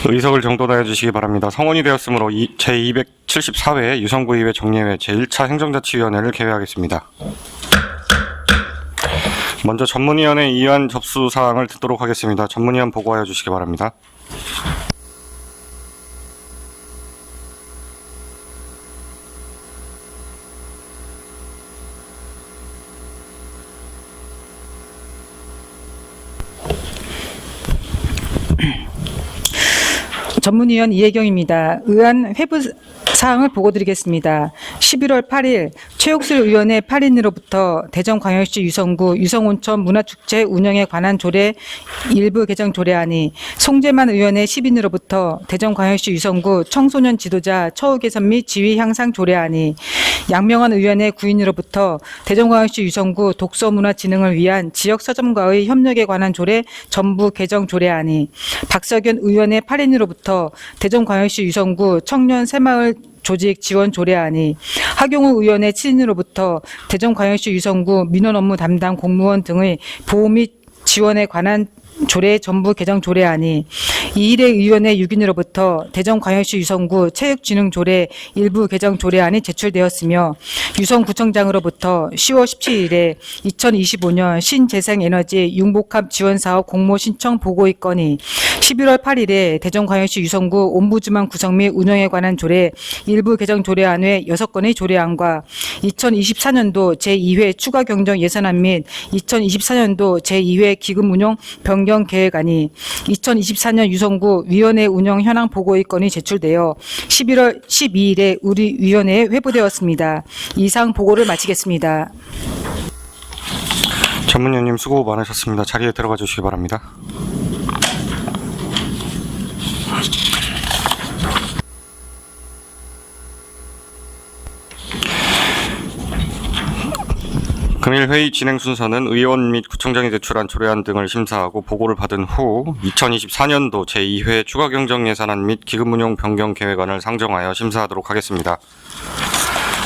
의석을 정돈하여 주시기 바랍니다. 성원이 되었으므로 제274회 유성구의회 정례회 제1차 행정자치위원회를 개회하겠습니다. 먼저 전문위원회 이의안 접수 사항을 듣도록 하겠습니다. 전문위원 보고하여 주시기 바랍니다. 전문위원 이혜경입니다. 의안 회부 사항을 보고드리겠습니다. 11월 8일 최옥술 의원의 8인으로부터 대전광역시 유성구 유성온천 문화축제 운영에 관한 조례 일부 개정 조례안이, 송재만 의원의 10인으로부터 대전광역시 유성구 청소년 지도자 처우 개선 및 지위 향상 조례안이, 양명환 의원의 9인으로부터 대전광역시 유성구 독서문화 진흥을 위한 지역 서점과의 협력에 관한 조례 전부 개정 조례안이, 박석연 의원의 8인으로부터 대전광역시 유성구 청년 새마을 조직 지원 조례안이, 하경우 의원의 7인으로부터 대전광역시 유성구 민원 업무 담당 공무원 등의 보호 및 지원에 관한 조례 전부 개정 조례안이, 이일혜 의원의 6인으로부터 대전광역시 유성구 체육진흥 조례 일부 개정 조례안이 제출되었으며, 유성구청장으로부터 10월 17일에 2025년 신재생에너지 융복합 지원사업 공모 신청 보고의 건이, 11월 8일에 대전광역시 유성구 옴부즈만 구성 및 운영에 관한 조례 일부 개정 조례안 외 6건의 조례안과 2024년도 제2회 추가 경정 예산안 및 2024년도 제2회 기금 운용 변경 계획안이, 2024년 유성구 위원회 운영 현황 보고의 건이 제출되어 11월 12일에 우리 위원회에 회부되었습니다. 이상 보고를 마치겠습니다. 전문위원님 수고 많으셨습니다. 자리에 들어가 주시기 바랍니다. 금일 회의 진행 순서는 의원 및 구청장이 제출한 조례안 등을 심사하고 보고를 받은 후 2024년도 제2회 추가 경정 예산안 및 기금 운용 변경 계획안을 상정하여 심사하도록 하겠습니다.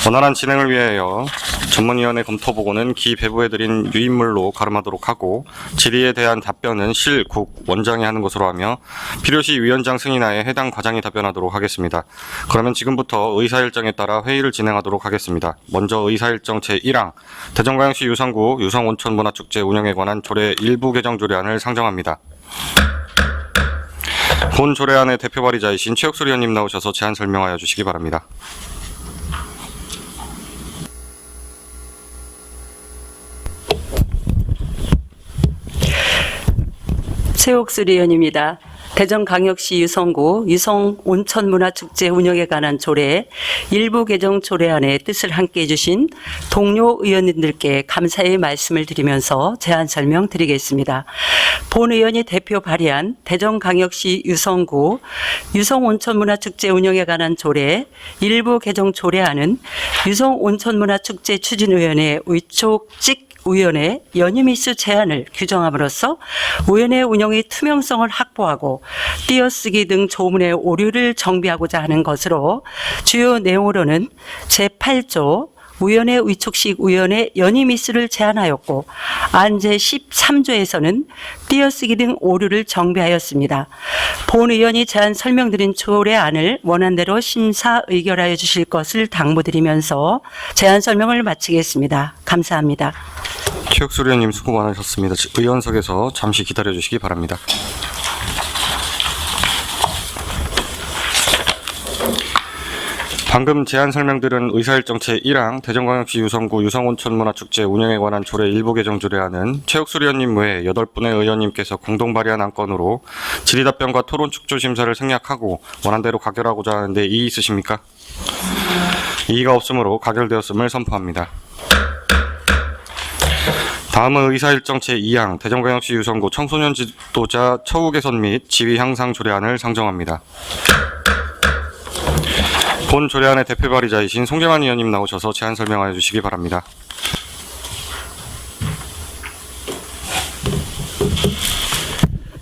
원활한 진행을 위하여 전문위원회 검토 보고는 기 배부해드린 유인물로 가름하도록 하고, 질의에 대한 답변은 실, 국, 원장이 하는 것으로 하며 필요시 위원장 승인하에 해당 과장이 답변하도록 하겠습니다. 그러면 지금부터 의사일정에 따라 회의를 진행하도록 하겠습니다. 먼저 의사일정 제1항 대전광역시 유성구 유성온천문화축제 운영에 관한 조례 일부 개정 조례안을 상정합니다. 본 조례안의 대표 발의자이신 최옥술 의원님 나오셔서 제안 설명하여 주시기 바랍니다. 최옥술 의원입니다. 대전광역시 유성구 유성온천문화축제 운영에 관한 조례 일부 개정 조례안의 뜻을 함께해 주신 동료 의원님들께 감사의 말씀을 드리면서 제안 설명드리겠습니다. 본 의원이 대표 발의한 대전광역시 유성구 유성온천문화축제 운영에 관한 조례 일부 개정 조례안은 유성온천문화축제 추진위원회 위촉직 위원회 연임 일수 제한을 규정함으로써 위원회 운영의 투명성을 확보하고 띄어쓰기 등 조문의 오류를 정비하고자 하는 것으로, 주요 내용으로는 제8조 위원회 위촉식 위원회 연임 일수를 제한하였고, 안 제13조에서는 띄어쓰기 등 오류를 정비하였습니다. 본 의원이 제안 설명드린 조례안을 원안대로 심사 의결하여 주실 것을 당부드리면서 제안 설명을 마치겠습니다. 감사합니다. 최옥술 의원님 수고 많으셨습니다. 의원석에서 잠시 기다려 주시기 바랍니다. 방금 제안 설명드린 의사일정 제1항 대전광역시 유성구 유성온천문화축제 운영에 관한 조례 일부 개정 조례안은 최옥술 의원님 외에 8분의 의원님께서 공동 발의한 안건으로 질의답변과 토론 축조 심사를 생략하고 원안대로 가결하고자 하는데 이의 있으십니까? 이의가 없으므로 가결되었음을 선포합니다. 다음은 의사일정 제2항 대전광역시 유성구 청소년 지도자 처우 개선 및 지위 향상 조례안을 상정합니다. 본 조례안의 대표 발의자이신 송재만 의원님 나오셔서 제안 설명하여 주시기 바랍니다.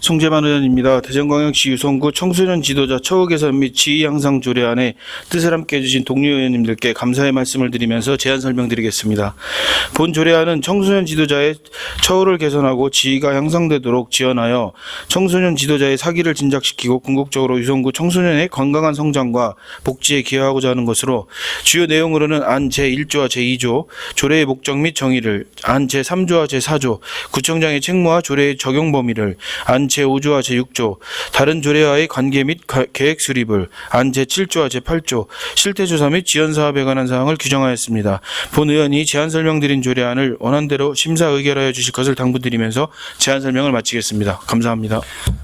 송재만 의원입니다. 대전광역시 유성구 청소년 지도자 처우 개선 및 지위 향상 조례안에 뜻을 함께 해주신 동료 의원님들께 감사의 말씀을 드리면서 제안 설명드리겠습니다. 본 조례안은 청소년 지도자의 처우를 개선하고 지위가 향상되도록 지원하여 청소년 지도자의 사기를 진작시키고 궁극적으로 유성구 청소년의 건강한 성장과 복지에 기여하고자 하는 것으로 주요 내용으로는 안 제1조와 제2조, 조례의 목적 및 정의를, 안 제3조와 제4조, 구청장의 책무와 조례의 적용 범위를, 안 제5조와 제6조, 다른 조례와의 관계 및 계획 수립을, 안 제7조와 제8조, 실태조사 및 지원사업에 관한 사항을 규정하였습니다. 본 의원이 제안 설명드린 조례안을 원안대로 심사 의결하여 주실 것을 당부드리면서 제안 설명을 마치겠습니다. 감사합니다.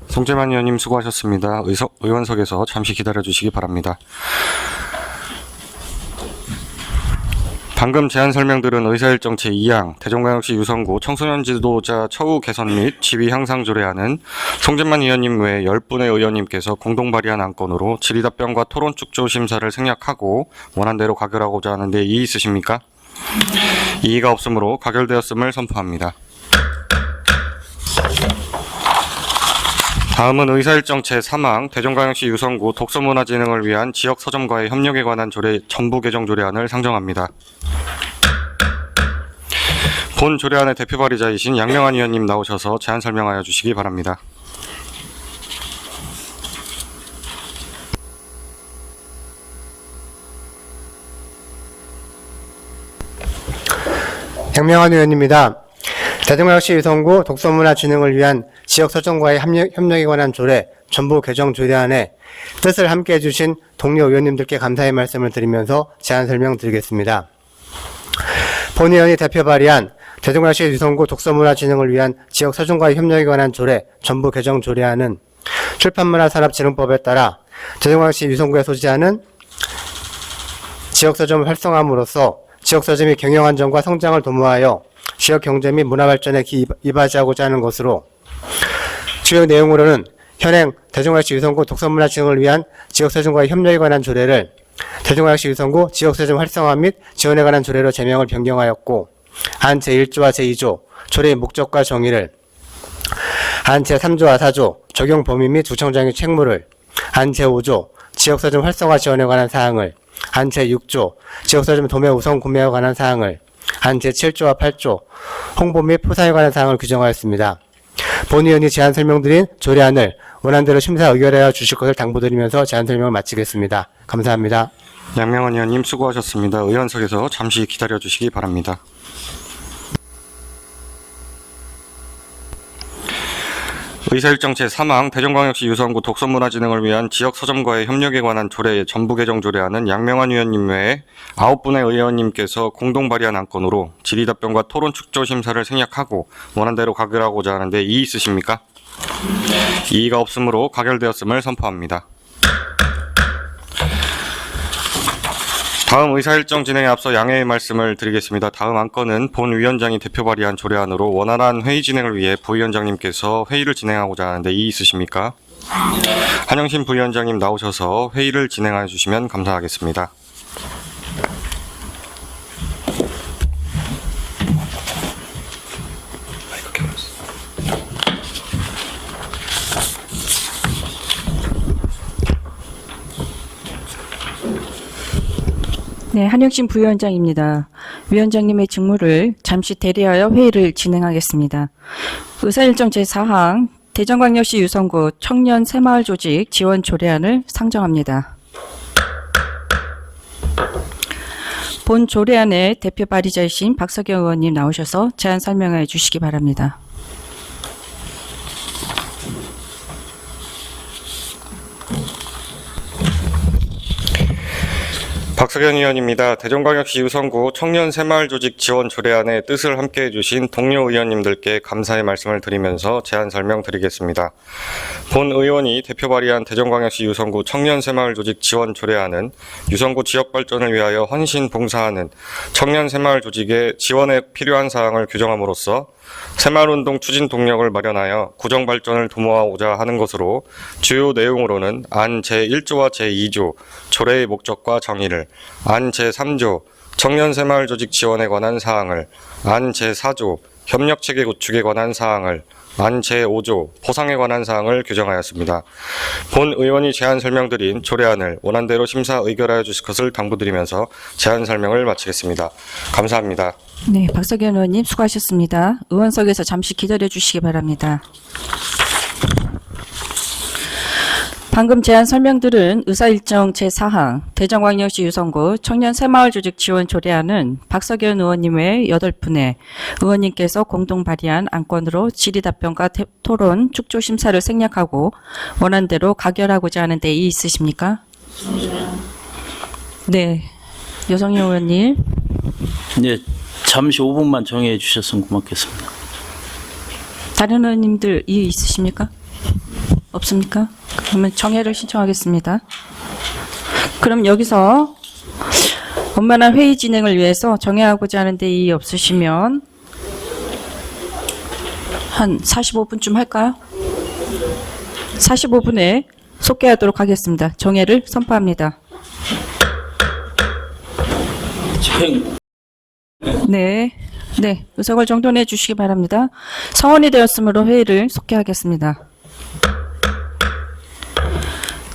송재만 의원님 수고하셨습니다. 의원석에서 잠시 기다려 주시기 바랍니다. 방금 제안 설명들은 의사일정 제2항 대전광역시 유성구 청소년 지도자 처우 개선 및 지위 향상 조례안은 송재만 의원님 외 10분의 의원님께서 공동 발의한 안건으로 질의답변과 토론 축조 심사를 생략하고 원안대로 가결하고자 하는데 이의 있으십니까? 이의가 없으므로 가결되었음을 선포합니다. 다음은 의사일정 제3항 대전광역시 유성구 독서문화진흥을 위한 지역 서점과의 협력에 관한 조례 전부 개정 조례안을 상정합니다. 본 조례안의 대표 발의자이신 양명환 의원님 나오셔서 제안 설명하여 주시기 바랍니다. 양명환 의원입니다. 대전광역시 유성구 독서문화진흥을 위한 지역 서점과의 협력에 관한 조례 전부 개정 조례안에 뜻을 함께 해주신 동료 의원님들께 감사의 말씀을 드리면서 제안 설명드리겠습니다. 본 의원이 대표 발의한 대전광역시 유성구 독서문화진흥을 위한 지역 서점과의 협력에 관한 조례 전부 개정 조례안은 출판문화산업진흥법에 따라 대전광역시 유성구에 소재하는 지역 서점을 활성화함으로써 지역 서점이 경영 안정과 성장을 도모하여 지역 경제 및 문화 발전에 이바지하고자 하는 것으로 주요 내용으로는 현행 대전광역시 유성구 독서문화진흥을 위한 지역 서점과의 협력에 관한 조례를 대전광역시 유성구 지역 서점 활성화 및 지원에 관한 조례로 제명을 변경하였고, 안 제1조와 제2조 조례의 목적과 정의를, 안 제3조와 4조 적용 범위 및 구청장의 책무를, 안 제5조 지역 서점 활성화 지원에 관한 사항을, 안 제6조 지역 서점 도매 우선 구매에 관한 사항을, 안 제7조와 8조 홍보 및 포상에 관한 사항을 규정하였습니다. 본 의원이 제안 설명드린 조례안을 원안대로 심사 의결하여 주실 것을 당부드리면서 제안 설명을 마치겠습니다. 감사합니다. 양명환 의원님 수고하셨습니다. 의원석에서 잠시 기다려 주시기 바랍니다. 의사일정 제3항 대전광역시 유성구 독서문화진흥을 위한 지역 서점과의 협력에 관한 조례의 전부 개정 조례안은 양명환 의원님 외에 9분의 의원님께서 공동 발의한 안건으로 질의답변과 토론 축조 심사를 생략하고 원안대로 가결하고자 하는데 이의 있으십니까? 이의가 없으므로 가결되었음을 선포합니다. 다음 의사일정 진행에 앞서 양해의 말씀을 드리겠습니다. 다음 안건은 본 위원장이 대표 발의한 조례안으로 원활한 회의 진행을 위해 부위원장님께서 회의를 진행하고자 하는데 이의 있으십니까? 한영신 부위원장님 나오셔서 회의를 진행해 주시면 감사하겠습니다. 네, 한영신 부위원장입니다. 위원장님의 직무를 잠시 대리하여 회의를 진행하겠습니다. 의사일정 제4항 대전광역시 유성구 청년 새마을 조직 지원 조례안을 상정합니다. 본 조례안의 대표 발의자이신 박석영 의원님 나오셔서 제안 설명해 주시기 바랍니다. 박석현 의원입니다. 대전광역시 유성구 청년 새마을 조직 지원 조례안의 뜻을 함께해 주신 동료 의원님들께 감사의 말씀을 드리면서 제안 설명드리겠습니다. 본 의원이 대표 발의한 대전광역시 유성구 청년 새마을 조직 지원 조례안은 유성구 지역 발전을 위하여 헌신 봉사하는 청년 새마을 조직의 지원에 필요한 사항을 규정함으로써 새마을운동 추진 동력을 마련하여 구정 발전을 도모하고자 하는 것으로 주요 내용으로는 안 제1조와 제2조 조례의 목적과 정의를, 안 제3조 청년 새마을 조직 지원에 관한 사항을, 안 제4조 협력체계 구축에 관한 사항을, 안 제5조 포상에 관한 사항을 규정하였습니다. 본 의원이 제안 설명드린 조례안을 원안대로 심사 의결하여 주실 것을 당부드리면서 제안 설명을 마치겠습니다. 감사합니다. 네, 박석현 의원님 수고하셨습니다. 의원석에서 잠시 기다려 주시기 바랍니다. 방금 제안 설명들은 의사일정 제4항 대전광역시 유성구 청년 새마을 조직 지원 조례안은 박석현 의원님 외 8분의 의원님께서 공동 발의한 안건으로 질의답변과 토론, 축조 심사를 생략하고 원안대로 가결하고자 하는데 이의 있으십니까? 네, 여성희 의원님. 네, 잠시 5분만 정해 주셨으면 고맙겠습니다. 다른 의원님들 이의 있으십니까? 없습니까? 그러면 정회를 신청하겠습니다. 그럼 여기서 원만한 회의 진행을 위해서 정회하고자 하는데 이의 없으시면 한 45분쯤 할까요? 45분에 속개하도록 하겠습니다. 정회를 선포합니다. 네, 의석을 정돈해 주시기 바랍니다. 성원이 되었으므로 회의를 속개하겠습니다.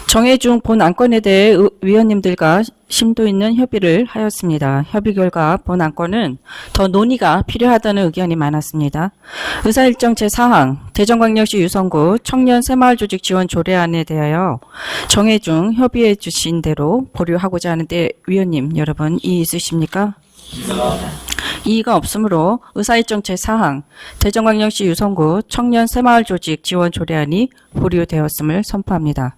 정회 중 본 안건에 대해 위원님들과 심도 있는 협의를 하였습니다. 협의 결과 본 안건은 더 논의가 필요하다는 의견이 많았습니다. 의사일정 제4항 대전광역시 유성구 청년 새마을 조직 지원 조례안에 대하여 정회 중 협의해 주신 대로 보류하고자 하는데 위원님 여러분 이의 있으십니까? 이의가 없으므로 의사일정 제4항 대전광역시 유성구 청년 새마을 조직 지원 조례안이 보류되었음을 선포합니다.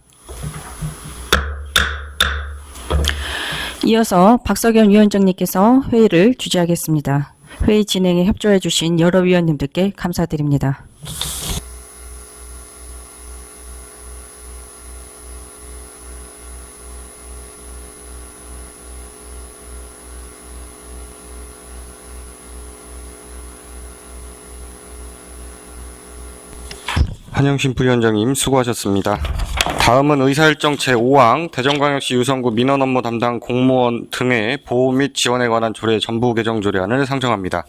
이어서 박석현 위원장님께서 회의를 주재하겠습니다. 회의 진행에 협조해 주신 여러 위원님들께 감사드립니다. 한영신 부위원장님 수고하셨습니다. 다음은 의사일정 제5항 대전광역시 유성구 민원 업무 담당 공무원 등의 보호 및 지원에 관한 조례 전부 개정 조례안을 상정합니다.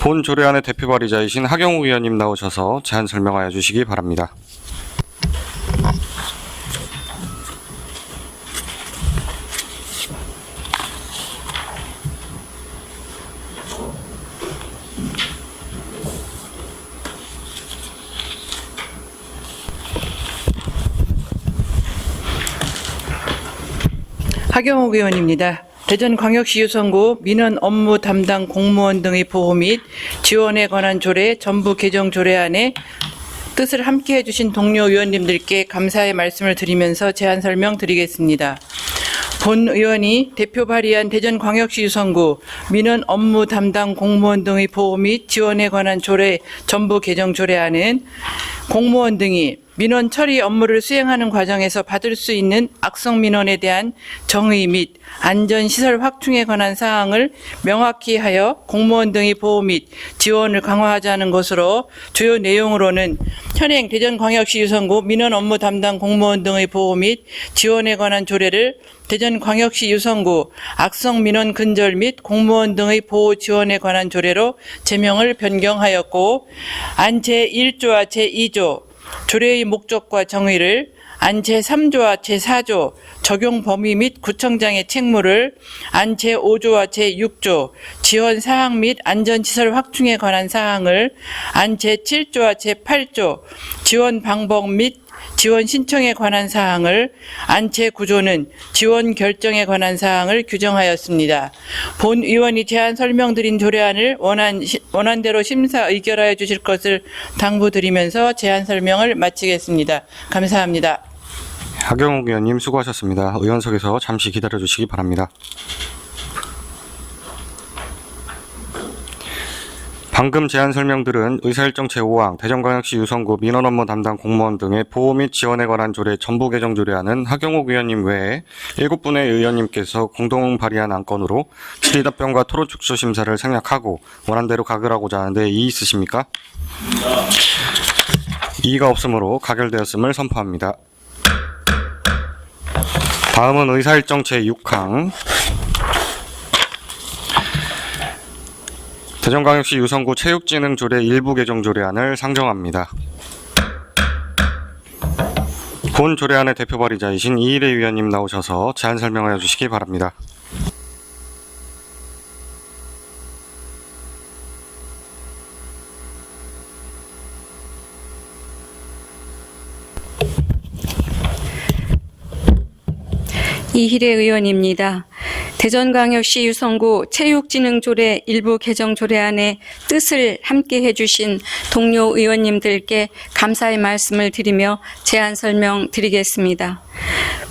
본 조례안의 대표 발의자이신 하경욱 의원님 나오셔서 제안 설명하여 주시기 바랍니다. 하경욱 의원입니다. 대전광역시 유성구 민원 업무 담당 공무원 등의 보호 및 지원에 관한 조례 전부 개정 조례안에 뜻을 함께 해주신 동료 의원님들께 감사의 말씀을 드리면서 제안 설명 드리겠습니다. 본 의원이 대표 발의한 대전광역시 유성구 민원 업무 담당 공무원 등의 보호 및 지원에 관한 조례 전부 개정 조례안은 공무원 등이 민원 처리 업무를 수행하는 과정에서 받을 수 있는 악성 민원에 대한 정의 및 안전시설 확충에 관한 사항을 명확히 하여 공무원 등의 보호 및 지원을 강화하자는 것으로 주요 내용으로는 현행 대전광역시 유성구 민원 업무 담당 공무원 등의 보호 및 지원에 관한 조례를 대전광역시 유성구 악성 민원 근절 및 공무원 등의 보호 지원에 관한 조례로 제명을 변경하였고 안 제1조와 제2조 조례의 목적과 정의를 안 제3조와 제4조 적용 범위 및 구청장의 책무를 안 제5조와 제6조 지원 사항 및 안전시설 확충에 관한 사항을 안 제7조와 제8조 지원 방법 및 지원 신청에 관한 사항을 안 제9조는 지원 결정에 관한 사항을 규정하였습니다. 본 의원이 제안 설명드린 조례안을 원안대로 심사 의결하여 주실 것을 당부드리면서 제안 설명을 마치겠습니다. 감사합니다. 하경욱 의원님 수고하셨습니다. 의원석에서 잠시 기다려 주시기 바랍니다. 방금 제안 설명들은 의사일정 제5항 대전광역시 유성구 민원 업무 담당 공무원 등의 보호 및 지원에 관한 조례 전부 개정 조례안은 하경욱 의원님 외에 7분의 의원님께서 공동 발의한 안건으로 질의답변과 토론 축소 심사를 생략하고 원안대로 가결하고자 하는데 이의 있으십니까? 이의가 없으므로 가결되었음을 선포합니다. 다음은 의사일정 제6항 대전광역시 유성구 체육진흥조례 일부 개정 조례안을 상정합니다. 본 조례안의 대표 발의자이신 이일혜 위원님 나오셔서 제안 설명하여 주시기 바랍니다. 이희래 의원입니다. 대전광역시 유성구 체육진흥조례 일부 개정 조례안의 뜻을 함께 해주신 동료 의원님들께 감사의 말씀을 드리며 제안 설명드리겠습니다.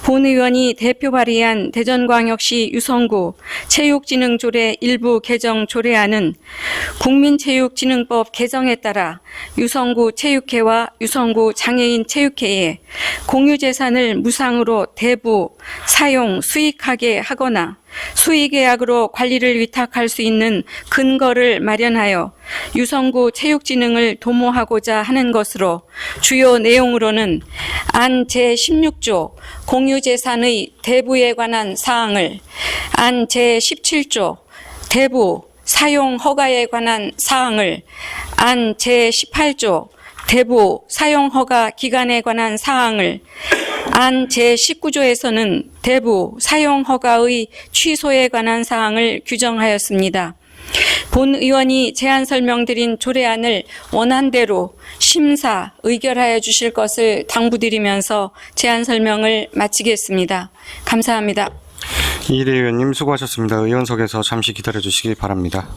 본 의원이 대표 발의한 대전광역시 유성구 체육진흥조례 일부 개정 조례안은 국민체육진흥법 개정에 따라 유성구 체육회와 유성구 장애인 체육회에 공유재산을 무상으로 대부, 사용, 수익하게 하거나 수의계약으로 관리를 위탁할 수 있는 근거를 마련하여 유성구 체육진흥을 도모하고자 하는 것으로 주요 내용으로는 안 제16조 공유재산의 대부에 관한 사항을, 안 제17조 대부, 사용 허가에 관한 사항을, 안 제18조 대부, 사용 허가 기간에 관한 사항을, 안 제19조에서는 대부, 사용 허가의 취소에 관한 사항을 규정하였습니다. 본 의원이 제안 설명드린 조례안을 원안대로 심사, 의결하여 주실 것을 당부드리면서 제안 설명을 마치겠습니다. 감사합니다. 이일혜 위원님 수고하셨습니다. 의원석에서 잠시 기다려 주시기 바랍니다.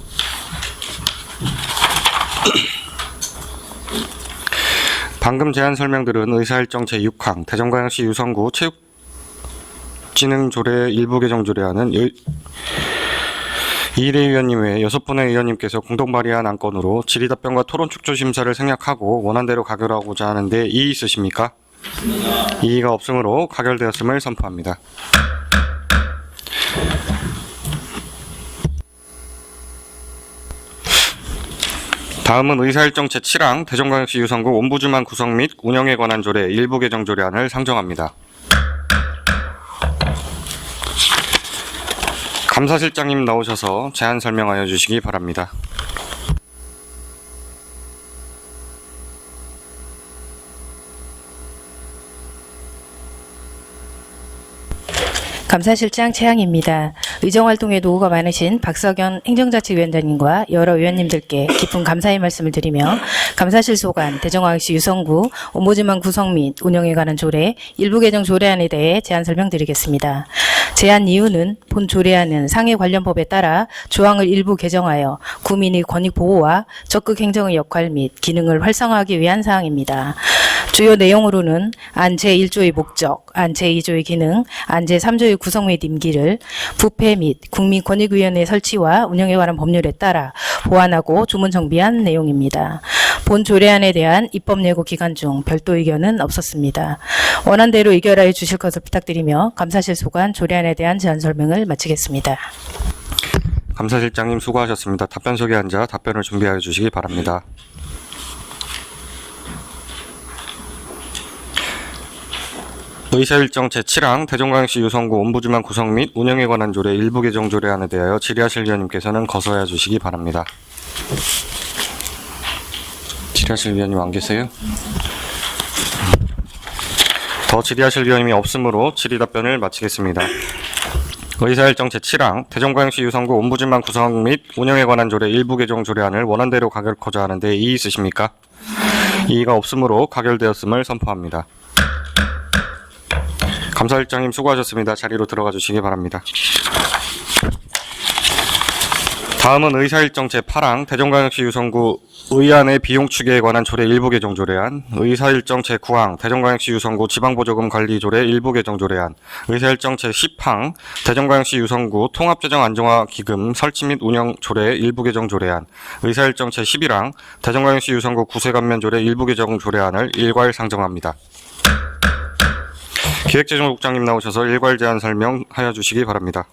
방금 제안 설명들은 의사일정 제6항 대전광역시 유성구 체육진흥조례 일부 개정 조례안은 이일혜 위원님 외에 6분의 의원님께서 공동 발의한 안건으로 질의답변과 토론 축조 심사를 생략하고 원안대로 가결하고자 하는데 이의 있으십니까? 이의가 없으므로 가결되었음을 선포합니다. 다음은 의사일정 제7항 대전광역시 유성구 옴부즈만 구성 및 운영에 관한 조례 일부 개정 조례안을 상정합니다. 감사실장님 나오셔서 제안 설명하여 주시기 바랍니다. 감사실장 최양입니다. 의정활동에 노고가 많으신 박석연 행정자치위원장님과 여러 위원님들께 깊은 감사의 말씀을 드리며 감사실 소관 대전광역시 유성구 옴부즈만 구성 및 운영에 관한 조례 일부 개정 조례안에 대해 제안 설명드리겠습니다. 제안 이유는 본 조례안은 상해 관련 법에 따라 조항을 일부 개정하여 구민의 권익 보호와 적극 행정의 역할 및 기능을 활성화하기 위한 사항입니다. 주요 내용으로는 안 제1조의 목적, 안 제2조의 기능, 안 제3조의 구성 및 임기를 부패 및 국민권익위원회 설치와 운영에 관한 법률에 따라 보완하고 조문 정비한 내용입니다. 본 조례안에 대한 입법 예고 기간 중 별도 의견은 없었습니다. 원안대로 의결하여 주실 것을 부탁드리며 감사실 소관 조례안에 대한 제안 설명을 마치겠습니다. 감사실장님 수고하셨습니다. 답변석에 앉아 답변을 준비하여 주시기 바랍니다. 의사일정 제7항 대전광역시 유성구 옴부즈만 구성 및 운영에 관한 조례 일부 개정 조례안에 대하여 질의하실 위원님께서는 거서해 주시기 바랍니다. 질의하실 위원님 안 계세요? 더 질의하실 위원님이 없으므로 질의 답변을 마치겠습니다. 의사일정 제7항 대전광역시 유성구 옴부즈만 구성 및 운영에 관한 조례 일부 개정 조례안을 원안대로 가결하고자 하는데 이의 있으십니까? 이의가 없으므로 가결되었음을 선포합니다. 감사실장님 수고하셨습니다. 자리로 들어가 주시기 바랍니다. 다음은 의사일정 제8항 대전광역시 유성구 의안의 비용 추계에 관한 조례 일부 개정 조례안, 의사일정 제9항 대전광역시 유성구 지방보조금 관리 조례 일부 개정 조례안, 의사일정 제10항 대전광역시 유성구 통합재정 안정화 기금 설치 및 운영 조례 일부 개정 조례안, 의사일정 제11항 대전광역시 유성구 구세감면 조례 일부 개정 조례안을 일괄 상정합니다. 기획재정국장님 나오셔서 일괄 제안 설명하여 주시기 바랍니다.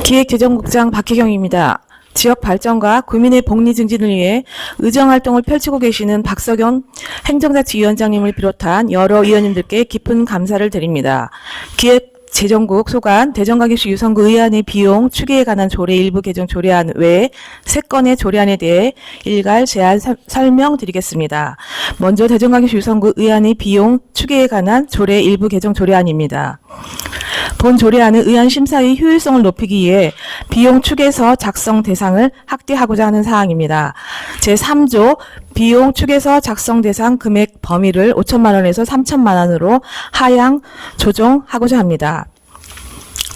기획재정국장 박혜경입니다. 지역 발전과 구민의 복리 증진을 위해 의정 활동을 펼치고 계시는 박석영 행정자치위원장님을 비롯한 여러 위원님들께 깊은 감사를 드립니다. 기획재정국 소관 대전광역시 유성구 의안의 비용 추계에 관한 조례 일부 개정 조례안 외에 3건의 조례안에 대해 일괄 제안 설명드리겠습니다. 먼저 대전광역시 유성구 의안의 비용 추계에 관한 조례 일부 개정 조례안입니다. 본 조례안은 의안 심사의 효율성을 높이기 위해 비용 추계서 작성 대상을 확대하고자 하는 사항입니다. 제3조 비용 추계서 작성 대상 금액 범위를 5천만 원에서 3천만 원으로 하향 조정하고자 합니다.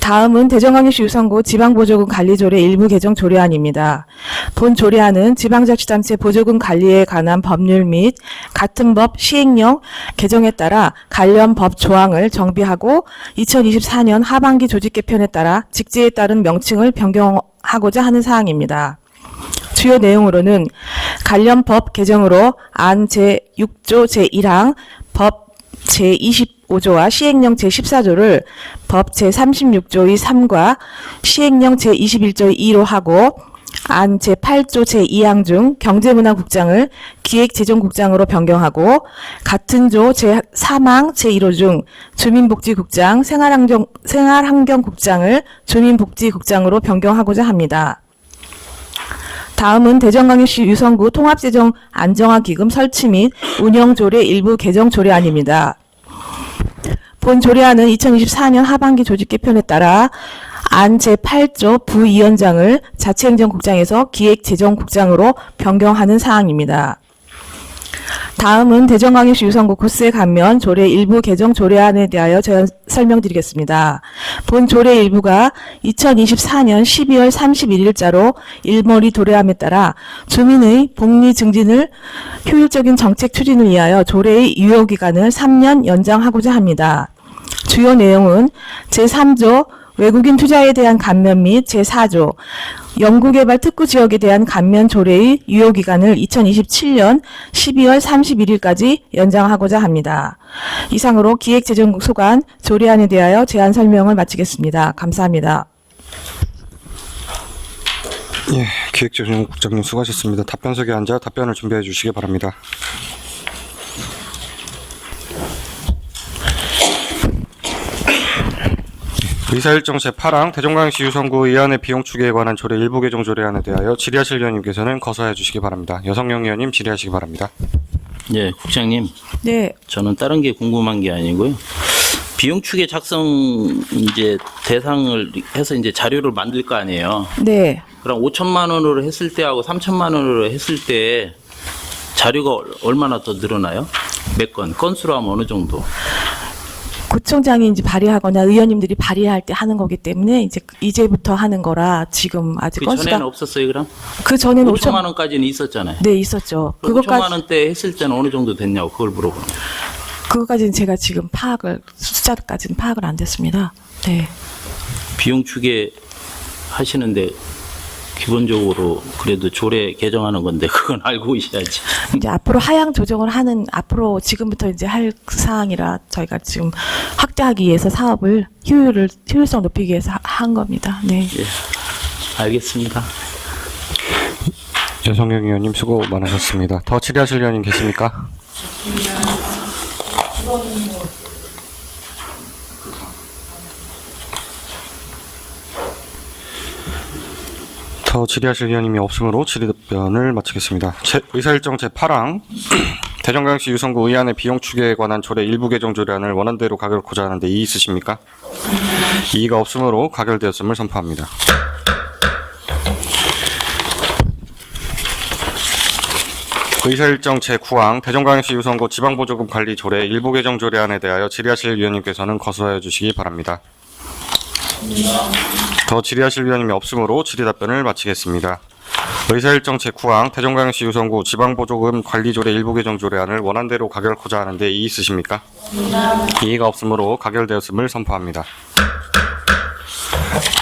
다음은 대전광역시 유성구 지방보조금 관리조례 일부 개정 조례안입니다. 본 조례안은 지방자치단체 보조금 관리에 관한 법률 및 같은 법 시행령 개정에 따라 관련 법 조항을 정비하고 2024년 하반기 조직 개편에 따라 직제에 따른 명칭을 변경하고자 하는 사항입니다. 주요 내용으로는 관련 법 개정으로 안 제6조 제1항 법 제25조와 시행령 제14조를 법 제36조의 3과 시행령 제21조의 2로 하고 안 제8조 제2항 중 경제문화국장을 기획재정국장으로 변경하고 같은 조 제3항 제1호 중 주민복지국장, 생활환경국장을 주민복지국장으로 변경하고자 합니다. 다음은 대전광역시 유성구 통합재정 안정화기금 설치 및 운영조례 일부 개정 조례안입니다. 본 조례안은 2024년 하반기 조직 개편에 따라 안 제8조 부위원장을 자치행정국장에서 기획재정국장으로 변경하는 사항입니다. 다음은 대전광역시 유성구 구스의 감면 조례 일부 개정 조례안에 대하여 제안 설명드리겠습니다. 본 조례 일부가 2024년 12월 31일자로 일몰이 도래함에 따라 주민의 복리 증진을 효율적인 정책 추진을 위하여 조례의 유효기간을 3년 연장하고자 합니다. 주요 내용은 제3조 외국인 투자에 대한 감면 및 제4조 연구개발 특구 지역에 대한 감면 조례의 유효기간을 2027년 12월 31일까지 연장하고자 합니다. 이상으로 기획재정국 소관 조례안에 대하여 제안 설명을 마치겠습니다. 감사합니다. 예, 기획재정국장님 수고하셨습니다. 답변석에 앉아 답변을 준비해 주시기 바랍니다. 의사일정 제8항 대전광역시 유성구 의안의 비용 추계에 관한 조례 일부 개정 조례안에 대하여 질의하실 위원님께서는 거서해 주시기 바랍니다. 여성영 의원님 질의하시기 바랍니다. 네, 국장님. 네, 저는 다른 게 궁금한 게 아니고요. 비용 추계 작성 이제 대상을 해서 이제 자료를 만들 거 아니에요. 네. 그럼 5천만 원으로 했을 때하고 3천만 원으로 했을 때 자료가 얼마나 더 늘어나요? 몇 건? 건수로 하면 어느 정도? 구청장이 이제 발의하거나 의원님들이 발의할 때 하는 거기 때문에 이제부터 하는 거라 지금 아직 그 건수가 전에는 없었어요, 그럼? 그 전에는 5천만 원까지는 있었잖아요. 네, 있었죠. 5천만 원대 했을 때는 어느 정도 됐냐고 그걸 물어보는 거예요. 그거까지는 제가 지금 숫자까지는 파악을 안 됐습니다. 네. 비용 추계 하시는데 기본적으로 그래도 조례 개정하는 건데 그건 알고 있어야지. 이제 앞으로 하향 조정을 하는 앞으로 지금부터 이제 할 사항이라 저희가 지금 확대하기 위해서 사업을 효율성 높이기 위해서 한 겁니다. 네. 예, 알겠습니다. 여성영 의원님 수고 많으셨습니다. 더 질의하실 의원님 계십니까? 더 질의하실 의원님이 없으므로 질의답변을 마치겠습니다. 의사일정 제8항 대전광역시 유성구 의안의 비용 추계에 관한 조례 일부 개정 조례안을 원안대로 가결코자 하는데 이의 있으십니까? 이의가 없으므로 가결되었음을 선포합니다. 의사일정 제9항 대전광역시 유성구 지방보조금 관리 조례 일부 개정 조례안에 대하여 질의하실 위원님께서는 거부하여 주시기 바랍니다. 더 질의하실 위원님이 없으므로 질의답변을 마치겠습니다. 의사일정 제9항 대전광역시 유성구 지방보조금 관리조례 일부 개정 조례안을 원안대로 가결코자 하는데 이의 있으십니까? 이의가 없으므로 가결되었음을 선포합니다.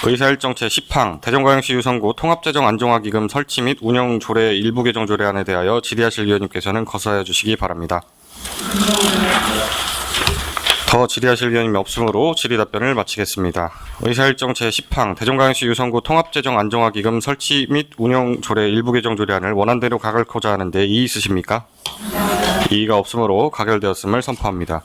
의사일정 제10항 대전광역시 유성구 통합재정 안정화기금 설치 및 운영 조례 일부 개정 조례안에 대하여 질의하실 위원님께서는 거부하여 주시기 바랍니다. 더 질의하실 위원님이 없으므로 질의 답변을 마치겠습니다. 의사일정 제10항 대전광역시 유성구 통합재정 안정화기금 설치 및 운영 조례 일부 개정 조례안을 원안대로 가결코자 하는데 이의 있으십니까? 이의가 없으므로 가결되었음을 선포합니다.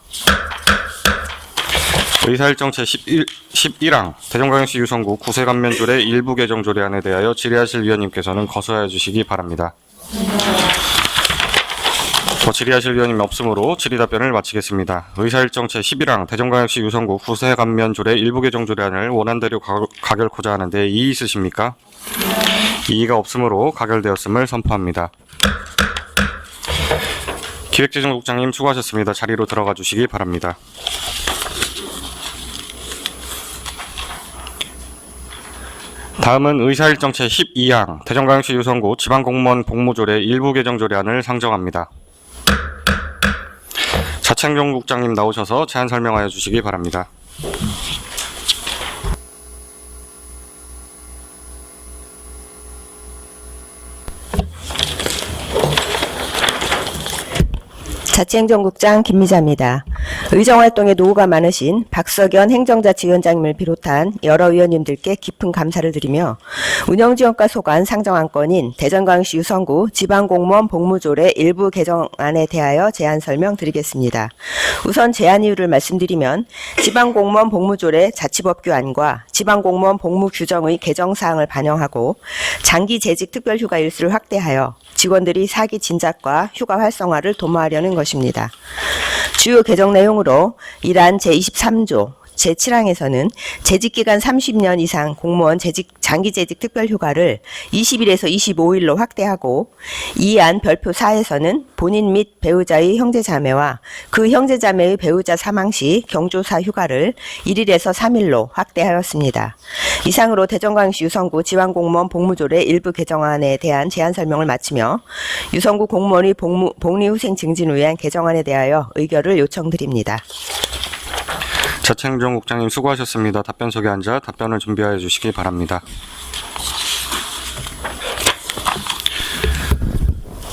의사일정 제11항 대전광역시 유성구 구세감면조례 일부 개정 조례안에 대하여 질의하실 위원님께서는 거부하여 주시기 바랍니다. 더 질의하실 위원님이 없으므로 질의 답변을 마치겠습니다. 의사일정 제11항 대전광역시 유성구 구세감면조례 일부 개정 조례안을 원안대로 가결코자 하는데 이의 있으십니까? 이의가 없으므로 가결되었음을 선포합니다. 기획재정국장님 수고하셨습니다. 자리로 들어가 주시기 바랍니다. 다음은 의사일정 제12항 대전광역시 유성구 지방공무원 복무조례 일부 개정 조례안을 상정합니다. 자창정국장님 나오셔서 제안 설명하여 주시기 바랍니다. 자치행정국장 김미자입니다. 의정활동에 노고가 많으신 박석연 행정자치위원장님을 비롯한 여러 위원님들께 깊은 감사를 드리며 운영지원과 소관 상정안건인 대전광역시 유성구 지방공무원 복무조례 일부 개정안에 대하여 제안 설명드리겠습니다. 우선 제안 이유를 말씀드리면 지방공무원 복무조례 자치법규안과 지방공무원 복무규정의 개정사항을 반영하고 장기 재직 특별휴가 일수를 확대하여 직원들이 사기 진작과 휴가 활성화를 도모하려는 것입니다. 주요 개정 내용으로 일한 제23조 제7항에서는 재직기간 30년 이상 공무원 장기재직 특별휴가를 20일에서 25일로 확대하고 이안 별표 4에서는 본인 및 배우자의 형제자매와 그 형제자매의 배우자 사망 시 경조사 휴가를 1일에서 3일로 확대하였습니다. 이상으로 대전광역시 유성구 지방공무원 복무조례 일부 개정안에 대한 제안 설명을 마치며 유성구 공무원의 복리후생 증진을 위한 개정안에 대하여 의결을 요청드립니다. 자창정국장님 수고하셨습니다. 답변석에 앉아 답변을 준비하여 주시기 바랍니다.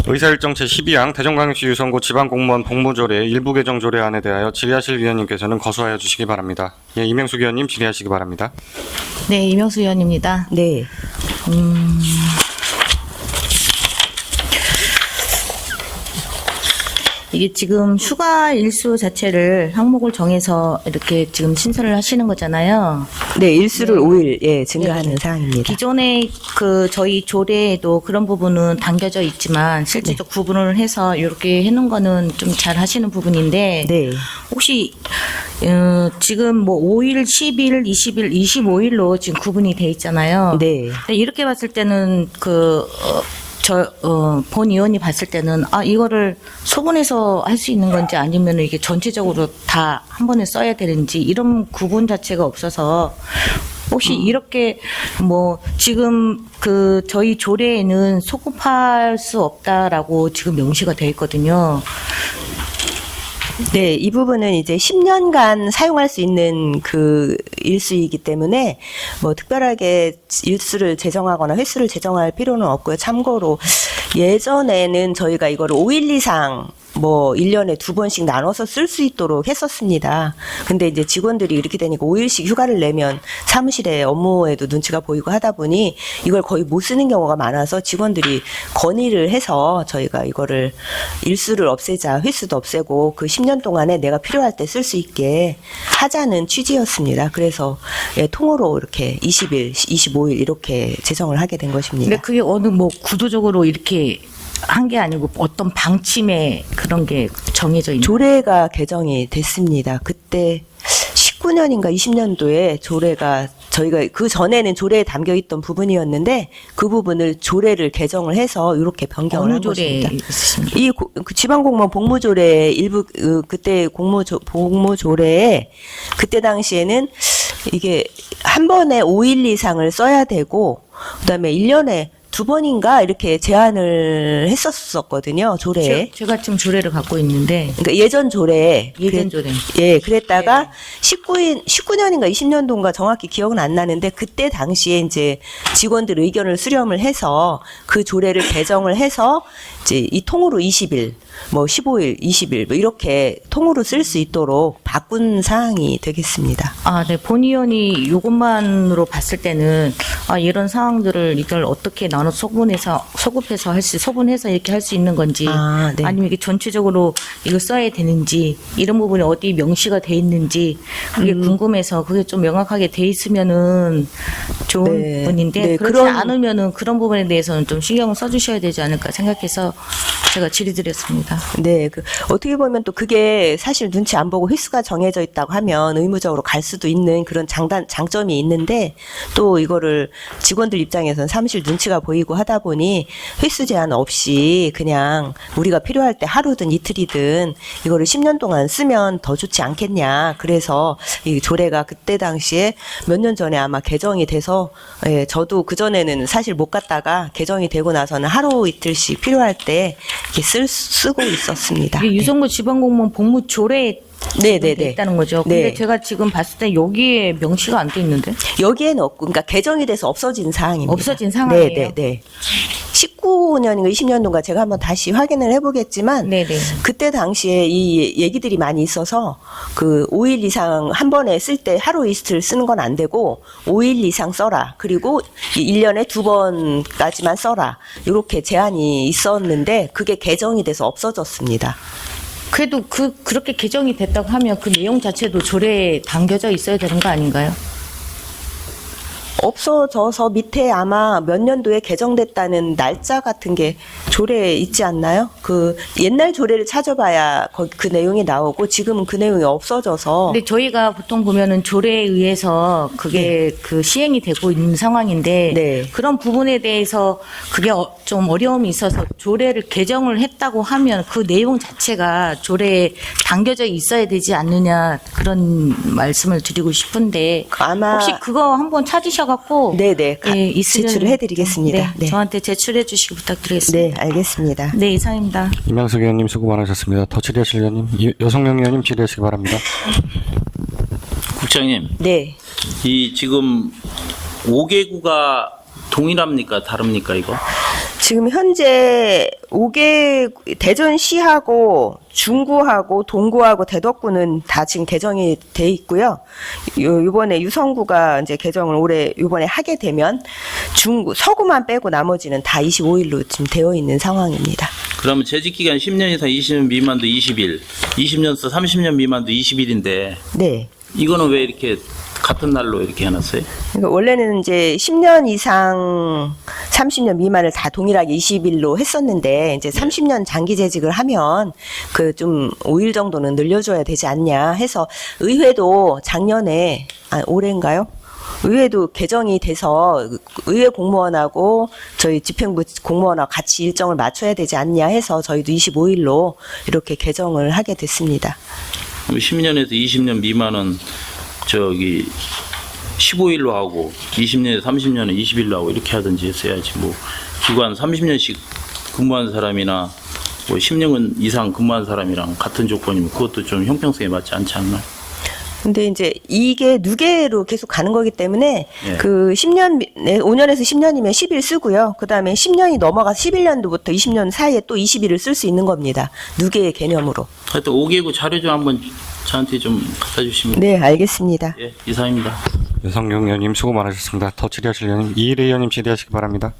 의사일정 제12항 대전광역시 유성구 지방공무원 복무조례 일부 개정 조례안에 대하여 질의하실 위원님께서는 거수하여 주시기 바랍니다. 예, 이명수 위원님 질의하시기 바랍니다. 네, 이명수 의원입니다. 네. 이게 지금 휴가 일수 자체를 항목을 정해서 이렇게 지금 신설을 하시는 거잖아요. 네, 일수를 5일 증가하는 사항입니다. 기존에 저희 조례에도 그런 부분은 당겨져 있지만 실제적 구분을 해서 이렇게 해놓은 거는 좀 잘 하시는 부분인데 네. 혹시 지금 뭐 5일, 10일, 20일, 25일로 지금 구분이 돼 있잖아요. 네. 근데 이렇게 봤을 때는 본 의원이 봤을 때는 이거를 소분해서 할 수 있는 건지 아니면 이게 전체적으로 다 한 번에 써야 되는지 이런 구분 자체가 없어서 혹시 이렇게 지금 저희 조례에는 소급할 수 없다라고 지금 명시가 되어 있거든요. 네, 이 부분은 이제 10년간 사용할 수 있는 그 일수이기 때문에 특별하게 일수를 제정하거나 횟수를 제정할 필요는 없고요. 참고로 예전에는 저희가 이거를 5일 이상 1년에 2번씩 나눠서 쓸 수 있도록 했었습니다. 근데 이제 직원들이 이렇게 되니까 5일씩 휴가를 내면 사무실에 업무에도 눈치가 보이고 하다 보니 이걸 거의 못 쓰는 경우가 많아서 직원들이 건의를 해서 저희가 이거를 일수를 없애자, 횟수도 없애고 그 10년 동안에 내가 필요할 때 쓸 수 있게 하자는 취지였습니다. 그래서 통으로 이렇게 20일, 25일 이렇게 제정을 하게 된 것입니다. 근데 그게 어느 구도적으로 이렇게 한 게 아니고 어떤 방침에 그런 게 정해져 있는 조례가 개정이 됐습니다. 그때 19년인가 20년도에 조례가 저희가 그 전에는 조례에 담겨 있던 부분이었는데 그 부분을 조례를 개정을 해서 이렇게 변경을 한 것입니다. 이 지방공무원 복무조례 일부 그때 복무조례에 그때 당시에는 이게 한 번에 5일 이상을 써야 되고 그다음에 1년에 2번인가 이렇게 제한을 했었거든요, 조례에. 제가 지금 조례를 갖고 있는데. 그러니까 예전 조례에. 조례. 예, 그랬다가 19년인가 20년도인가 정확히 기억은 안 나는데 그때 당시에 이제 직원들 의견을 수렴을 해서 그 조례를 개정을 해서 이제 이 통으로 20일, 뭐 15일, 20일 뭐 이렇게 통으로 쓸 수 있도록 바꾼 사항이 되겠습니다. 아, 네. 본 의원이 이것만으로 봤을 때는 이런 사항들을 이걸 어떻게 나눠 소분해서 이렇게 할 수 있는 건지 네. 아니면 이게 전체적으로 이거 써야 되는지 이런 부분이 어디 명시가 돼 있는지 그게 궁금해서 그게 좀 명확하게 돼 있으면은 좋은 네. 분인데 네, 그렇지 그런- 않으면은 그런 부분에 대해서는 좀 신경을 써주셔야 되지 않을까 생각해서 제가 질의드렸습니다. 네, 어떻게 보면 또 그게 사실 눈치 안 보고 횟수가 정해져 있다고 하면 의무적으로 갈 수도 있는 그런 장점이 있는데 또 이거를 직원들 입장에서는 사무실 눈치가 보이고 하다 보니 횟수 제한 없이 그냥 우리가 필요할 때 하루든 이틀이든 이거를 10년 동안 쓰면 더 좋지 않겠냐. 그래서 이 조례가 그때 당시에 몇 년 전에 아마 개정이 돼서 저도 그전에는 사실 못 갔다가 개정이 되고 나서는 하루 이틀씩 필요할 때 이렇게 쓰고 있었습니다. 이게 유성구 지방공무원 복무 조례에 네네네. 돼 있다는 거죠. 근데 네. 제가 지금 봤을 때 여기에 명시가 안 돼 있는데 여기에는 없고, 그러니까 개정이 돼서 없어진 사항입니다. 없어진 상황이에요. 네네네. 19년인가 20년도인가 제가 한번 다시 확인을 해보겠지만, 네네. 그때 당시에 이 얘기들이 많이 있어서 그 5일 이상 한 번에 쓸 때 하루 이틀 쓰는 건 안 되고 5일 이상 써라. 그리고 1년에 2번까지만 써라. 이렇게 제한이 있었는데 그게 개정이 돼서 없어졌습니다. 그래도 그렇게 개정이 됐다고 하면 그 내용 자체도 조례에 담겨져 있어야 되는 거 아닌가요? 없어져서 밑에 아마 몇 년도에 개정됐다는 날짜 같은 게 조례에 있지 않나요? 그 옛날 조례를 찾아봐야 그 내용이 나오고 지금은 그 내용이 없어져서. 근데 저희가 보통 보면은 조례에 의해서 그게 그 시행이 되고 있는 상황인데 네. 그런 부분에 대해서 그게 좀 어려움이 있어서 조례를 개정을 했다고 하면 그 내용 자체가 조례에 담겨져 있어야 되지 않느냐 그런 말씀을 드리고 싶은데 아마 혹시 그거 한번 찾으셔갖고 네네 있으면 제출을 해드리겠습니다. 네, 저한테 제출해 주시기 부탁드리겠습니다. 네, 알겠습니다. 네, 이상입니다. 이명석 의원님 수고 많으셨습니다. 더 질의하실 의원님, 여성영 의원님 질의하시기 바랍니다. 국장님, 네. 이 지금 5개구가 동일합니까? 다릅니까, 이거? 지금 현재 5개 대전시하고 중구하고 동구하고 대덕구는 다 지금 개정이 돼 있고요. 이번에 유성구가 이제 개정을 올해 이번에 하게 되면 중구 서구만 빼고 나머지는 다 25일로 지금 되어 있는 상황입니다. 그러면 재직기간 10년 이상 20년 미만도 20일, 20년서 30년 미만도 20일인데 네. 이거는 왜 이렇게 같은 날로 이렇게 해놨어요? 그러니까 원래는 이제 10년 이상 30년 미만을 다 동일하게 20일로 했었는데 이제 30년 장기 재직을 하면 그 좀 5일 정도는 늘려줘야 되지 않냐 해서 의회도 작년에 올해인가요? 의회도 개정이 돼서 의회 공무원하고 저희 집행부 공무원하고 같이 일정을 맞춰야 되지 않냐 해서 저희도 25일로 이렇게 개정을 하게 됐습니다. 10년에서 20년 미만은 저기 15일로 하고 20년에서 30년은 20일로 하고 이렇게 하든지 했어야지 뭐 기관 30년씩 근무한 사람이나 뭐 10년 이상 근무한 사람이랑 같은 조건이면 그것도 좀 형평성에 맞지 않지 않나? 근데 이제 이게 누계로 계속 가는 거기 때문에 예. 그 10년, 5년에서 10년이면 10일 쓰고요. 그 다음에 10년이 넘어가서 11년도부터 20년 사이에 또 20일을 쓸 수 있는 겁니다. 누계의 개념으로. 하여튼 5개구 자료 좀 한번 저한테 좀 갖다 주시면. 네, 알겠습니다. 예, 이상입니다. 여성영 의원님 수고 많으셨습니다. 더 질의하실 의원님, 이일혜 의원님 질의하시기 바랍니다.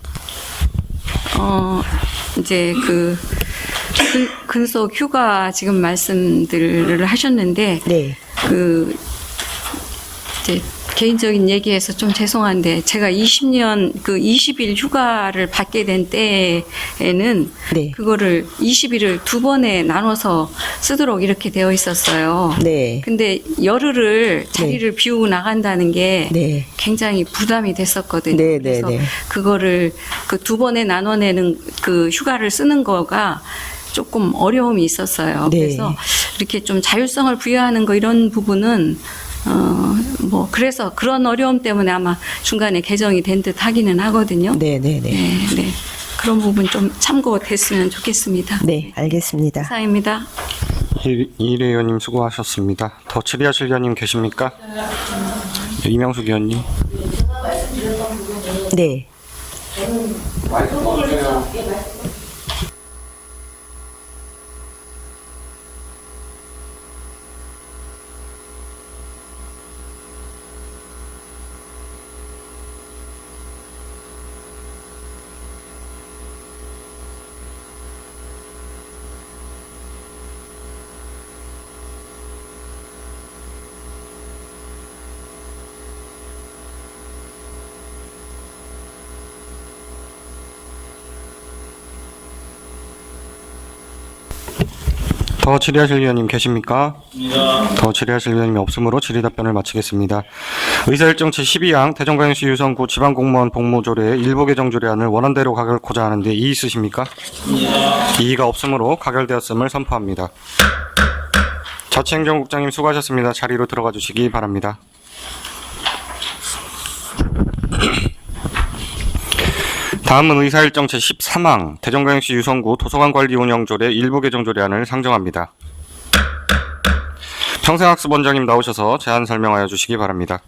이제 근속 휴가 지금 말씀들을 하셨는데 네. 이제 개인적인 얘기해서 좀 죄송한데 제가 20년 20일 휴가를 받게 된 때에는 네. 그거를 20일을 두 번에 나눠서 쓰도록 이렇게 되어 있었어요. 네. 근데 열흘을 자리를 비우고 나간다는 게 네. 굉장히 부담이 됐었거든요. 네, 네, 그래서 네. 그거를 두 번에 나눠내는 그 휴가를 쓰는 거가 조금 어려움이 있었어요. 네. 그래서 이렇게 좀 자율성을 부여하는 거 이런 부분은 그래서 그런 어려움 때문에 아마 중간에 개정이 된 듯 하기는 하거든요. 네, 네, 네. 네. 그런 부분 좀 참고됐으면 좋겠습니다. 네, 알겠습니다. 감사합니다. 이일혜 의원님 수고하셨습니다. 더 질의하실 의원님 계십니까? 이명숙 의원님. 네. 더 질의하실 위원님 계십니까? 더 질의하실 위원님이 없으므로 질의 답변을 마치겠습니다. 의사일정 제12항 대전광역시 유성구 지방공무원 복무조례 일부 개정 조례안을 원안대로 가결코자 하는데 이의 있으십니까? 이의가 없으므로 가결되었음을 선포합니다. 자치행정국장님 수고하셨습니다. 자리로 들어가 주시기 바랍니다. 다음은 의사일정 제13항 대전광역시 유성구 도서관관리운영조례 일부 개정 조례안을 상정합니다. 평생학습원장님 나오셔서 제안 설명하여 주시기 바랍니다.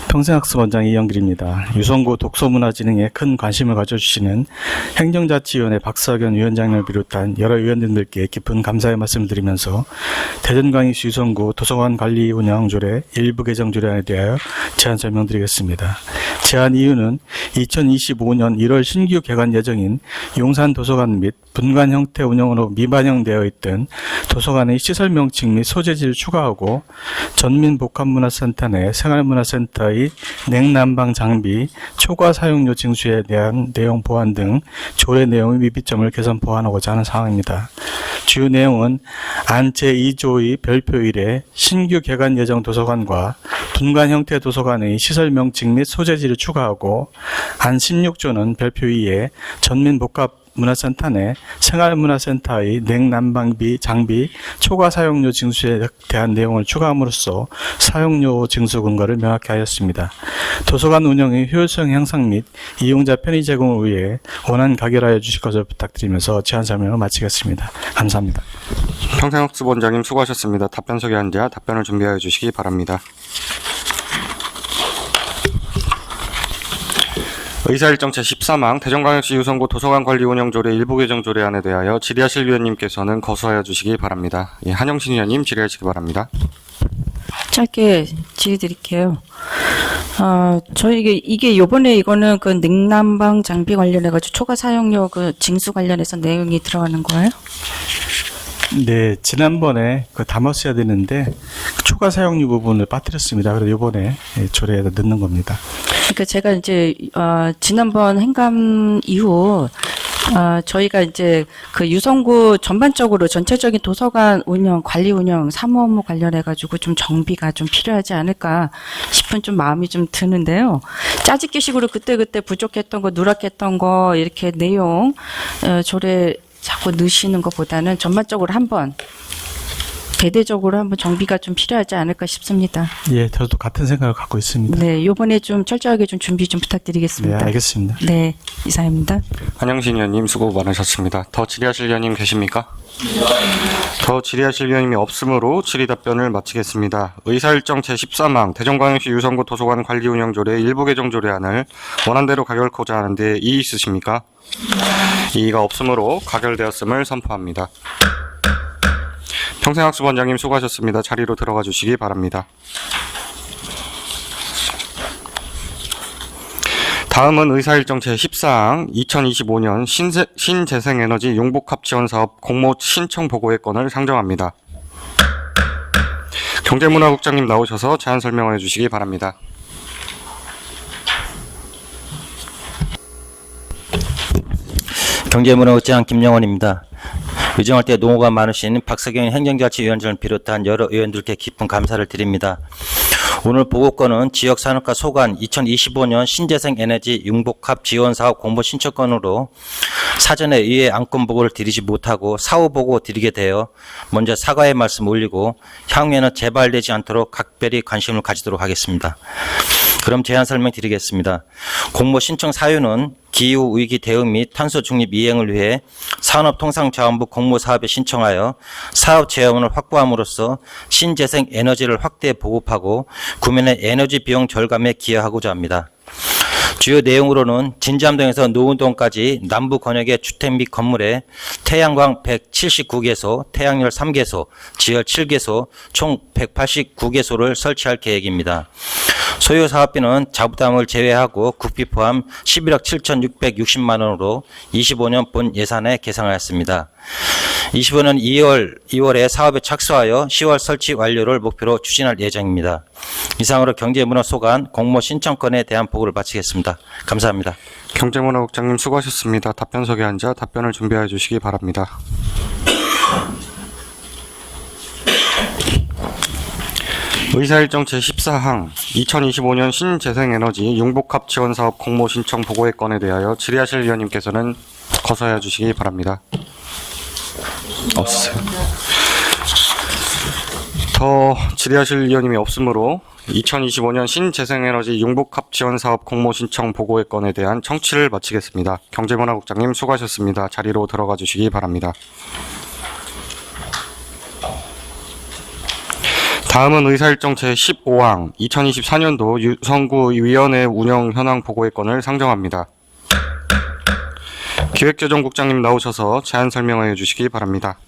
평생학습원장 이영길입니다. 유성구 독서문화진흥에 큰 관심을 가져주시는 행정자치위원회 박석연 위원장님을 비롯한 여러 위원님들께 깊은 감사의 말씀드리면서 대전광역시 유성구 도서관관리운영조례 일부 개정 조례안에 대하여 제안 설명드리겠습니다. 제안 이유는 2025년 1월 신규 개관 예정인 용산도서관 및 분관 형태 운영으로 미반영되어 있던 도서관의 시설 명칭 및 소재지를 추가하고 전민복합문화센터 내 생활문화센터의 냉난방 장비, 초과 사용료 징수에 대한 내용 보완 등 조례 내용의 미비점을 개선 보완하고자 하는 사항입니다. 주요 내용은 안 제2조의 별표 1에 신규 개관 예정 도서관과 분관 형태 도서관의 시설 명칭 및 소재지를 추가하고 안 16조는 별표 2에 전민복합 문화센터 내 생활문화센터의 냉난방비 장비 초과 사용료 징수에 대한 내용을 추가함으로써 사용료 징수 근거를 명확히 하였습니다. 도서관 운영의 효율성 향상 및 이용자 편의 제공을 위해 원안 가결하여 주실 것을 부탁드리면서 제안 설명을 마치겠습니다. 감사합니다. 평생학습원장님 수고하셨습니다. 답변석에 앉아 답변을 준비하여 주시기 바랍니다. 의사일정 제13항 대전광역시 유성구 도서관관리운영조례 일부 개정 조례안에 대하여 질의하실 위원님께서는 거수하여 주시기 바랍니다. 예, 한영신 위원님 질의하시기 바랍니다. 짧게 질의 드릴게요. 이게 요번에 이거는 그 냉난방 장비 관련해가지고 초과 사용료 그 징수 관련해서 내용이 들어가는 거예요? 네, 지난번에 그 담았어야 되는데 초과 사용료 부분을 빠뜨렸습니다. 그래서 이번에 조례에 넣는 겁니다. 그러니까 제가 이제 지난번 행감 이후 저희가 이제 그 유성구 전반적으로 전체적인 도서관 운영, 관리 운영, 사무 업무 관련해 가지고 좀 정비가 좀 필요하지 않을까 싶은 좀 마음이 좀 드는데요. 짜집기식으로 그때 부족했던 거, 누락했던 거 이렇게 내용 조례 자꾸 넣으시는 것보다는 전반적으로 한번 대대적으로 한번 정비가 좀 필요하지 않을까 싶습니다. 예, 저도 같은 생각을 갖고 있습니다. 네, 요번에 좀 철저하게 좀 준비 좀 부탁드리겠습니다. 네, 알겠습니다. 네, 이상입니다. 한영신 위원님 수고 많으셨습니다. 더 질의하실 위원님 계십니까? 더 질의하실 위원님이 없으므로 질의 답변을 마치겠습니다. 의사일정 제13항 대전광역시 유성구 도서관 관리운영조례 일부 개정 조례안을 원안대로 가결코자 하는데 이의 있으십니까? 이의가 없으므로 가결되었음을 선포합니다. 평생학습원장님 수고하셨습니다. 자리로 들어가 주시기 바랍니다. 다음은 의사일정 제14항 2025년 신재생에너지 용복합 지원사업 공모 신청 보고의 건을 상정합니다. 경제문화국장님 나오셔서 제안 설명해 주시기 바랍니다. 경제문화국장 김영원입니다. 의정할 때 농어가 많으신 박석영 행정자치위원장을 비롯한 여러 의원들께 깊은 감사를 드립니다. 오늘 보고건은 지역산업과 소관 2025년 신재생 에너지 융복합 지원사업 공모 신청건으로 사전에 의회 안건 보고를 드리지 못하고 사후 보고 드리게 되어 먼저 사과의 말씀 올리고 향후에는 재발되지 않도록 각별히 관심을 가지도록 하겠습니다. 그럼 제안 설명드리겠습니다. 공모 신청 사유는 기후 위기 대응 및 탄소 중립 이행을 위해 산업통상자원부 공모 사업에 신청하여 사업 재원을 확보함으로써 신재생 에너지를 확대 보급하고 구민의 에너지 비용 절감에 기여하고자 합니다. 주요 내용으로는 진잠동에서 노은동까지 남부 권역의 주택 및 건물에 태양광 179개소, 태양열 3개소, 지열 7개소, 총 189개소를 설치할 계획입니다. 소요 사업비는 자부담을 제외하고 국비 포함 11억 7,660만 원으로 25년 본 예산에 계상하였습니다. 25년 2월에 사업에 착수하여 10월 설치 완료를 목표로 추진할 예정입니다. 이상으로 경제문화소관 공모 신청건에 대한 보고를 마치겠습니다. 감사합니다. 경제문화국장님 수고하셨습니다. 답변석에 앉아 답변을 준비해 주시기 바랍니다. 의사일정 제14항 2025년 신재생에너지 융복합 지원사업 공모 신청 보고의 건에 대하여 질의하실 위원님께서는 거서해 주시기 바랍니다. 없으세요. 더 질의하실 위원님이 없으므로 2025년 신재생에너지 융복합 지원사업 공모 신청 보고의 건에 대한 청취를 마치겠습니다. 경제문화국장님 수고하셨습니다. 자리로 들어가 주시기 바랍니다. 다음은 의사일정 제15항 2024년도 유성구 위원회 운영 현황 보고의 건을 상정합니다. 기획재정국장님 나오셔서 제안 설명해 주시기 바랍니다.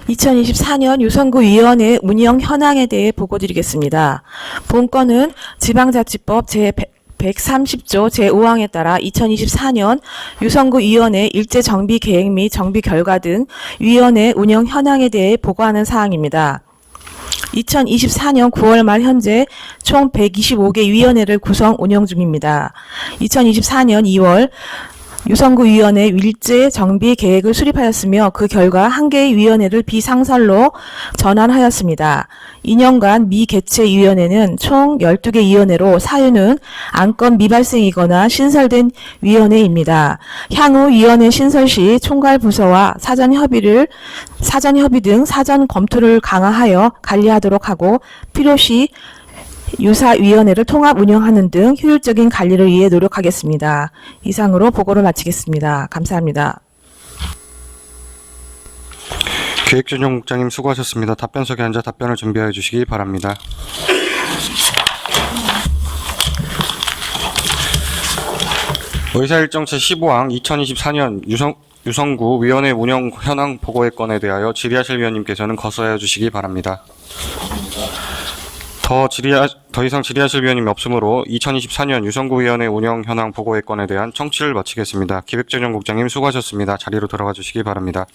(2024년) 유성구 위원회 운영 현황에 대해 보고드리겠습니다. 본 건은 지방자치법 제130조 제5항에 따라 2024년 유성구 위원회 일제 정비 계획 및 정비 결과 등 위원회 운영 현황에 대해 보고하는 사항입니다. 2024년 9월 말 현재 총 125개 위원회를 구성 운영 중입니다. 2024년 2월 유성구 위원회 일제 정비 계획을 수립하였으며 그 결과 한 개의 위원회를 비상설로 전환하였습니다. 2년간 미개최 위원회는 총 12개 위원회로 사유는 안건 미발생이거나 신설된 위원회입니다. 향후 위원회 신설 시 총괄 부서와 사전 협의 등 사전 검토를 강화하여 관리하도록 하고 필요시 유사 위원회를 통합 운영하는 등 효율적인 관리를 위해 노력하겠습니다. 이상으로 보고를 마치겠습니다. 감사합니다. 기획재정국장님 수고하셨습니다. 답변석에 앉아 답변을 준비해 주시기 바랍니다. 의사일정 제15항 2024년 유성구 위원회 운영 현황 보고의 건에 대하여 질의하실 위원님께서는 거서해 주시기 바랍니다. 더 이상 질의하실 위원님이 없으므로 2024년 유성구 위원회 운영 현황 보고의 건에 대한 청취를 마치겠습니다. 기획재정국장님 수고하셨습니다. 자리로 들어가 주시기 바랍니다.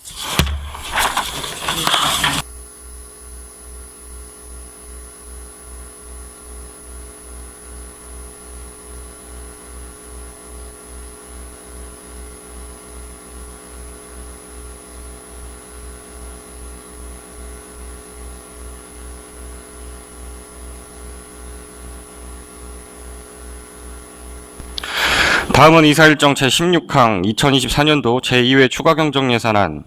다음은 이사일정 제16항 2024년도 제2회 추가경정예산안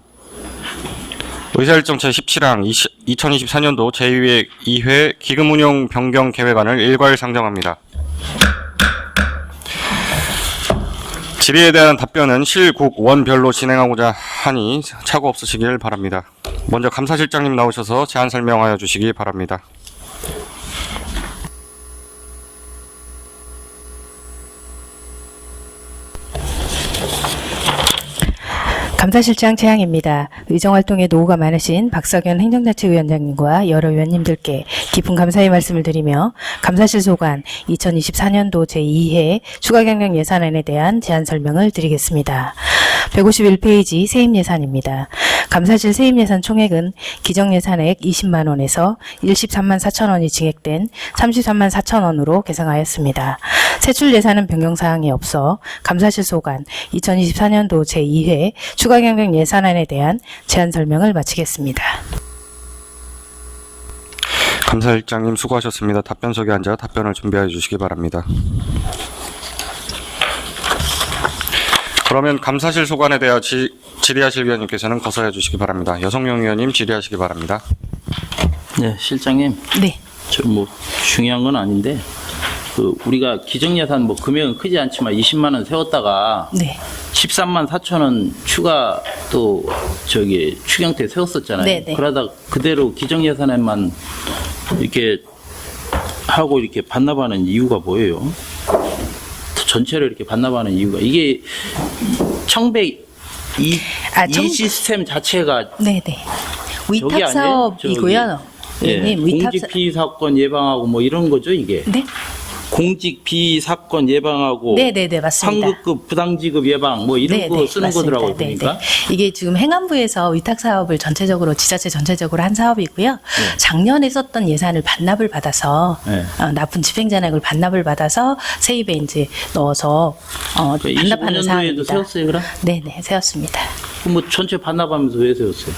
의사일정 제17항 2024년도 제2회 기금운용 변경 계획안을 일괄 상정합니다. 질의에 대한 답변은 실국원별로 진행하고자 하니 착오 없으시길 바랍니다. 먼저 감사실장님 나오셔서 제안 설명하여 주시기 바랍니다. 감사실장 최양입니다. 의정활동에 노후가 많으신 박석연 행정자치위원장님과 여러 위원님들께 깊은 감사의 말씀을 드리며 감사실 소관 2024년도 제2회 추가경정 예산안에 대한 제안 설명을 드리겠습니다. 151페이지 세입예산입니다. 감사실 세입예산 총액은 기정예산액 20만 원에서 13만 4천 원이 증액된 33만 4천 원으로 계상하였습니다. 세출 예산은 변경사항이 없어 감사실 소관 2024년도 제2회 추가경정 예산안에 대한 제안 설명을 마치겠습니다. 감사실장님 수고하셨습니다. 답변석에 앉아 답변을 준비해 주시기 바랍니다. 그러면 감사실 소관에 대하여 질의하실 위원님께서는 거서해 주시기 바랍니다. 여성용 위원님 질의하시기 바랍니다. 네, 실장님. 네. 저 뭐 중요한 건 아닌데 우리가 기정예산 뭐 금액은 크지 않지만 20만 원 세웠다가 네. 13만 4천 원 추가 또 추경 때 세웠었잖아요. 네네. 그러다 그대로 기정예산에만 이렇게 하고 이렇게 반납하는 이유가 뭐예요? 전체를 이렇게 반납하는 이유가 이게 청백 이 시스템 자체가 네네. 위탁 사업이고요. 예, 위탁 공기피 사건 예방하고 뭐 이런 거죠 이게. 네. 공직 비사건 예방하고 네네네, 맞습니다. 상급급 부당지급 예방 뭐 이런 네, 거 네, 쓰는 맞습니다. 거더라고요. 네, 보니까. 네. 이게 지금 행안부에서 위탁 사업을 전체적으로 지자체 전체적으로 한 사업이고요. 작년에 썼던 예산을 반납을 받아서 네. 납품 집행잔액을 반납을 받아서 세입에 이제 넣어서 반납하는 25년도에도 사항입니다. 세웠어요, 그럼? 네네, 세웠습니다. 그럼 뭐 전체 반납하면서 왜 세웠어요?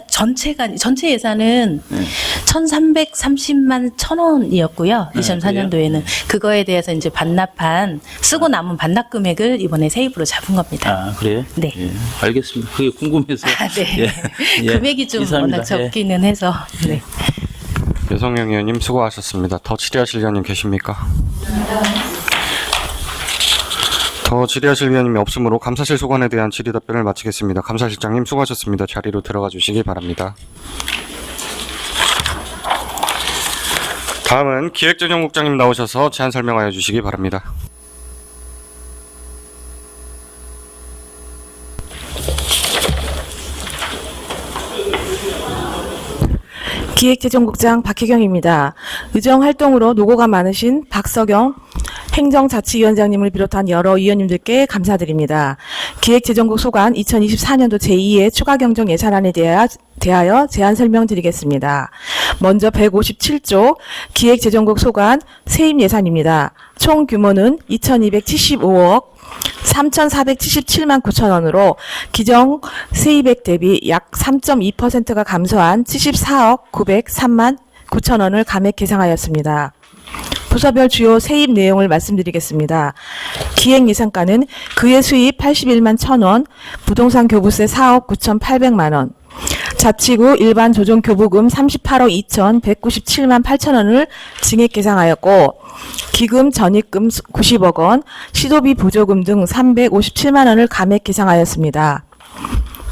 전체 예산은 1,330만 1,000원이었고요. 2004년도에는 그거에 대해서 이제 반납한 쓰고 남은 반납 금액을 이번에 세입으로 잡은 겁니다. 아, 그래요? 네. 예, 알겠습니다. 그게 궁금해서. 네. 금액이 좀 이상합니다. 워낙 적기는 해서. 네. 배성영 의원님 수고하셨습니다. 더 질의하실 의원님 계십니까? 더 질의하실 의원님이 없으므로 감사실 소관에 대한 질의 답변을 마치겠습니다. 감사실장님 수고하셨습니다. 자리로 들어가 주시기 바랍니다. 다음은 기획재정국장님 나오셔서 제안 설명하여 주시기 바랍니다. 기획재정국장 박혜경입니다. 의정활동으로 노고가 많으신 박석영 행정자치위원장님을 비롯한 여러 위원님들께 감사드립니다. 기획재정국 소관 2024년도 제2회 추가경정 예산안에 대하여 제안 설명드리겠습니다. 먼저 157조 기획재정국 소관 세입 예산입니다. 총 규모는 2,275억 3,477만 9천 원으로 기정 세입액 대비 약 3.2%가 감소한 74억 903만 9천 원을 감액 계상하였습니다. 부서별 주요 세입 내용을 말씀드리겠습니다. 기획 예산가는 그해 수입 81만 1,000원, 부동산 교부세 4억 9,800만 원, 자치구 일반 조정 교부금 38억 2,197만 8천 원을 증액 계상하였고 기금 전입금 90억 원, 시도비 보조금 등 357만 원을 감액 계상하였습니다.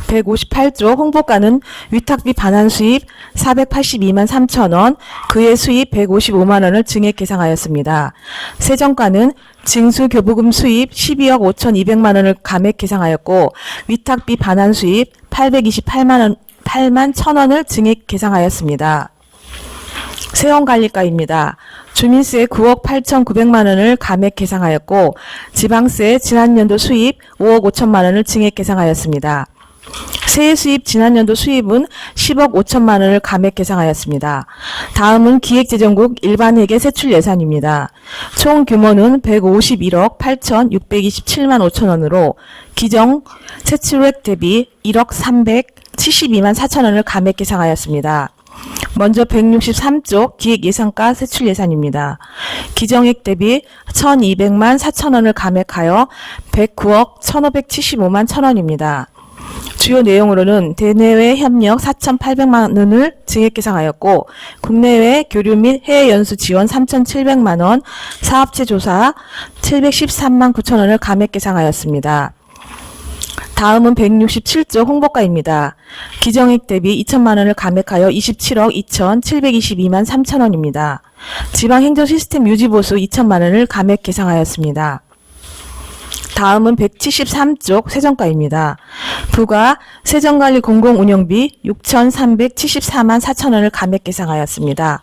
158조 홍보가는 위탁비 반환 수입 482만 3천 원, 그해 수입 155만 원을 증액 계상하였습니다. 세정가는 징수 교부금 수입 12억 5,200만 원을 감액 계상하였고 위탁비 반환 수입 828만 1,000원을 증액 계상하였습니다. 세원관리가입니다. 주민세 9억 8,900만 원을 감액 계상하였고 지방세 지난년도 수입 5억 5천만 원을 증액 계상하였습니다. 세해 수입 지난년도 수입은 10억 5천만 원을 감액 계상하였습니다. 다음은 기획재정국 일반회계 세출 예산입니다. 총 규모는 151억 8,627만 5천 원으로 기정 세출액 대비 1억 372만 4천 원을 감액 계상하였습니다. 먼저 163조 기획예산가 세출 예산입니다. 기정액 대비 1,200만 4천 원을 감액하여 109억 1,575만 1천 원입니다. 주요 내용으로는 대내외 협력 4,800만 원을 증액 계상하였고 국내외 교류 및 해외 연수 지원 3,700만 원, 사업체 조사 713만 9천 원을 감액 계상하였습니다. 다음은 167조 홍보가입니다. 기정액 대비 2천만 원을 감액하여 27억 2,722만 3천 원입니다. 지방행정 시스템 유지보수 2천만 원을 감액 계상하였습니다. 다음은 173쪽 세정가입니다. 부가 세정관리 공공운영비 6,374만 4천 원을 감액 계상하였습니다.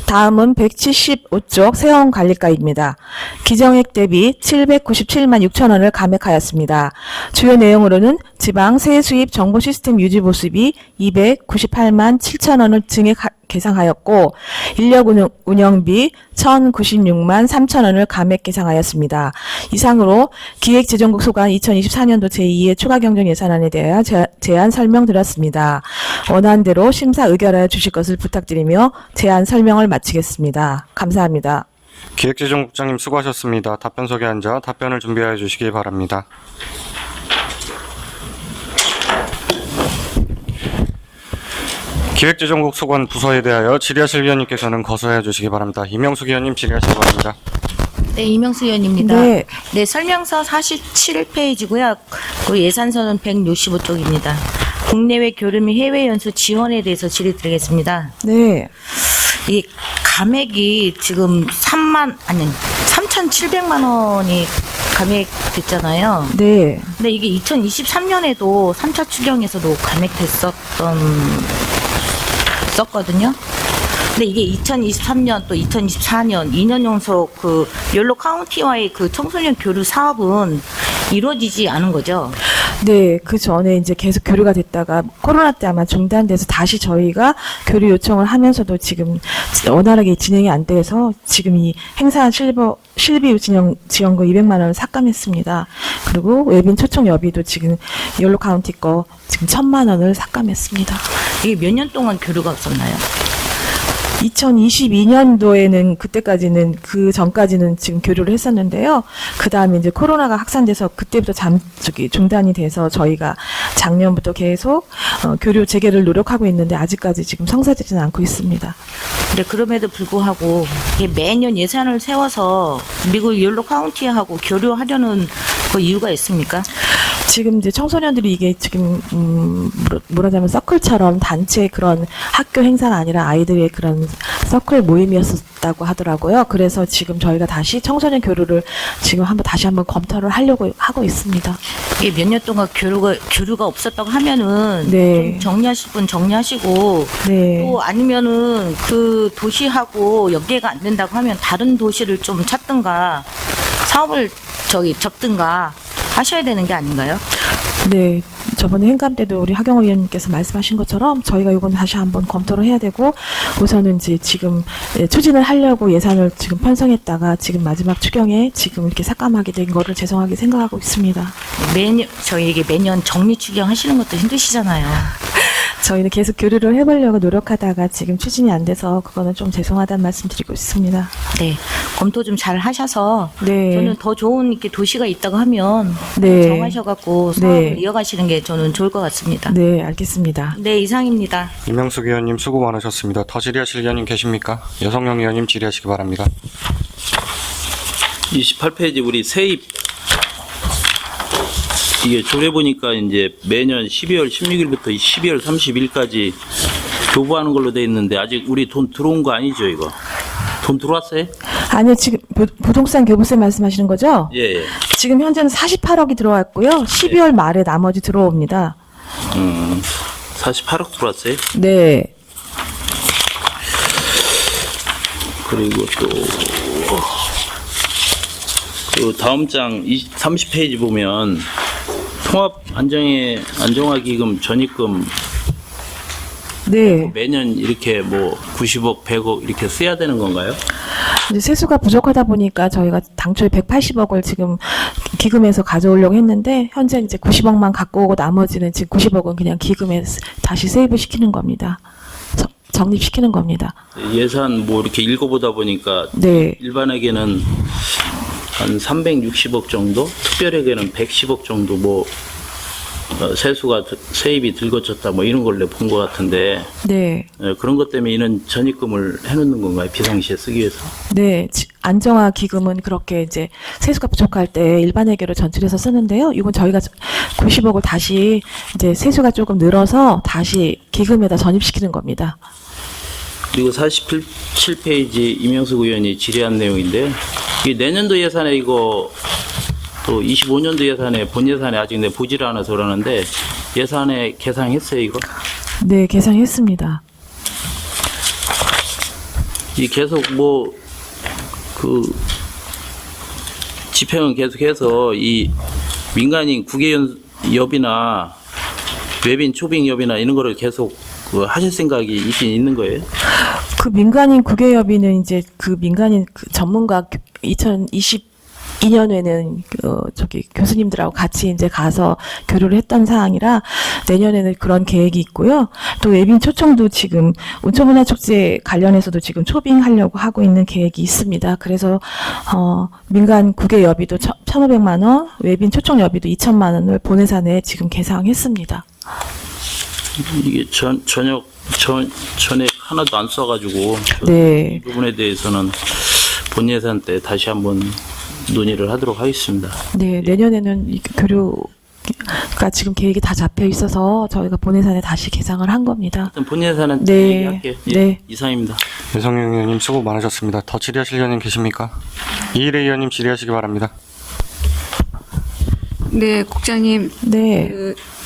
다음은 175쪽 세원관리가입니다. 기정액 대비 797만 6천 원을 감액하였습니다. 주요 내용으로는 지방 세해 수입 정보 시스템 유지 보수비 298만 7천 원을 증액 계상하였고 인력 운영비 1,096만 3천 원을 감액 계상하였습니다. 이상으로 기획재정국 소관 2024년도 제2회 추가경정 예산안에 대하여 제안 설명드렸습니다. 원안대로 심사 의결하여 주실 것을 부탁드리며 제안 설명을 마치겠습니다. 감사합니다. 기획재정국장님 수고하셨습니다. 답변석에 앉아 답변을 준비하여 주시기 바랍니다. 기획재정국 소관 부서에 대하여 질의하실 위원님께서는 거소해 주시기 바랍니다. 이명숙 의원님 질의하시기 바랍니다. 네, 이명수 의원입니다. 네. 네, 설명서 47페이지고요. 그 예산서는 165쪽입니다. 국내외 교류 및 해외 연수 지원에 대해서 질의드리겠습니다. 네. 이 감액이 지금 3,700만 원이 감액됐잖아요. 네. 근데 이게 2023년에도 3차 추경에서도 감액됐었거든요. 근데 이게 2023년 또 2024년 2년 연속 그 연로 카운티와의 그 청소년 교류 사업은 이루어지지 않은 거죠? 네, 그 전에 이제 계속 교류가 됐다가 코로나 때 아마 중단돼서 다시 저희가 교류 요청을 하면서도 지금 원활하게 진행이 안 돼서 지금 이 행사한 실비 지원금 200만 원을 삭감했습니다. 그리고 외빈 초청 여비도 지금 연로 카운티 거 지금 1,000만 원을 삭감했습니다. 이게 몇 년 동안 교류가 없었나요? 2022년도에는 그때까지는 그 전까지는 지금 교류를 했었는데요. 그 다음에 이제 코로나가 확산돼서 그때부터 중단이 돼서 저희가 작년부터 계속 교류 재개를 노력하고 있는데 아직까지 지금 성사되지는 않고 있습니다. 근데 그럼에도 불구하고 이게 매년 예산을 세워서 미국 연로 카운티하고 교류하려는 그 이유가 있습니까? 지금 이제 청소년들이 이게 지금 뭐라자면 서클처럼 단체 그런 학교 행사가 아니라 아이들의 그런 서클 모임이었다고 하더라고요. 그래서 지금 저희가 다시 청소년 교류를 지금 다시 한번 검토를 하려고 하고 있습니다. 이게 몇 년 동안 교류가 없었다고 하면은 네. 좀 정리하실 분 정리하시고 네. 또 아니면은 그 도시하고 연계가 안 된다고 하면 다른 도시를 좀 찾든가 사업을 접든가 하셔야 되는 게 아닌가요? 네, 저번에 행감 때도 우리 하경호 의원님께서 말씀하신 것처럼 저희가 이건 다시 한번 검토를 해야 되고 우선은 이제 지금 추진을 하려고 예산을 지금 편성했다가 지금 마지막 추경에 지금 이렇게 삭감하게 된 거를 죄송하게 생각하고 있습니다. 저희에게 매년 정리 추경하시는 것도 힘드시잖아요. 저희는 계속 교류를 해보려고 노력하다가 지금 추진이 안 돼서 그거는 좀 죄송하다는 말씀 드리고 있습니다. 네, 검토 좀 잘 하셔서 네. 저는 더 좋은 이렇게 도시가 있다고 하면 네. 정하셔갖고 사업을 네. 이어가시는 게 저는 좋을 것 같습니다. 네, 알겠습니다. 네, 이상입니다. 이명숙 의원님 수고 많으셨습니다. 더 질의하실 의원님 계십니까? 여성영 의원님 질의하시기 바랍니다. 28페이지 우리 세입 이게 조례 보니까 이제 매년 12월 16일부터 12월 30일까지 교부하는 걸로 돼 있는데 아직 우리 돈 들어온 거 아니죠, 이거? 돈 들어왔어요? 아니요, 지금 부동산 교부세 말씀하시는 거죠? 예. 지금 현재는 48억이 들어왔고요. 12월 말에 나머지 들어옵니다. 48억 들어왔어요? 네. 그리고 또 그 다음 장 30페이지 보면 통합 안정화 기금 전입금 네. 매년 이렇게 뭐 90억, 100억 이렇게 써야 되는 건가요? 이제 세수가 부족하다 보니까 저희가 당초에 180억을 지금 기금에서 가져오려고 했는데 현재 이제 90억만 갖고 오고 나머지는 지금 90억은 그냥 기금에 다시 세이브 시키는 겁니다. 적립시키는 겁니다. 예산 뭐 이렇게 읽어보다 보니까 네. 일반에게는 한 360억 정도, 특별에게는 110억 정도 뭐 세입이 들거쳤다 뭐 이런 걸 본 것 같은데 네. 그런 것 때문에 이런 전입금을 해놓는 건가요? 비상시에 쓰기 위해서? 네, 안정화 기금은 그렇게 이제 세수가 부족할 때 일반회계로 전출해서 쓰는데요. 이건 저희가 90억을 다시 이제 세수가 조금 늘어서 다시 기금에다 전입시키는 겁니다. 그리고 47페이지 이명숙 의원이 질의한 내용인데 이게 내년도 예산에 이거 또 25년도 예산에 본 예산에 아직 보지를 않아서 그러는데 예산에 계상했어요 이거? 네, 계상했습니다. 이 계속 뭐 그 집행은 계속해서 이 민간인 국외연협이나 외빈 초빙협이나 이런 거를 계속 하실 생각이 있긴 있는 거예요? 그 민간인 국외협의는 이제 그 민간인 전문가 2022년에는 교수님들하고 같이 이제 가서 교류를 했던 사항이라 내년에는 그런 계획이 있고요. 또 외빈 초청도 지금 온천문화축제 관련해서도 지금 초빙하려고 하고 있는 계획이 있습니다. 그래서 민간 국외협의도 1,500만 원, 외빈 초청 여비도 2,000만 원을 본 예산에 지금 계상했습니다. 이게 전액 하나도 안 써가지고 네. 이 부분에 대해서는 본 예산 때 다시 한번 논의를 하도록 하겠습니다. 네, 내년에는 이 교류가 지금 계획이 다 잡혀 있어서 저희가 본 예산에 다시 계상을 한 겁니다. 본 예산은 네. 얘기할게요. 예, 네. 이상입니다. 여성영 의원님 수고 많으셨습니다. 더 질의하실 의원님 계십니까? 이일혜 의원님 질의하시기 바랍니다. 네, 국장님. 네.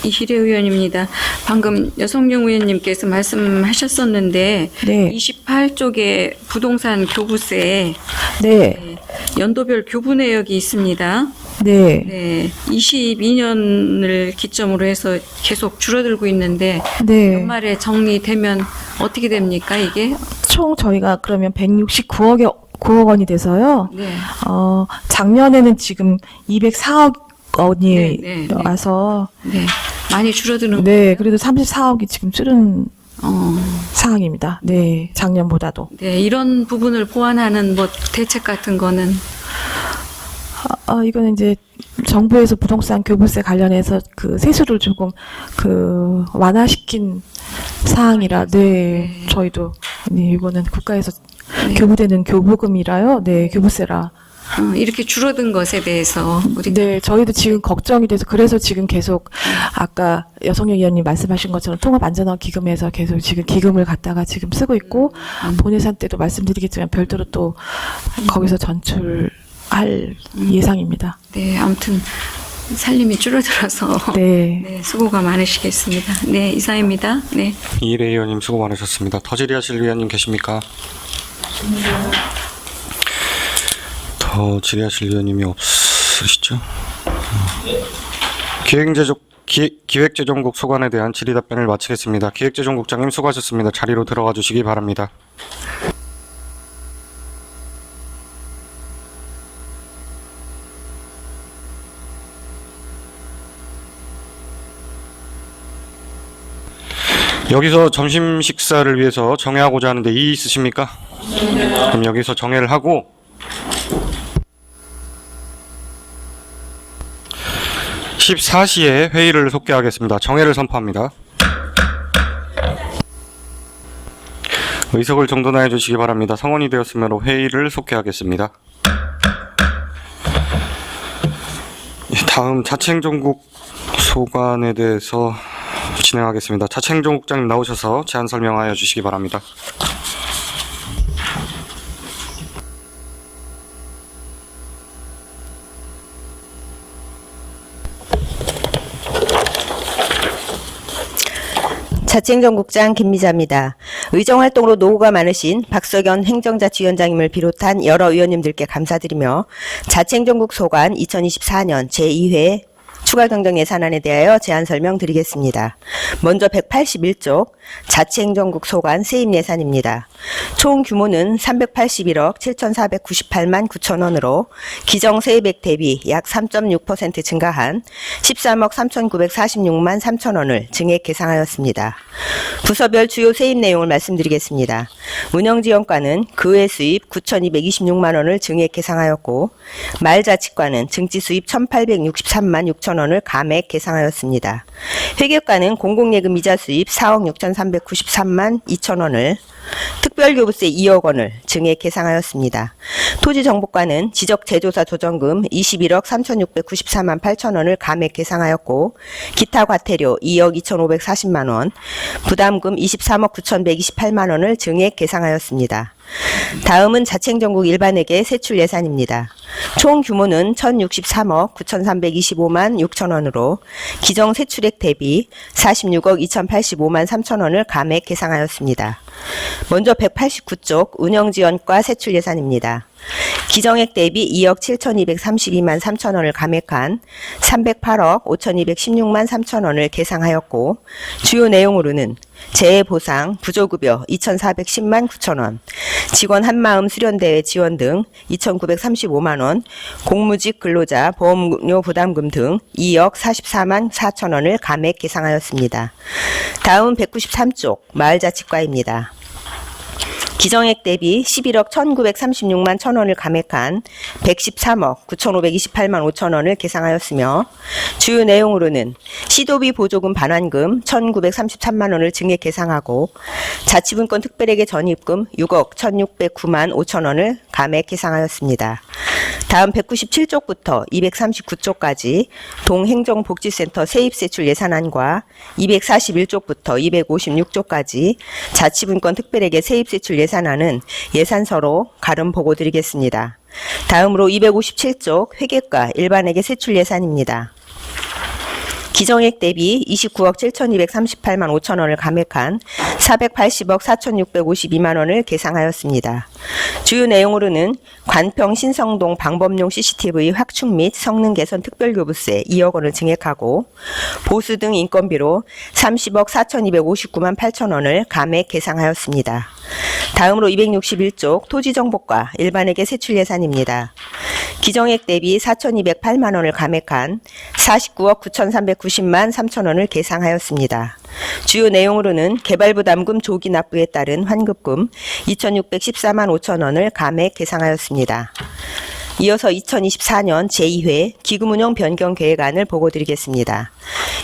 이희래 의원입니다. 방금 여성용 의원님께서 말씀하셨었는데 네. 28쪽에 부동산 교부세 네. 연도별 교부 내역이 있습니다. 네. 네, 22년을 기점으로 해서 계속 줄어들고 있는데 네. 연말에 정리되면 어떻게 됩니까, 이게? 총 저희가 그러면 169억 원이 돼서요. 네. 작년에는 지금 204억 원이 네, 네, 네. 와서 네, 많이 줄어드는 네, 그래도 34억이 지금 줄은 상황입니다. 네, 작년보다도. 네, 이런 부분을 보완하는 뭐 대책 같은 거는 이거는 이제 정부에서 부동산 교부세 관련해서 그 세수를 조금 그 완화시킨 사항이라 네, 저희도 네, 이거는 국가에서 교부되는 교부금이라요. 네, 교부세라. 이렇게 줄어든 것에 대해서 우리 네, 저희도 지금 걱정이 돼서 그래서 지금 계속 아까 여성용 의원님 말씀하신 것처럼 통합안전화기금에서 계속 지금 기금을 갖다가 지금 쓰고 있고 본예산 때도 말씀드리겠지만 별도로 또 거기서 전출할 예상입니다. 네, 아무튼 살림이 줄어들어서 네. 네, 수고가 많으시겠습니다. 네, 이상입니다. 네. 이희래 의원님 수고 많으셨습니다. 더 질의하실 의원님 계십니까? 더 질의하실 의원님이 없으시죠? 기획재정국 소관에 대한 질의 답변을 마치겠습니다. 기획재정국장님 수고하셨습니다. 자리로 들어가 주시기 바랍니다. 여기서 점심 식사를 위해서 정회하고자 하는데 이의 있으십니까? 그럼 여기서 정회를 하고 14시에 회의를 속개하겠습니다. 정회를 선포합니다. 의석을 정돈하여 주시기 바랍니다. 성원이 되었으므로 회의를 속개하겠습니다. 다음 자치행정국 소관에 대해서 진행하겠습니다. 자치행정국장님 나오셔서 제안 설명하여 주시기 바랍니다. 자치행정국장 김미자입니다. 의정활동으로 노고가 많으신 박석연 행정자치위원장님을 비롯한 여러 의원님들께 감사드리며 자치행정국 소관 2024년 제2회 추가경정예산안에 대하여 제안 설명드리겠습니다. 먼저 181쪽 자치행정국 소관 세입예산입니다. 총 규모는 381억 7,498만 9천 원으로 기정세입액 대비 약 3.6% 증가한 13억 3,946만 3천 원을 증액 계상하였습니다. 부서별 주요 세입 내용을 말씀드리겠습니다. 운영지원과는 그외 수입 9,226만 원을 증액 계상하였고 말자치과는 증지 수입 1,863만 6천 원을 감액 계상하였습니다. 회계과는 공공예금 이자 수입 4억 6,393만 2천 원을 특별교부세 2억 원을 증액 계상하였습니다. 토지정보과는 지적재조사 조정금 21억 3,694만 8천 원을 감액 계상하였고 기타 과태료 2억 2,540만 원, 부담금 23억 9,128만 원을 증액 계상하였습니다. 다음은 자치행정국 일반회계 세출 예산입니다. 총 규모는 1,063억 9,325만 6천 원으로 기정 세출액 대비 46억 2,085만 3천 원을 감액 계상하였습니다. 먼저 189쪽 운영지원과 세출 예산입니다. 기정액 대비 2억 7,232만 3천 원을 감액한 308억 5,216만 3천 원을 계상하였고 주요 내용으로는 재해보상, 부조급여 2,410만 9천 원, 직원 한마음 수련대회 지원 등 2,935만 원, 공무직 근로자 보험료 부담금 등 2억 44만 4천 원을 감액 계상하였습니다. 다음 193쪽 마을자치과입니다. 기정액 대비 11억 1,936만 1천 원을 감액한 113억 9,528만 5천 원을 계상하였으며 주요 내용으로는 시도비 보조금 반환금 1,933만 원을 증액 계상하고 자치분권 특별회계 전입금 6억 1,609만 5천 원을 감액 계상하였습니다. 다음 197쪽부터 239쪽까지 동행정복지센터 세입세출 예산안과 241쪽부터 256쪽까지 자치분권 특별회계 세입세출 예산안은 예산서로 가름 보고 드리겠습니다. 다음으로 257쪽 회계과 일반회계 세출 예산입니다. 기정액 대비 29억 7,238만 5천 원을 감액한 480억 4,652만 원을 계상하였습니다. 주요 내용으로는 관평 신성동 방범용 CCTV 확충 및 성능 개선 특별교부세 2억 원을 증액하고 보수 등 인건비로 30억 4,259만 8천 원을 감액 계상하였습니다. 다음으로 261쪽 토지정보과 일반회계 세출 예산입니다. 기정액 대비 4,208만 원을 감액한 49억 9,390만 3천 원을 계상하였습니다. 주요 내용으로는 개발부담금 조기 납부에 따른 환급금 2,614만 5천 원을 감액 계상하였습니다. 이어서 2024년 제2회 기금운용 변경 계획안을 보고드리겠습니다.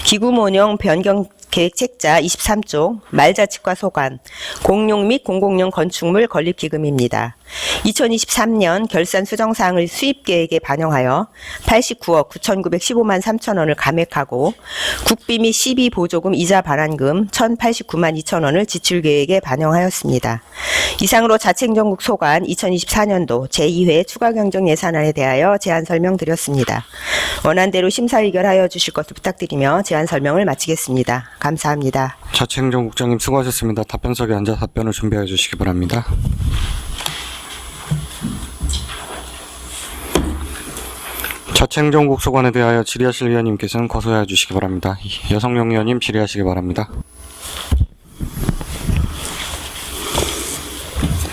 기금운용 변경 계획 책자 23쪽 말자칙과 소관, 공용 및 공공용 건축물 건립기금입니다. 2023년 결산 수정사항을 수입계획에 반영하여 89억 9,915만 3천 원을 감액하고 국비 및 시비 보조금 이자 반환금 1,089만 2천 원을 지출계획에 반영하였습니다. 이상으로 자치행정국 소관 2024년도 제2회 추가경정 예산안에 대하여 제안 설명드렸습니다. 원안대로 심사 의결하여 주실 것을 부탁드리며 제안 설명을 마치겠습니다. 감사합니다. 자치행정국장님 수고하셨습니다. 답변석에 앉아 답변을 준비해 주시기 바랍니다. 자치행정국 소관에 대하여 질의하실 위원님께서는 거소해 주시기 바랍니다. 여성용 의원님 질의하시기 바랍니다.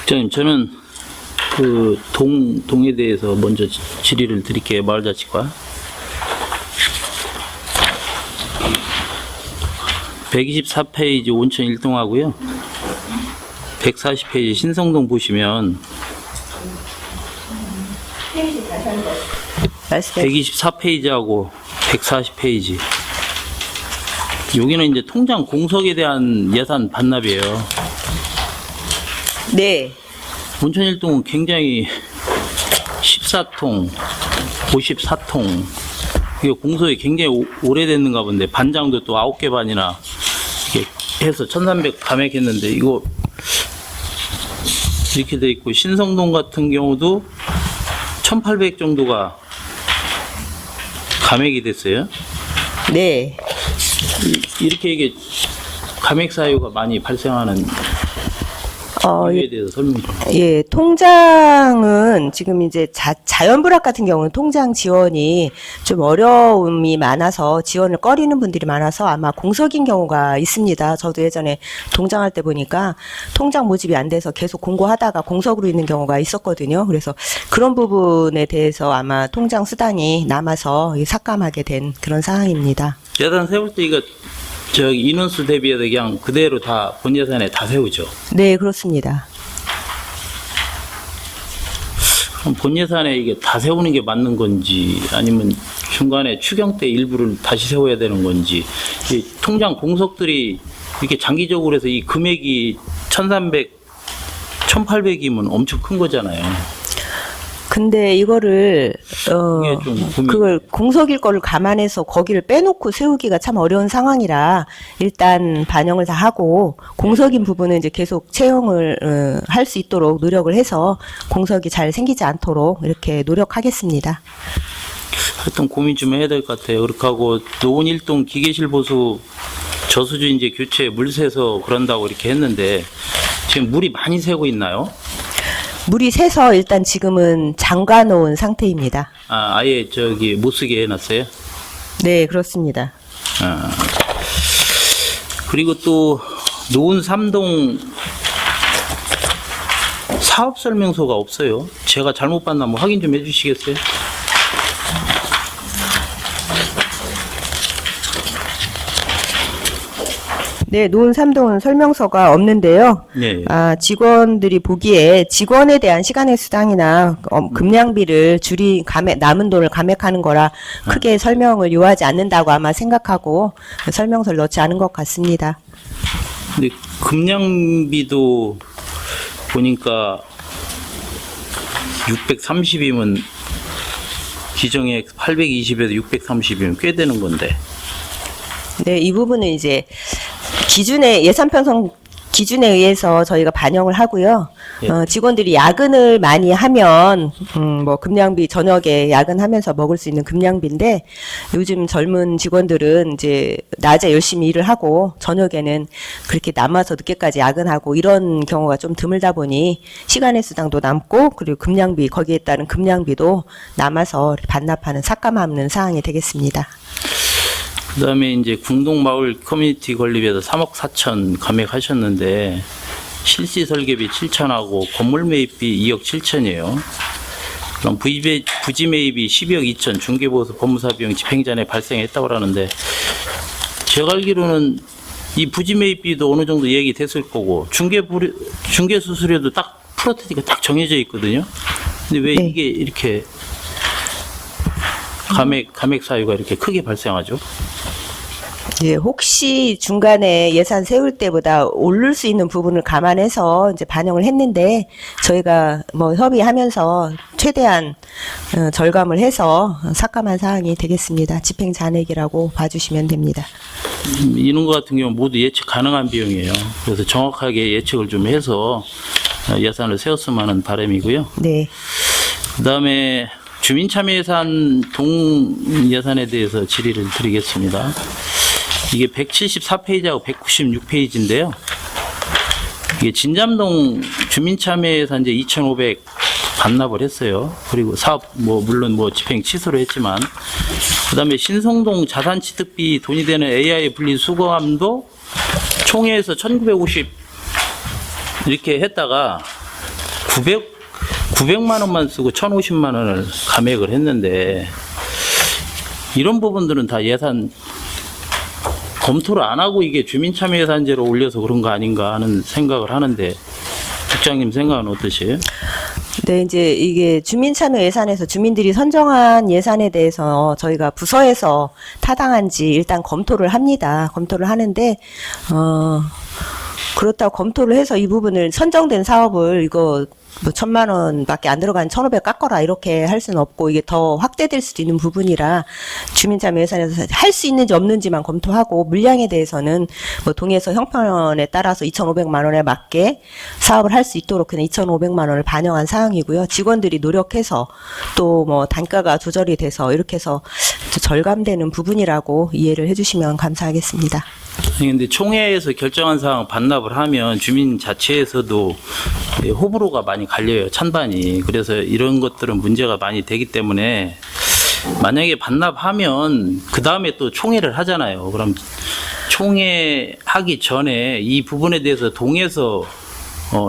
국장님, 저는 그 동에 대해서 먼저 질의를 드릴게요. 마을자치과 124페이지 온천 1동하고요. 140페이지 신성동 보시면 124페이지하고 140페이지. 여기는 이제 통장 공석에 대한 예산 반납이에요. 네. 온천 1동은 굉장히 14통, 54통. 이게 공석이 굉장히 오래됐는가 본데 반장도 또 9개 반이나 이렇게 해서 1,300 감액했는데 이거 이렇게 돼 있고 신성동 같은 경우도 1,800 정도가 감액이 됐어요. 네. 이렇게 이게 감액 사유가 많이 발생하는 이유에 대해서 설명 좀. 예, 통장은 지금 이제 자연불악 같은 경우는 통장 지원이 좀 어려움이 많아서 지원을 꺼리는 분들이 많아서 아마 공석인 경우가 있습니다. 저도 예전에 동장할 때 보니까 통장 모집이 안 돼서 계속 공고하다가 공석으로 있는 경우가 있었거든요. 그래서 그런 부분에 대해서 아마 통장 수단이 남아서 삭감하게 된 그런 상황입니다. 예산 세울 때 이거 인원수 대비해서 그냥 그대로 다 본 예산에 다 세우죠. 네, 그렇습니다. 그럼 본 예산에 이게 다 세우는 게 맞는 건지 아니면 중간에 추경 때 일부를 다시 세워야 되는 건지 이 통장 공석들이 이렇게 장기적으로 해서 이 금액이 1,300, 1,800이면 엄청 큰 거잖아요. 근데 이거를 그걸 공석일 거를 감안해서 거기를 빼놓고 세우기가 참 어려운 상황이라 일단 반영을 다 하고 공석인 부분은 이제 계속 채용을 할 수 있도록 노력을 해서 공석이 잘 생기지 않도록 이렇게 노력하겠습니다. 하여튼 고민 좀 해야 될 것 같아요. 그렇게 하고 노원 1동 기계실 보수 저수지 이제 교체 물 새서 그런다고 이렇게 했는데 지금 물이 많이 새고 있나요? 물이 새서 일단 지금은 잠가 놓은 상태입니다. 아예 못 쓰게 해놨어요? 네, 그렇습니다. 그리고 또 노원 3동 사업 설명서가 없어요. 제가 잘못 봤나 뭐 확인 좀 해주시겠어요? 네, 노원 3동은 설명서가 없는데요. 네. 직원들이 보기에 직원에 대한 시간의 수당이나 급량비를 남은 돈을 감액하는 거라 크게 설명을 요하지 않는다고 아마 생각하고 설명서를 넣지 않은 것 같습니다. 근데 급량비도 보니까 630이면 기정액 820에서 630이면 꽤 되는 건데. 네, 이 부분은 이제 예산 편성 기준에 의해서 저희가 반영을 하고요. 직원들이 야근을 많이 하면 뭐 금량비 저녁에 야근하면서 먹을 수 있는 금량비인데 요즘 젊은 직원들은 이제 낮에 열심히 일을 하고 저녁에는 그렇게 남아서 늦게까지 야근하고 이런 경우가 좀 드물다 보니 시간의 수당도 남고 그리고 금량비 거기에 따른 금량비도 남아서 반납하는 삭감하는 사항이 되겠습니다. 그다음에 이제 궁동마을 커뮤니티 건립에서 3억 4천 감액하셨는데 실시 설계비 7천하고 건물 매입비 2억 7천이에요. 그럼 부지 매입이 12억 2천, 중개보수 법무사 비용 집행전에 발생했다고 하는데 제가 알기로는 이 부지 매입비도 어느 정도 얘기됐을 거고 중개 수수료도 딱 프로테티가 딱 정해져 있거든요. 근데 왜 이게 이렇게 감액 사유가 이렇게 크게 발생하죠? 예, 혹시 중간에 예산 세울 때보다 오를 수 있는 부분을 감안해서 이제 반영을 했는데 저희가 뭐 협의하면서 최대한 절감을 해서 삭감한 사항이 되겠습니다. 집행 잔액이라고 봐주시면 됩니다. 이런 것 같은 경우 모두 예측 가능한 비용이에요. 그래서 정확하게 예측을 좀 해서 예산을 세웠으면 하는 바람이고요. 네. 그다음에 주민참여예산 동예산에 대해서 질의를 드리겠습니다. 이게 174페이지하고 196페이지인데요. 이게 진잠동 주민참여예산 이제 2,500 반납을 했어요. 그리고 사업 물론 집행 취소를 했지만 그다음에 신성동 자산취득비 돈이 되는 AI 분리 수거함도 총회에서 1,950 이렇게 했다가 900만 원만 쓰고 1,050만 원을 감액을 했는데 이런 부분들은 다 예산 검토를 안 하고 이게 주민참여예산제로 올려서 그런 거 아닌가 하는 생각을 하는데 국장님 생각은 어떠세요? 네, 이제 이게 주민참여 예산에서 주민들이 선정한 예산에 대해서 저희가 부서에서 타당한지 일단 검토를 합니다. 검토를 하는데, 그렇다고 검토를 해서 이 부분을 선정된 사업을 이거 뭐 1,000만 원밖에 안 들어간 1,500 깎아라 이렇게 할 수는 없고 이게 더 확대될 수도 있는 부분이라 주민참여 예산에서 할 수 있는지 없는지만 검토하고 물량에 대해서는 뭐 동에서 형편에 따라서 2,500만 원에 맞게 사업을 할 수 있도록 그냥 2,500만 원을 반영한 사항이고요. 직원들이 노력해서 또 뭐 단가가 조절이 돼서 이렇게 해서 절감되는 부분이라고 이해를 해주시면 감사하겠습니다. 근데 총회에서 결정한 사항 반납을 하면 주민 자체에서도 호불호가 많이 갈려요. 찬반이. 그래서 이런 것들은 문제가 많이 되기 때문에 만약에 반납하면 그 다음에 또 총회를 하잖아요. 그럼 총회 하기 전에 이 부분에 대해서 동에서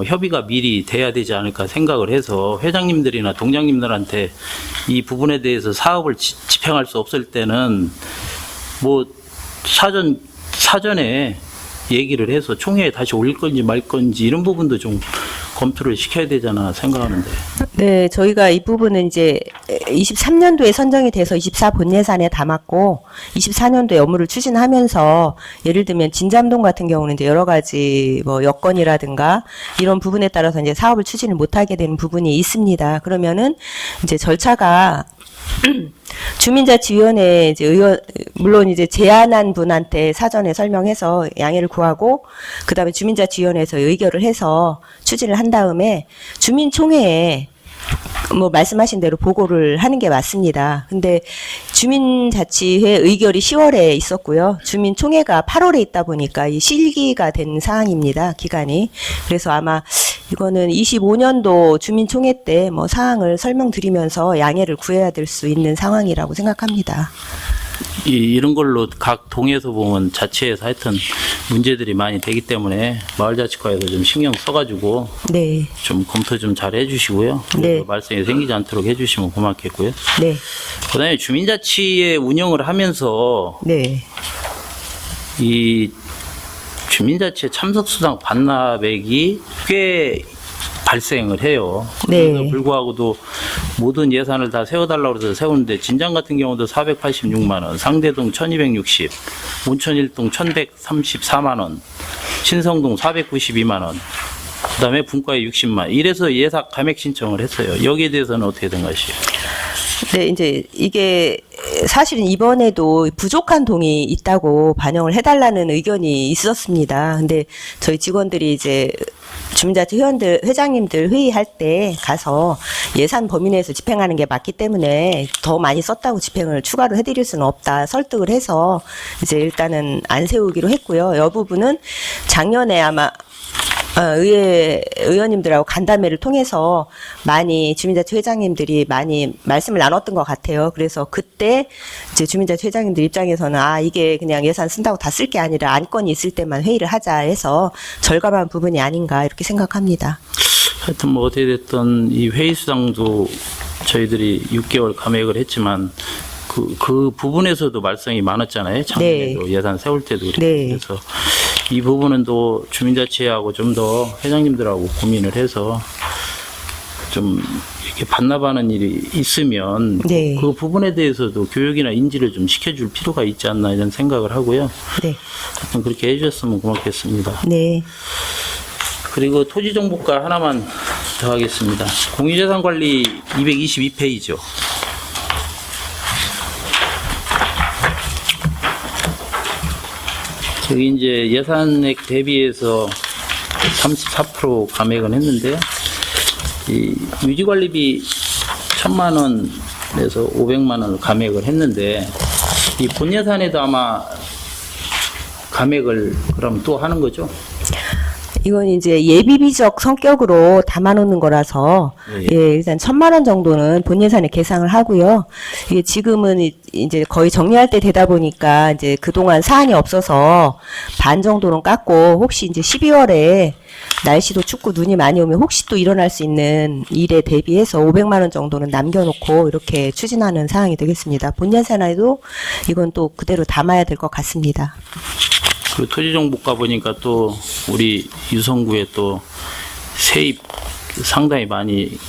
협의가 미리 돼야 되지 않을까 생각을 해서 회장님들이나 동장님들한테 이 부분에 대해서 사업을 집행할 수 없을 때는 뭐 사전에 얘기를 해서 총회에 다시 올릴 건지 말 건지 이런 부분도 좀 검토를 시켜야 되잖아 생각하는데. 네, 저희가 이 부분은 이제 23년도에 선정이 돼서 24 본예산에 담았고 24년도에 업무를 추진하면서 예를 들면 진잠동 같은 경우는 이제 여러 가지 뭐 여건이라든가 이런 부분에 따라서 이제 사업을 추진을 못하게 되는 부분이 있습니다. 그러면은 이제 절차가 주민자치위원회 이제 의원 물론 이제 제안한 분한테 사전에 설명해서 양해를 구하고 그다음에 주민자치위원회에서 의결을 해서 추진을 한 다음에 주민총회에 뭐 말씀하신 대로 보고를 하는 게 맞습니다. 근데 주민자치회 의결이 10월에 있었고요. 주민총회가 8월에 있다 보니까 이 실기가 된 사항입니다. 기간이. 그래서 아마 이거는 25년도 주민총회 때 뭐 사항을 설명드리면서 양해를 구해야 될 수 있는 상황이라고 생각합니다. 이런 걸로 각 동에서 보면 자체에서 하여튼 문제들이 많이 되기 때문에 마을자치과에서 좀 신경 써가지고 네. 좀 검토 좀 잘 해주시고요. 네. 말썽이 생기지 않도록 해주시면 고맙겠고요. 네. 그다음에 주민자치의 운영을 하면서 네. 이 주민자치 참석수당 반납액이 꽤 발생을 해요. 네. 그럼에도 불구하고도 모든 예산을 다 세워달라고 해서 세우는데 진장 같은 경우도 486만 원, 상대동 1260, 온천일동 1134만 원, 신성동 492만 원, 그 다음에 분과에 60만 원. 이래서 예산 감액 신청을 했어요. 여기에 대해서는 어떻게 된 것이에요? 네, 이제 이게 사실은 이번에도 부족한 동이 있다고 반영을 해달라는 의견이 있었습니다. 근데 저희 직원들이 이제 주민자치 회장님들 회의할 때 가서 예산 범위 내에서 집행하는 게 맞기 때문에 더 많이 썼다고 집행을 추가로 해드릴 수는 없다 설득을 해서 이제 일단은 안 세우기로 했고요. 이 부분은 작년에 아마 의원님들하고 간담회를 통해서 많이 주민자치 회장님들이 많이 말씀을 나눴던 것 같아요. 그래서 그때 이제 주민자치 회장님들 입장에서는 이게 그냥 예산 쓴다고 다 쓸 게 아니라 안건이 있을 때만 회의를 하자 해서 절감한 부분이 아닌가 이렇게 생각합니다. 하여튼 뭐 어떻게 됐든 이 회의 수당도 저희들이 6개월 감액을 했지만 그 부분에서도 말썽이 많았잖아요. 작년에도 예산 세울 때도 그렇고. 그래서 이 부분은 또 주민자치하고 좀 더 회장님들하고 고민을 해서 좀 이렇게 반납하는 일이 있으면 그 부분에 대해서도 교육이나 인지를 좀 시켜줄 필요가 있지 않나 이런 생각을 하고요. 하여튼 그렇게 해주셨으면 고맙겠습니다. 그리고 토지정보과 하나만 더 하겠습니다. 공유재산관리 222페이지요. 저기 이제 예산액 대비해서 34% 감액은 했는데요. 이 유지관리비 1,000만 원에서 500만 원을 감액을 했는데 이 본 예산에도 아마 감액을 그럼 또 하는 거죠? 이건 이제 예비비적 성격으로 담아놓는 거라서 일단 1,000만 원 정도는 본 예산에 계상을 하고요. 이게 지금은 이제 거의 정리할 때 되다 보니까 이제 그동안 사안이 없어서 반 정도는 깎고 혹시 이제 12월에 날씨도 춥고 눈이 많이 오면 혹시 또 일어날 수 있는 일에 대비해서 500만 원 정도는 남겨놓고 이렇게 추진하는 사항이 되겠습니다. 본 예산에도 이건 또 그대로 담아야 될 것 같습니다. 그 토지정보과 보니까 또 우리 유성구에 또 세입 상당히 많이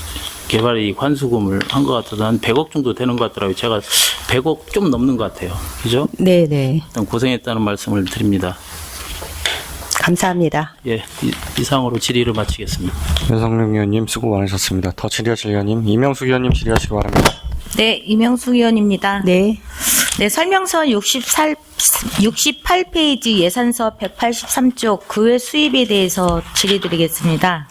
개발이익 환수금을 한 것 같아서 한 100억 정도 되는 것 같더라고요. 제가 100억 좀 넘는 것 같아요. 그죠? 네네. 일단 고생했다는 말씀을 드립니다. 감사합니다. 예, 이상으로 질의를 마치겠습니다. 윤석열 의원님 수고 많으셨습니다. 더 질의하실 의원님, 이명숙 의원님 질의하시기 바랍니다. 네, 이명숙 의원입니다. 네. 네, 설명서 68페이지 예산서 183쪽 그 외 수입에 대해서 질의드리겠습니다.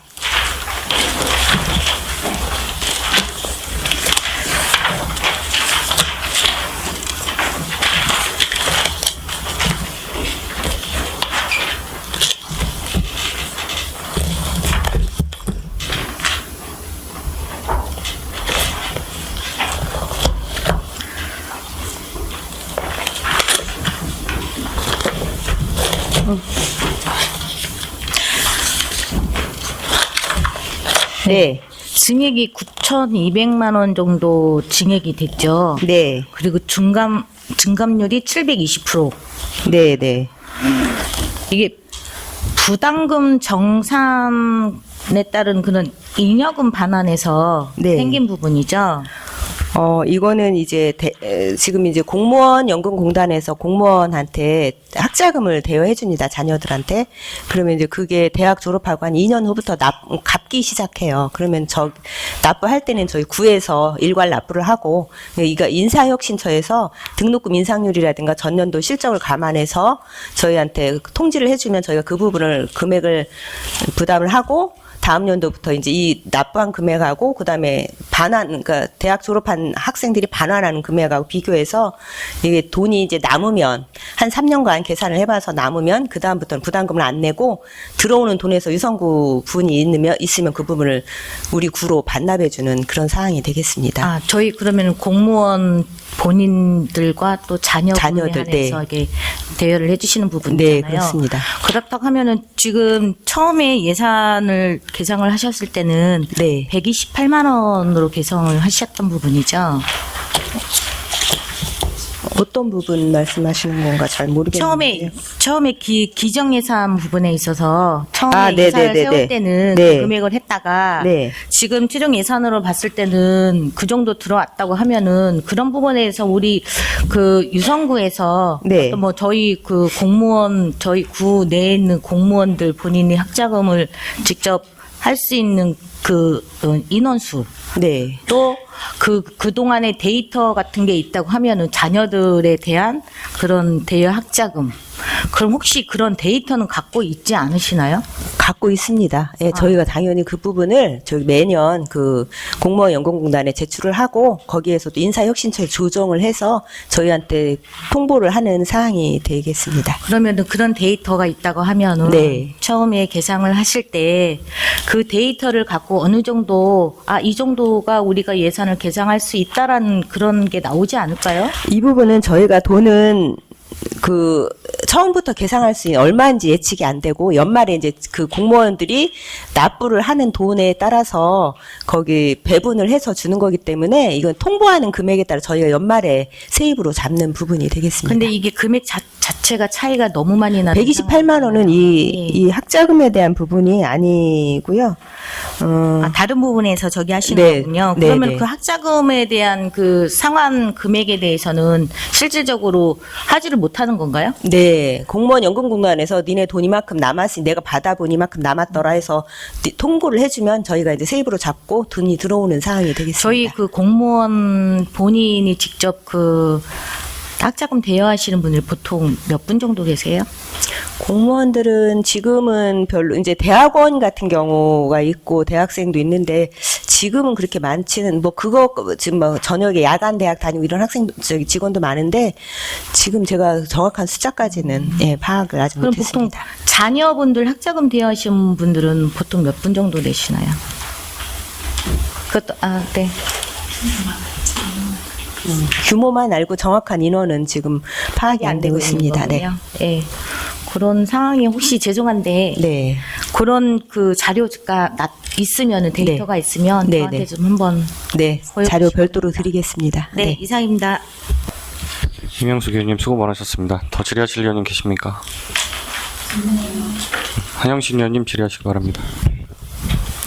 네. 증액이 9,200만 원 정도 증액이 됐죠. 네. 그리고 증감률이 720%. 네, 네. 이게 부담금 정산에 따른 그런 잉여금 반환에서 생긴 부분이죠. 이거는 이제 지금 이제 공무원 연금공단에서 공무원한테 학자금을 대여해 줍니다. 자녀들한테. 그러면 이제 그게 대학 졸업하고 한 2년 후부터 갚기 시작해요. 그러면 납부할 때는 저희 구에서 일괄 납부를 하고, 이거 인사혁신처에서 등록금 인상률이라든가 전년도 실적을 감안해서 저희한테 통지를 해주면 저희가 그 부분을 금액을 부담을 하고, 다음 연도부터 이제 이 납부한 금액하고 그다음에 그러니까 대학 졸업한 학생들이 반환하는 금액하고 비교해서 이게 돈이 이제 남으면 한 3년간 계산을 해봐서 남으면 그 다음부터는 부담금을 안 내고 들어오는 돈에서 유성구 분이 있으면 그 부분을 우리 구로 반납해주는 그런 사항이 되겠습니다. 저희 그러면 공무원 본인들과 또 자녀분에 한해서 이게 대여를 해주시는 부분이잖아요. 네, 그렇습니다. 그렇다고 하면은 지금 처음에 예산을 계상을 하셨을 때는 128만 원으로 계상을 하셨던 부분이죠. 어떤 부분 말씀하시는 건가 잘 모르겠는데. 처음에 기정 예산 부분에 있어서 처음에 예산을 세울 때는 그 금액을 했다가 지금 최종 예산으로 봤을 때는 그 정도 들어왔다고 하면은 그런 부분에서 우리 그 유성구에서 어떤 뭐 저희 그 공무원 저희 구 내에 있는 공무원들 본인이 학자금을 직접 할 수 있는 인원수 네. 또 그동안의 데이터 같은 게 있다고 하면은 자녀들에 대한 그런 대여 학자금 그럼 혹시 그런 데이터는 갖고 있지 않으시나요? 갖고 있습니다. 예, 저희가 당연히 그 부분을 저희 매년 그 공무원 연금공단에 제출을 하고 거기에서도 인사혁신처에 조정을 해서 저희한테 통보를 하는 사항이 되겠습니다. 그러면은 그런 데이터가 있다고 하면은 네. 처음에 계상을 하실 때 그 데이터를 갖고 어느 정도 이 정도가 우리가 예산을 계상할 수 있다라는 그런 게 나오지 않을까요? 이 부분은 저희가 돈은 그 처음부터 계상할 수 있는 얼마인지 예측이 안 되고 연말에 이제 그 공무원들이 납부를 하는 돈에 따라서 거기 배분을 해서 주는 거기 때문에 이건 통보하는 금액에 따라 저희가 연말에 세입으로 잡는 부분이 되겠습니다. 근데 이게 금액 자체가 차이가 너무 많이 나는 128만 원은 이 학자금에 대한 부분이 아니고요. 다른 부분에서 저기 하시는 네, 거군요. 네, 그러면 네. 그 학자금에 대한 그 상환 금액에 대해서는 실질적으로 하지를 못하는 건가요? 네, 공무원 연금공단에서 니네 돈 이만큼 남았으니 내가 받아본 이만큼 남았더라 해서 통보를 해주면 저희가 이제 세입으로 잡고 돈이 들어오는 상황이 되겠습니다. 저희 그 공무원 본인이 직접 그 학자금 대여하시는 분들 보통 몇 분 정도 계세요? 공무원들은 지금은 별로 이제 대학원 같은 경우가 있고 대학생도 있는데 지금은 그렇게 많지는 뭐 그거 지금 뭐 저녁에 야간 대학 다니고 이런 학생 저기 직원도 많은데 지금 제가 정확한 숫자까지는 파악을 아직 그럼 못했습니다. 보통 자녀분들 학자금 대여하신 분들은 보통 몇 분 정도 되시나요? 그것도 네. 규모만 알고 정확한 인원은 지금 파악이 안 되고 있습니다. 네. 네. 그런 상황이 혹시 죄송한데 네. 그런 그 자료가 있으면은 데이터가 있으면 네, 저한테 네. 좀 한번 네. 자료 별도로 드리겠습니다. 네, 이상입니다. 김영숙 의원님 수고 많으셨습니다. 더 질의하실 의원님 계십니까? 한영신 의원님 질의하시기 바랍니다.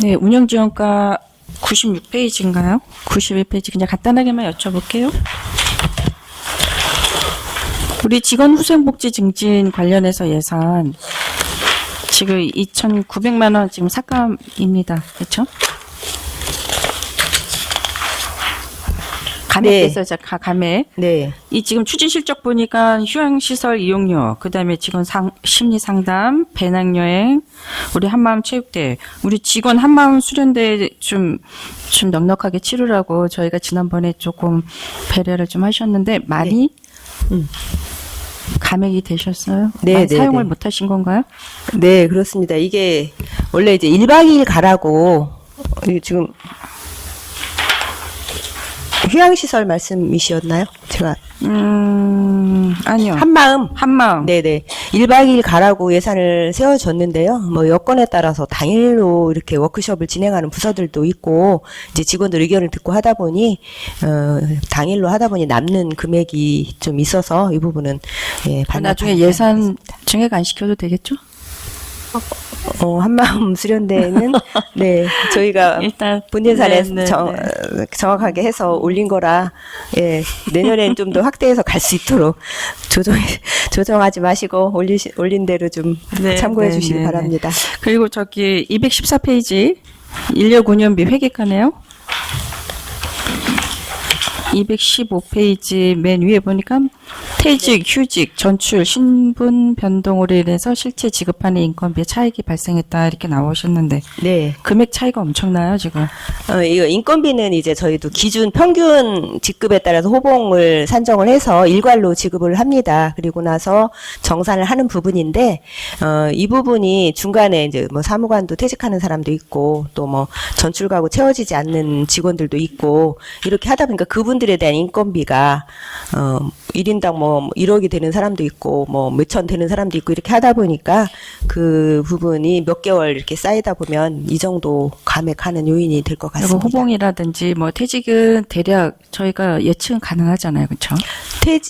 네, 운영지원과 96페이지인가요? 91페이지 그냥 간단하게만 여쭤볼게요. 우리 직원 후생복지 증진 관련해서 예산 지금 2,900만 원 지금 삭감입니다. 그렇죠? 감액됐어요. 감액. 네. 이 지금 추진 실적 보니까 휴양시설 이용료, 그다음에 직원 심리 상담, 배낭여행, 우리 한마음 체육대회, 우리 직원 한마음 수련대회 좀 넉넉하게 치르라고 저희가 지난번에 조금 배려를 좀 하셨는데 많이 감액이 되셨어요? 네, 많이 네, 사용을 네. 못 하신 건가요? 네, 그렇습니다. 이게 원래 이제 1박 2일 가라고 지금 휴양시설 말씀이셨나요? 제가 아니요. 한마음. 네네. 1박 2일 가라고 예산을 세워줬는데요. 뭐 여건에 따라서 당일로 이렇게 워크숍을 진행하는 부서들도 있고, 이제 직원들 의견을 듣고 하다 보니, 당일로 하다 보니 남는 금액이 좀 있어서 이 부분은, 나중에 예산 증액 안 시켜도 되겠죠? 한마음 수련대회는 네 저희가 일단 본 예산에 네. 정확하게 해서 올린 거라 내년에는 좀 더 확대해서 갈 수 있도록 조정하지 마시고 올린 대로 좀 참고해 주시기 바랍니다. 그리고 저기 214페이지 인력 운영비 회계과네요. 215페이지 맨 위에 보니까 퇴직, 휴직, 전출, 신분 변동으로 인해서 실제 지급하는 인건비에 차익이 발생했다 이렇게 나오셨는데 네. 금액 차이가 엄청나요 지금. 이거 인건비는 이제 저희도 기준 평균 직급에 따라서 호봉을 산정을 해서 일괄로 지급을 합니다. 그리고 나서 정산을 하는 부분인데 이 부분이 중간에 이제 뭐 사무관도 퇴직하는 사람도 있고 또 뭐 전출 가고 채워지지 않는 직원들도 있고 이렇게 하다 보니까 그분들에 대한 인건비가 1인당 뭐 1억이 되는 사람도 있고 뭐 몇천 되는 사람도 있고 이렇게 하다 보니까 그 부분이 몇 개월 이렇게 쌓이다 보면 이 정도 감액하는 요인이 될 것 같습니다. 호봉이라든지 뭐 퇴직은 대략 저희가 예측은 가능하잖아요, 그렇죠?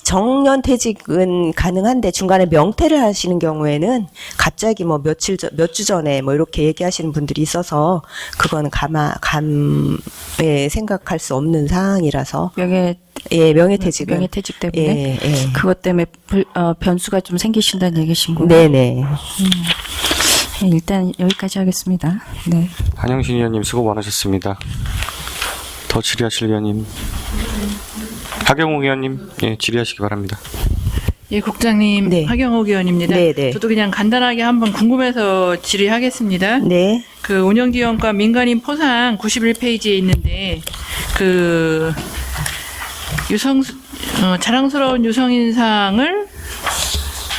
정년 퇴직은 가능한데 중간에 명퇴를 하시는 경우에는 갑자기 뭐 몇 주 전에 뭐 이렇게 얘기하시는 분들이 있어서 그건 감에 생각할 수 없는 상황이라서 명예퇴직 때문에 그것 때문에 변수가 좀 생기신다는 얘기신 거예요. 네네. 일단 여기까지 하겠습니다. 네. 한영신 의원님 수고 많으셨습니다. 더 질의하실 의원님. 하경욱 의원님, 예, 질의하시기 바랍니다. 예, 국장님, 네. 하경옥 의원입니다. 네, 네. 저도 그냥 간단하게 한번 궁금해서 질의하겠습니다. 네. 그 운영지원과 민간인 포상 91페이지에 있는데 그 자랑스러운 유성인상을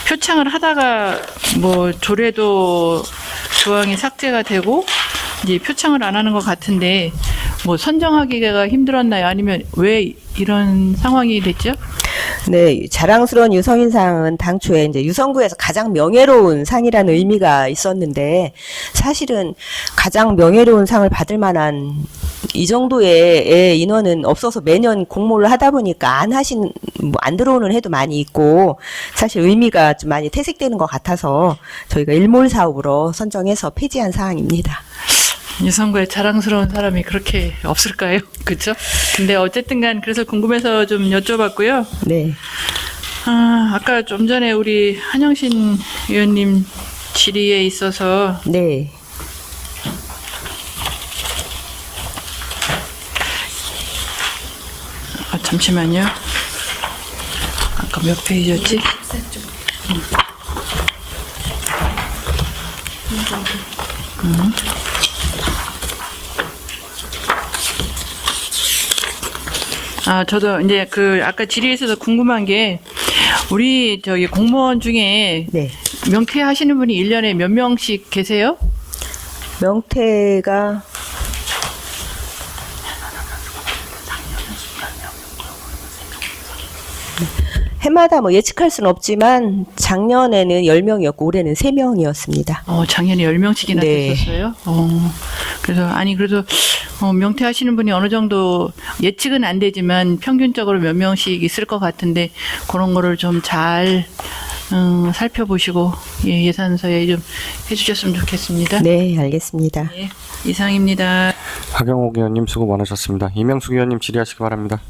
표창을 하다가 뭐 조례도 조항이 삭제가 되고 이제 표창을 안 하는 것 같은데 뭐 선정하기가 힘들었나요? 아니면 왜 이런 상황이 됐죠? 네, 자랑스러운 유성인상은 당초에 이제 유성구에서 가장 명예로운 상이라는 의미가 있었는데 사실은 가장 명예로운 상을 받을 만한 이 정도의 인원은 없어서 매년 공모를 하다 보니까 안 들어오는 해도 많이 있고 사실 의미가 좀 많이 퇴색되는 것 같아서 저희가 일몰 사업으로 선정해서 폐지한 사항입니다. 유성구에 자랑스러운 사람이 그렇게 없을까요? 그렇죠? 근데 어쨌든 간 그래서 궁금해서 좀 여쭤봤고요. 네. 아까 좀 전에 우리 한영신 의원님 질의에 있어서 네. 잠시만요. 아까 몇 페이지였지? 저도 이제 그 아까 질의에서 궁금한 게 우리 저기 공무원 중에 네. 명퇴하시는 분이 1년에 몇 명씩 계세요? 명태가 해마다 뭐 예측할 수는 없지만 작년에는 10명이었고 올해는 3명이었습니다. 작년에 10명씩이나 네. 됐었어요? 그래서 명퇴하시는 분이 어느 정도 예측은 안 되지만 평균적으로 몇 명씩 있을 것 같은데 그런 거를 좀 잘 살펴보시고 예산서에 좀 해주셨으면 좋겠습니다. 네, 알겠습니다. 네, 이상입니다. 하경욱 의원님 수고 많으셨습니다. 이명숙 의원님 질의하시기 바랍니다.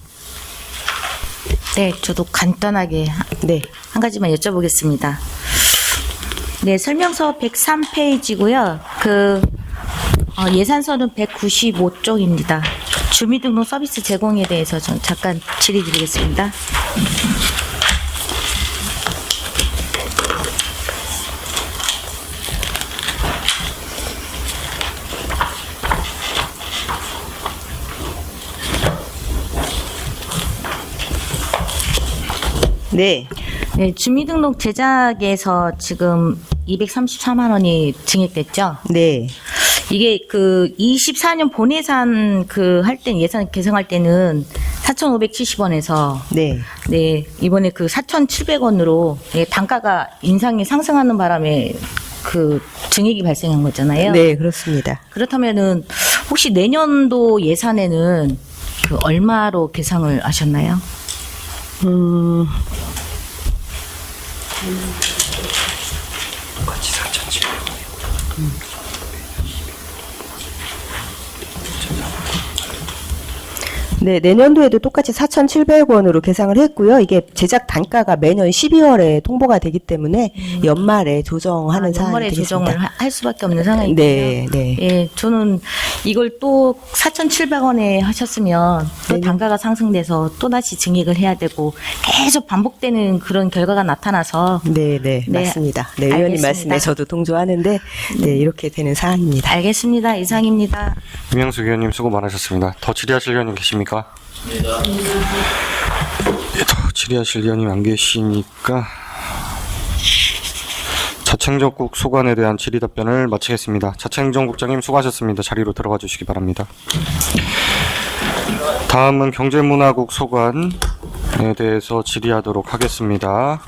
네, 저도 간단하게 한 가지만 여쭤보겠습니다. 네, 설명서 103페이지고요. 예산서는 195쪽입니다. 주민등록 서비스 제공에 대해서 좀 잠깐 질의 드리겠습니다. 네. 네, 주민등록 제작에서 지금 234만 원이 증액됐죠? 네. 이게 24년 본예산 할 때 예산 개정할 때는 4,570원에서 네. 이번에 4,700원으로 단가가 인상이 상승하는 바람에 증액이 발생한 거잖아요. 네, 그렇습니다. 그렇다면은 혹시 내년도 예산에는 얼마로 계상을 하셨나요? 똑같이 4,700원. 네, 내년도에도 똑같이 4,700원으로 계상을 했고요. 이게 제작 단가가 매년 12월에 통보가 되기 때문에 연말에 조정하는 상황이 연말에 되겠습니다. 조정을 할 수밖에 없는 상황이고요. 네, 네. 예, 저는 이걸 또 4,700원에 하셨으면 또 단가가 상승돼서 또 다시 증액을 해야 되고 계속 반복되는 그런 결과가 나타나서 네, 맞습니다. 네, 의원님 알겠습니다. 말씀에 저도 동조하는데 네, 이렇게 되는 사항입니다. 알겠습니다. 이상입니다. 이명숙 의원님 수고 많으셨습니다. 더 질의하실 의원님 계십니까? 예, 더 질의하실 의원님 안 계시니까 자청정국 소관에 대한 질의 답변을 마치겠습니다. 자청정국장님 수고하셨습니다. 자리로 들어가 주시기 바랍니다. 다음은 경제문화국 소관에 대해서 질의하도록 하겠습니다.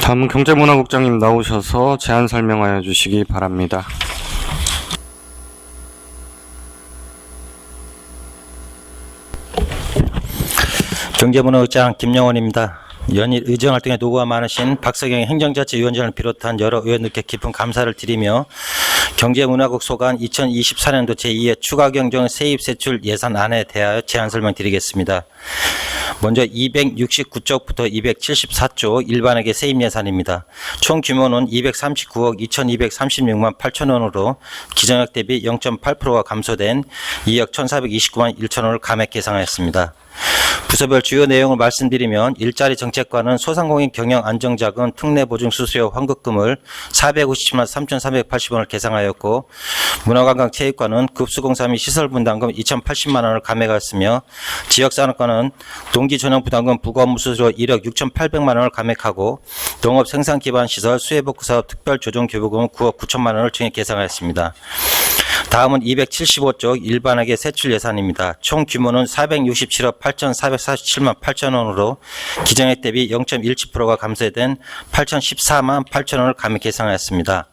다음은 경제문화국장님 나오셔서 제안 설명하여 주시기 바랍니다. 경제문화국장 김영원입니다. 연일 의정활동에 노고가 많으신 박석영 행정자치위원장을 비롯한 여러 의원들께 깊은 감사를 드리며 경제문화국 소관 2024년도 제2회 추가경정 세입세출 예산안에 대하여 제안 설명드리겠습니다. 먼저 269쪽부터 274쪽 일반회계 세입 예산입니다. 총 규모는 239억 2236만 8천 원으로 기정액 대비 0.8%가 감소된 2억 1429만 1천 원을 감액 계상하였습니다. 부서별 주요 내용을 말씀드리면 일자리 정책과는 소상공인 경영 안정자금 특례보증 수수료 환급금을 457만 3,380원을 계상하였고 문화관광체육과는 급수공사 및 시설분담금 2,080만 원을 감액하였으며 지역산업과는 동기전용부담금 부가업무수수료 1억 6,800만 원을 감액하고 농업생산기반시설 수해복구사업 특별조정교부금 9억 9천만 원을 증액 계상하였습니다. 다음은 275쪽 일반회계 세출 예산입니다. 총 규모는 467억 8,447만 8천 원으로 기정액 대비 0.17%가 감소된 8,014만 8천 원을 감액 계상하였습니다.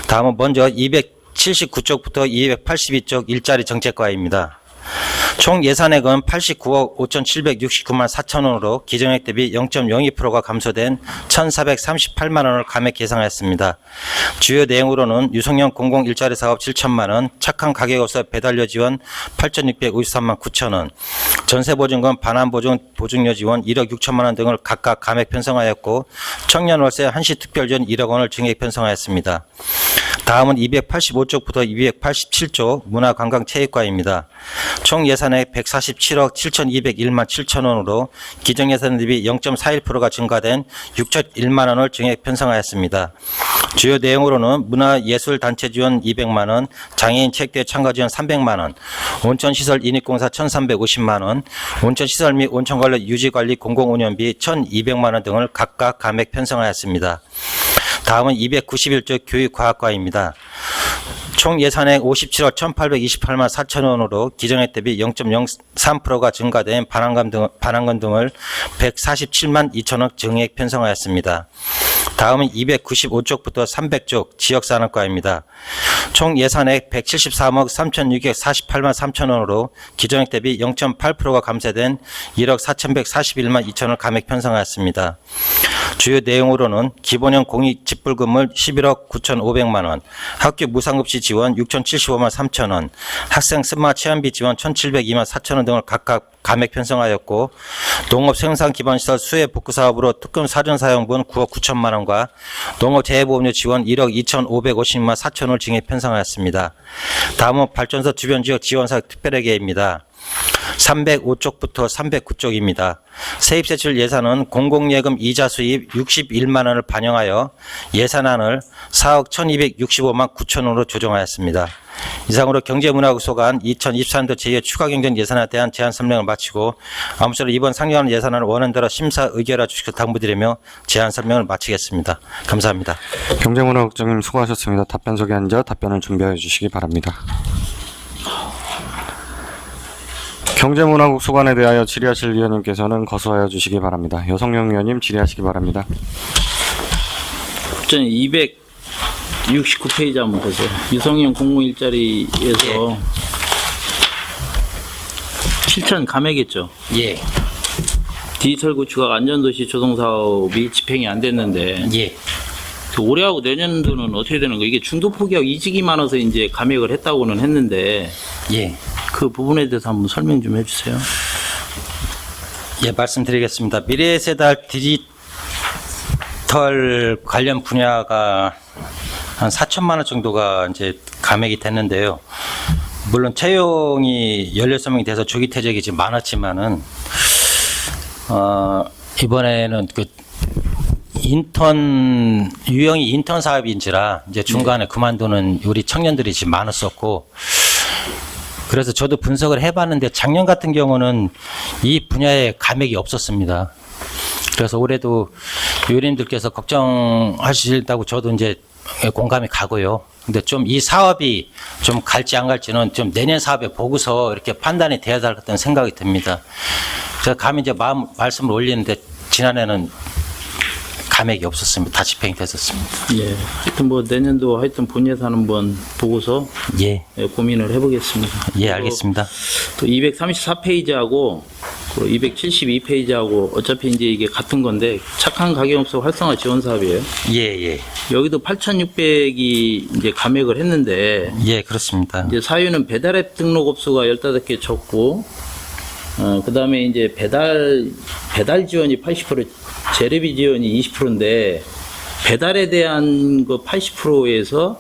다음은 먼저 279쪽부터 282쪽 일자리 정책과입니다. 총 예산액은 89억 5,769만 4천 원으로 기정액 대비 0.02%가 감소된 1,438만 원을 감액 계상하였습니다. 주요 내용으로는 유성형 공공 일자리 사업 7천만 원, 착한 가게업소 배달료 지원 8,653만 9천 원, 전세보증금 반환보증 보증료 지원 1억 6천만 원 등을 각각 감액 편성하였고 청년월세 한시특별 지원 1억 원을 증액 편성하였습니다. 다음은 285쪽부터 287쪽 문화관광체육과입니다. 총 예산액 147억 7,201만 7천 원으로 기정예산 대비 0.41%가 증가된 601만 원을 증액 편성하였습니다. 주요 내용으로는 문화예술단체 지원 200만 원, 장애인 체육대회 참가 지원 300만 원, 온천시설 인입공사 1,350만 원, 온천시설 및 온천관리 유지관리 공공운영비 1,200만 원 등을 각각 감액 편성하였습니다. 다음은 291조 교육과학과입니다. 총 예산액 57억 1,828만 4천 원으로 기정액 대비 0.03%가 증가된 반환금 등을 147만 2천 원 증액 편성하였습니다. 다음은 295쪽부터 300쪽 지역산업과입니다. 총 예산액 173억 3,648만 3천 원으로 기정액 대비 0.8%가 감소된 1억 4,141만 2천 원을 감액 편성하였습니다. 주요 내용으로는 기본형 공익 직불금을 11억 9,500만 원, 학교 무상급식 지원 6,075만 3천 원, 학생 스마 체험비 지원 1,702만 4천 원 등을 각각 감액 편성하였고 농업생산기반시설 수해복구사업으로 특금 사전사용분 9억 9천만 원과 농업재해보험료 지원 1억 2,550만 4천 원을 증액 편성하였습니다. 다음은 발전소 주변지역 지원사업 특별회계입니다. 305쪽부터 309쪽입니다. 세입세출 예산은 공공예금 이자 수입 61만 원을 반영하여 예산안을 4억 1,265만 9천 원으로 조정하였습니다. 이상으로 경제문화국 소관 2024년도 제2회 추가경정 예산에 대한 제안 설명을 마치고 아무쪼록 이번 상정하는 예산안을 원안대로 심사 의결해 주시길 당부드리며 제안 설명을 마치겠습니다. 감사합니다. 경제문화국장님 수고하셨습니다. 답변석에 앉아 답변을 준비해 주시기 바랍니다. 경제문화국 소관에 대하여 질의하실 위원님께서는 거수하여 주시기 바랍니다. 여성영 위원님 질의하시기 바랍니다. 국장님 269페이지 한번 보세요. 유성형 공무 일자리에서 7천 감액했죠? 예. 디지털 구축과 안전도시 조성사업이 집행이 안 됐는데 예. 올해하고 내년도는 어떻게 되는 거예요? 이게 중도 포기하고 이직이 많아서 이제 감액을 했다고는 했는데 예. 그 부분에 대해서 한번 설명 좀 해주세요. 예, 말씀드리겠습니다. 미래세대 디지털 관련 분야가 한 4천만 원 정도가 이제 감액이 됐는데요. 물론 채용이 16명이 돼서 조기 퇴직이 지금 많았지만은 이번에는 그 유형이 인턴 사업인지라 이제 중간에 그만두는 우리 청년들이 지금 많았었고, 그래서 저도 분석을 해봤는데 작년 같은 경우는 이 분야에 감액이 없었습니다. 그래서 올해도 의원님들께서 걱정하시다고 저도 이제 공감이 가고요. 근데 좀 이 사업이 좀 갈지 안 갈지는 좀 내년 사업에 보고서 이렇게 판단이 돼야 될 것 같다는 생각이 듭니다. 제가 감히 이제 말씀을 올리는데 지난해는 감액이 없었습니다. 다 집행이 됐었습니다. 예. 하여튼 뭐 내년도 하여튼 본 예산 한번 보고서 예, 고민을 해보겠습니다. 예, 알겠습니다. 또 234페이지하고 272페이지하고 어차피 이제 이게 같은 건데 착한 가게업소 활성화 지원 사업이에요. 예, 예. 여기도 8,600이 이제 감액을 했는데 예, 그렇습니다. 이제 사유는 배달앱 등록 업소가 15개 적고 그다음에 이제 배달 지원이 80%, 재래비 지원이 20%인데 배달에 대한 그 80%에서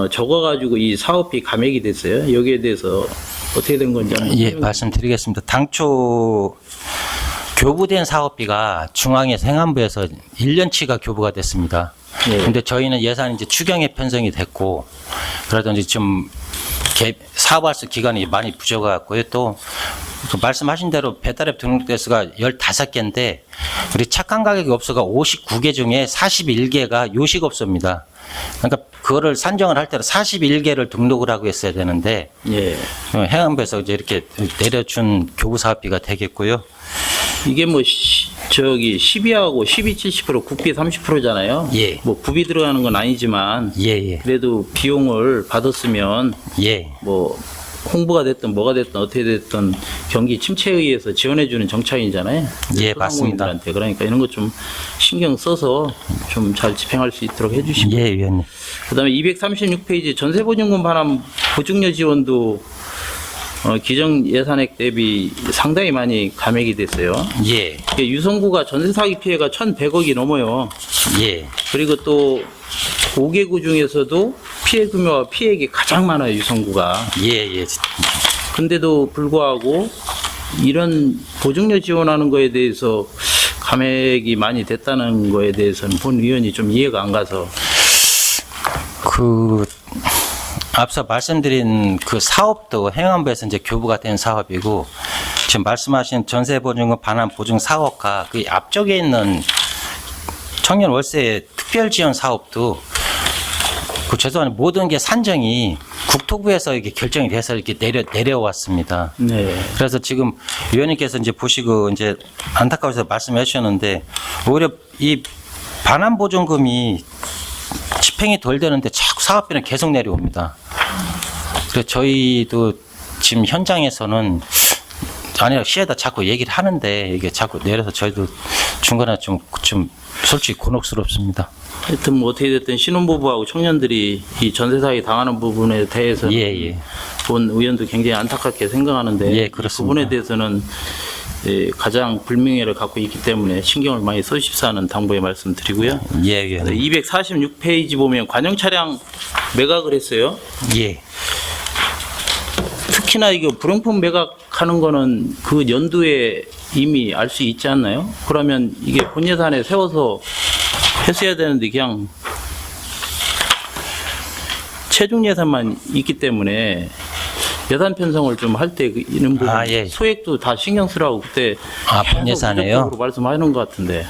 적어가지고 이 사업비 감액이 됐어요. 여기에 대해서 어떻게 된 건지 한번 예, 말씀드리겠습니다. 당초 교부된 사업비가 중앙에서 행안부에서 1년치가 교부가 됐습니다. 근데 저희는 예산이 이제 추경에 편성이 됐고 그러든지 좀 사업할 수 기간이 많이 부족해갖고요. 또 그 말씀하신 대로 배달앱 등록 대수가 15개인데 우리 착한 가격이 업소가 59개 중에 41개가 요식업소입니다. 그러니까 그거를 산정을 할 때는 41개를 등록을 하고 했어야 되는데 예. 행안부에서 이제 이렇게 내려준 교부 사업비가 되겠고요. 이게 뭐 저기 12하고 12, 70% 국비 30%잖아요. 예. 뭐 구비 들어가는 건 아니지만 예. 그래도 비용을 받았으면 예. 뭐 홍보가 됐든 뭐가 됐든 어떻게 됐든 경기 침체에 의해서 지원해주는 정착이잖아요. 예, 맞습니다. 소상공인들한테. 그러니까 이런 것 좀 신경 써서 좀 잘 집행할 수 있도록 해주시고. 예, 위원님. 그다음에 236페이지 전세보증금 반환 보증료 지원도 기정 예산액 대비 상당히 많이 감액이 됐어요. 예. 유성구가 전세 사기 피해가 1,100억이 넘어요. 예. 그리고 또 5개구 중에서도 피해 규모와 피해액이 가장 많아요, 유성구가. 예. 근데도 불구하고 이런 보증료 지원하는 거에 대해서 감액이 많이 됐다는 거에 대해서는 본 의원이 좀 이해가 안 가서. 앞서 말씀드린 그 사업도 행안부에서 이제 교부가 된 사업이고 지금 말씀하신 전세보증금 반환 보증 사업과 그 앞쪽에 있는 청년 월세 특별 지원 사업도 죄송한데 모든 게 산정이 국토부에서 이게 결정이 돼서 이렇게 내려왔습니다. 네. 그래서 지금 위원님께서 이제 보시고 이제 안타까워서 말씀해 주셨는데 오히려 이 반환 보증금이 집행이 덜 되는데 자꾸 사업비는 계속 내려옵니다. 그래서 저희도 지금 현장에서는 아니라 시에다 자꾸 얘기를 하는데 이게 자꾸 내려서 저희도 중간에 좀 솔직히 곤혹스럽습니다. 하여튼 뭐 어떻게 됐든 신혼부부하고 청년들이 이 전세 사기 당하는 부분에 대해서 본 의원도 굉장히 안타깝게 생각하는데 그 부분에 대해서는 가장 불명예를 갖고 있기 때문에 신경을 많이 써주십사 하는 당부의 말씀드리고요. 예. 246페이지 보면 관용 차량 매각을 했어요. 예. 특히나 이거 불용품 매각하는 거는 그 연도에 이미 알 수 있지 않나요? 그러면 이게 본 예산에 세워서 했어야 되는데 그냥 최종 예산만 있기 때문에 예산 편성을 좀 할 때 이런 부분 소액도 다 신경 쓰라고 그때 본 예산에요? 말씀하는 것 같은데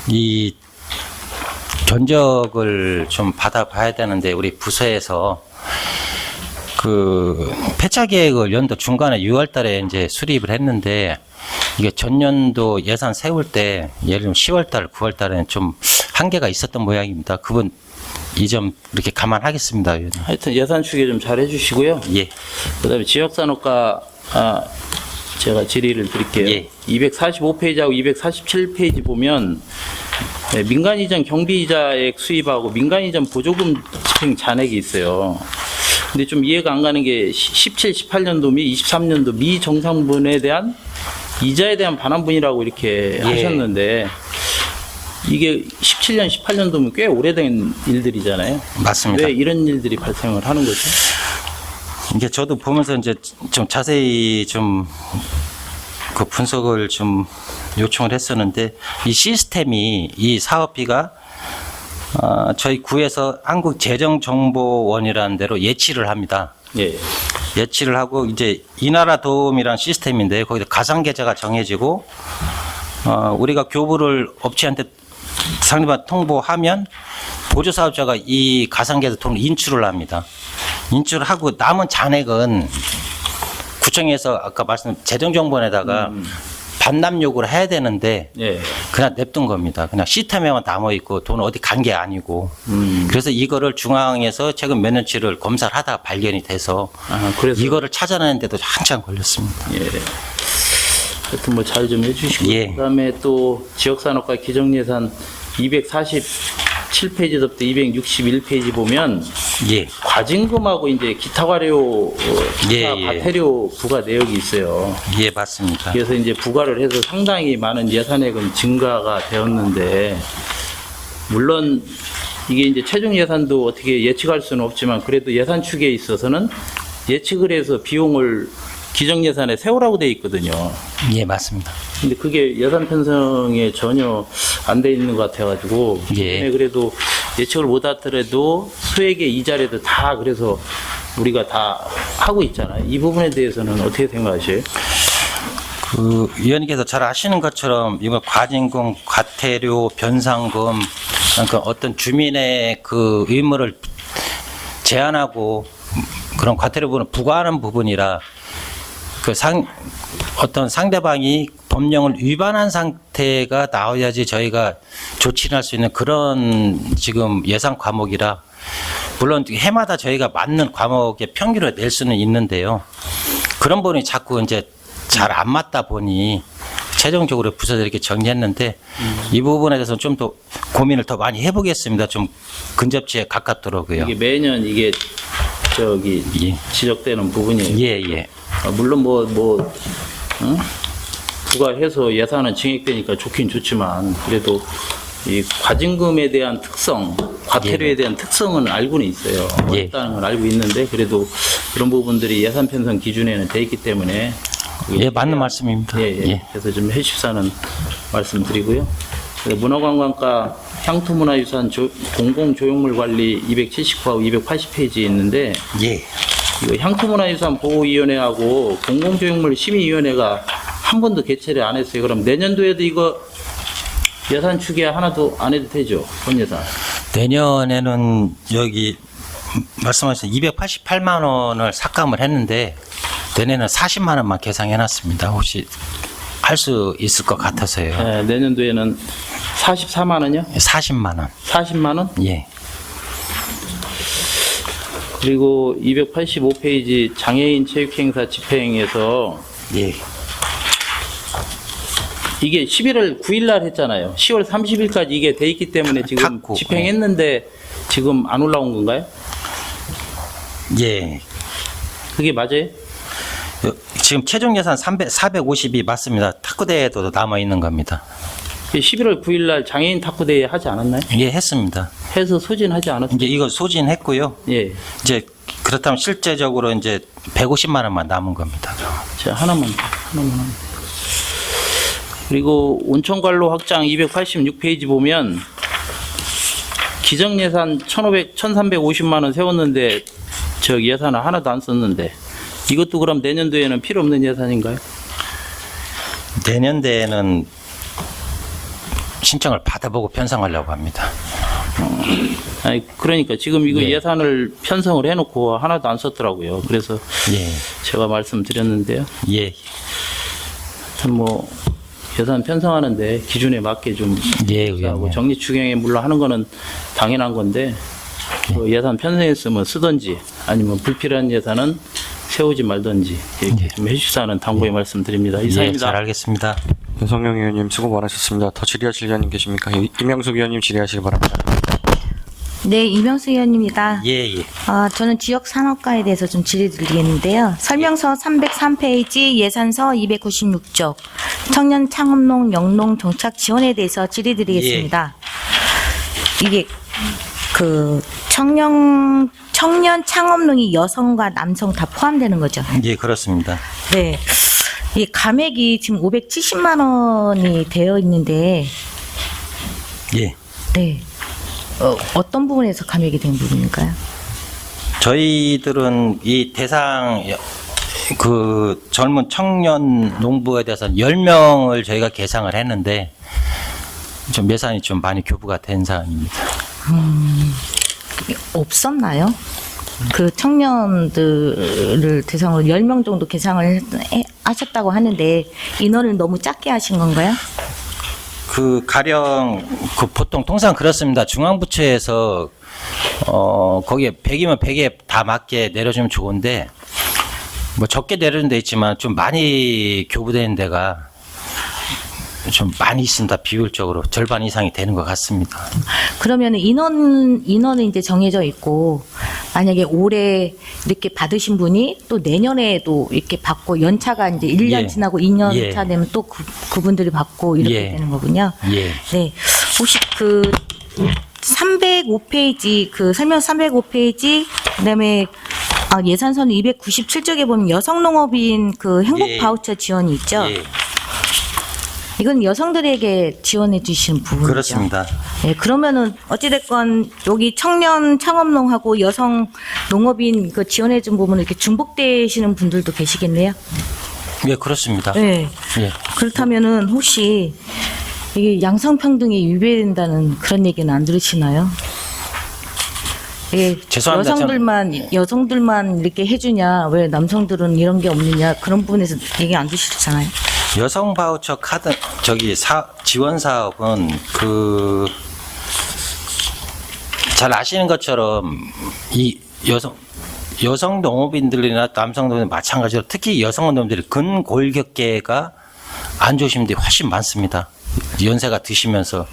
이 견적을 좀 받아봐야 되는데 우리 부서에서 그 폐차 계획을 연도 중간에 6월달에 이제 수립을 했는데 이게 전년도 예산 세울 때 예를 들면 10월달, 9월달에는 좀 한계가 있었던 모양입니다. 그분 이 점 이렇게 감안하겠습니다. 하여튼 예산 추계 좀 잘 해주시고요. 예. 그다음에 지역산업과 제가 질의를 드릴게요. 245페이지하고 247페이지 보면 민간 이전 경비 이자액 수입하고 민간 이전 보조금 집행 잔액이 있어요. 근데 좀 이해가 안 가는 게 17, 18년도 미 23년도 미정상분에 대한 이자에 대한 반환분이라고 이렇게 하셨는데 이게 17년, 18년도면 꽤 오래된 일들이잖아요. 맞습니다. 왜 이런 일들이 발생을 하는 거죠? 이게 저도 보면서 이제 좀 자세히 좀 그 분석을 좀 요청을 했었는데 이 시스템이 이 사업비가 저희 구에서 한국재정정보원이라는 데로 예치를 합니다. 예치를 하고 이제 이나라 도움이라는 시스템인데 거기서 가상 계좌가 정해지고 우리가 교부를 업체한테 상대방 통보하면 보조사업자가 이 가상 계좌 통을 인출을 합니다. 인출을 하고 남은 잔액은 구청에서 아까 말씀 재정정보원에다가 반납 요구를 해야 되는데 예. 그냥 냅둔 겁니다. 그냥 시스템에만 남아 있고 돈 어디 간 게 아니고. 그래서 이거를 중앙에서 최근 몇 년치를 검사를 하다가 발견이 돼서 그래서 이거를 찾아내는데도 한참 걸렸습니다. 예. 하여튼 뭐 잘 좀 해주시고 예. 그다음에 또 지역산업과 기정예산 247페이지부터 261페이지 보면 예. 과징금하고 이제 기타 과료, 기타 예. 과태료 부과 내역이 있어요. 예, 맞습니다. 그래서 이제 부과를 해서 상당히 많은 예산액은 증가가 되었는데 물론 이게 이제 최종 예산도 어떻게 예측할 수는 없지만 그래도 예산 축에 있어서는 예측을 해서 비용을 기정 예산에 세우라고 돼 있거든요. 예, 맞습니다. 근데 그게 예산 편성에 전혀 안 돼 있는 것 같아가지고 예. 그래도 예측을 못하더라도 수액의 이자라도 다 그래서 우리가 다 하고 있잖아요. 이 부분에 대해서는 어떻게 생각하세요? 그 위원님께서 잘 아시는 것처럼 이번 과징금, 과태료, 변상금 그러니까 어떤 주민의 그 의무를 제한하고 그런 과태료 부분을 부과하는 부분이라 그 어떤 상대방이 법령을 위반한 상태가 나와야지 저희가 조치를 할 수 있는 그런 지금 예산 과목이라 물론 해마다 저희가 맞는 과목의 평균을 낼 수는 있는데요. 그런 부분이 자꾸 이제 잘 안 맞다 보니 최종적으로 부서져 이렇게 정리했는데 이 부분에 대해서는 좀 더 고민을 더 많이 해보겠습니다. 좀 근접지에 가깝더라고요. 이게 매년 이게 저기 예. 지적되는 부분이에요. 예, 예. 물론 응? 부과해서 예산은 증액되니까 좋긴 좋지만 그래도 이 과징금에 대한 특성, 과태료에 대한 특성은 알고는 있어요. 예. 어렵다는 건 알고 있는데 그래도 그런 부분들이 예산 편성 기준에는 돼 있기 때문에 예, 맞는 말씀입니다. 예, 예. 예. 그래서 좀 해주십사는 말씀드리고요. 문화관광과 향토문화유산 공공조형물관리 279하고 280페이지에 있는데 예. 이거 향토문화유산 보호위원회하고 공공조형물 심의위원회가 한 번도 개최를 안 했어요. 그럼 내년도에도 이거 예산 추계 하나도 안 해도 되죠? 본 예산. 내년에는 여기 말씀하신 288만 원을 삭감을 했는데 내년에는 40만 원만 계상해놨습니다. 혹시 할 수 있을 것 같아서요. 네, 내년도에는 44만 원이요? 40만 원. 40만 원? 예. 그리고 285페이지 장애인 체육행사 집행에서 예. 이게 11월 9일 날 했잖아요. 10월 30일까지 이게 돼 있기 때문에 지금 탔고, 집행했는데 지금 안 올라온 건가요? 예. 그게 맞아요? 지금 최종 예산 450이 맞습니다. 탁구대회도 남아 있는 겁니다. 11월 9일 날 장애인 탁구대회 하지 않았나요? 예, 했습니다. 해서 소진하지 않았어요? 이제 이거 소진했고요. 예. 이제 그렇다면 실제적으로 이제 150만 원만 남은 겁니다. 자, 하나만 하면 돼요. 그리고 온천관로 확장 286페이지 보면 기정예산 1,350만 원 세웠는데 저 예산을 하나도 안 썼는데 이것도 그럼 내년도에는 필요 없는 예산인가요? 내년도에는 신청을 받아보고 편성하려고 합니다. 아니 그러니까 지금 이거 예. 예산을 편성을 해놓고 하나도 안 썼더라고요. 그래서 예. 제가 말씀드렸는데요. 예. 하여튼 뭐 예산 편성하는데 기준에 맞게 좀 예, 하고 정리 추경에 물론 하는 거는 당연한 건데 그 예산 편성했으면 쓰든지 아니면 불필요한 예산은 세우지 말든지 이렇게 좀 해주시라는 당부의 말씀드립니다. 예, 이상입니다. 잘 알겠습니다. 윤석영 의원님 수고 많으셨습니다. 더 질의하실 의원님 계십니까? 이명숙 의원님 질의하시기 바랍니다. 네, 이명수 의원입니다. 예, 예. 저는 지역 산업과에 대해서 좀 질의드리겠는데요. 설명서 303페이지 예산서 296쪽 청년 창업농 영농 정착 지원에 대해서 질의드리겠습니다. 이게 그 청년 창업농이 여성과 남성 다 포함되는 거죠? 예, 그렇습니다. 네. 이 감액이 지금 570만 원이 되어 있는데 예. 네. 어떤 부분에서 감액이 된 부분일까요? 저희들은 이 대상 그 젊은 청년 농부에 대해서 10명을 저희가 계상을 했는데 좀 예산이 좀 많이 교부가 된 상황입니다. 없었나요? 그 청년들을 대상으로 10명 정도 개상을 하셨다고 하는데 인원을 너무 작게 하신 건가요? 그 가령 그 보통 통상 그렇습니다. 중앙부처에서 거기에 100이면 100에 다 맞게 내려주면 좋은데 뭐 적게 내려준 데 있지만 좀 많이 교부되는 데가 좀 많이 있습니다. 비율적으로 절반 이상이 되는 것 같습니다. 그러면 인원은 이제 정해져 있고 만약에 올해 이렇게 받으신 분이 또 내년에도 이렇게 받고 연차가 이제 1년 예. 지나고 2년 예. 차 되면 또 그분들이 받고 이렇게 예. 되는 거군요. 예. 네. 혹시 그 305페이지 그 설명 305페이지 그다음에 예산선 297쪽에 보면 여성농업인 그 행복 예. 바우처 지원이 있죠. 예. 이건 여성들에게 지원해 주시는 부분이죠. 그렇습니다. 네, 그러면은 어찌됐건 여기 청년 창업농하고 여성 농업인 그 지원해 준 부분은 이렇게 중복되시는 분들도 계시겠네요. 예, 그렇습니다. 네. 예. 그렇다면은 혹시 이게 양성평등이 위배된다는 그런 얘기는 안 들으시나요? 예, 죄송합니다. 여성들만 이렇게 해주냐, 왜 남성들은 이런 게 없느냐, 그런 부분에서 얘기 안 드시잖아요. 여성 바우처 카드 지원 사업은 그 잘 아시는 것처럼 이 여성 농업인들이나 남성 농업인 마찬가지로 특히 여성 농업인들이 근골격계가 안 좋으신 분들이 훨씬 많습니다. 연세가 드시면서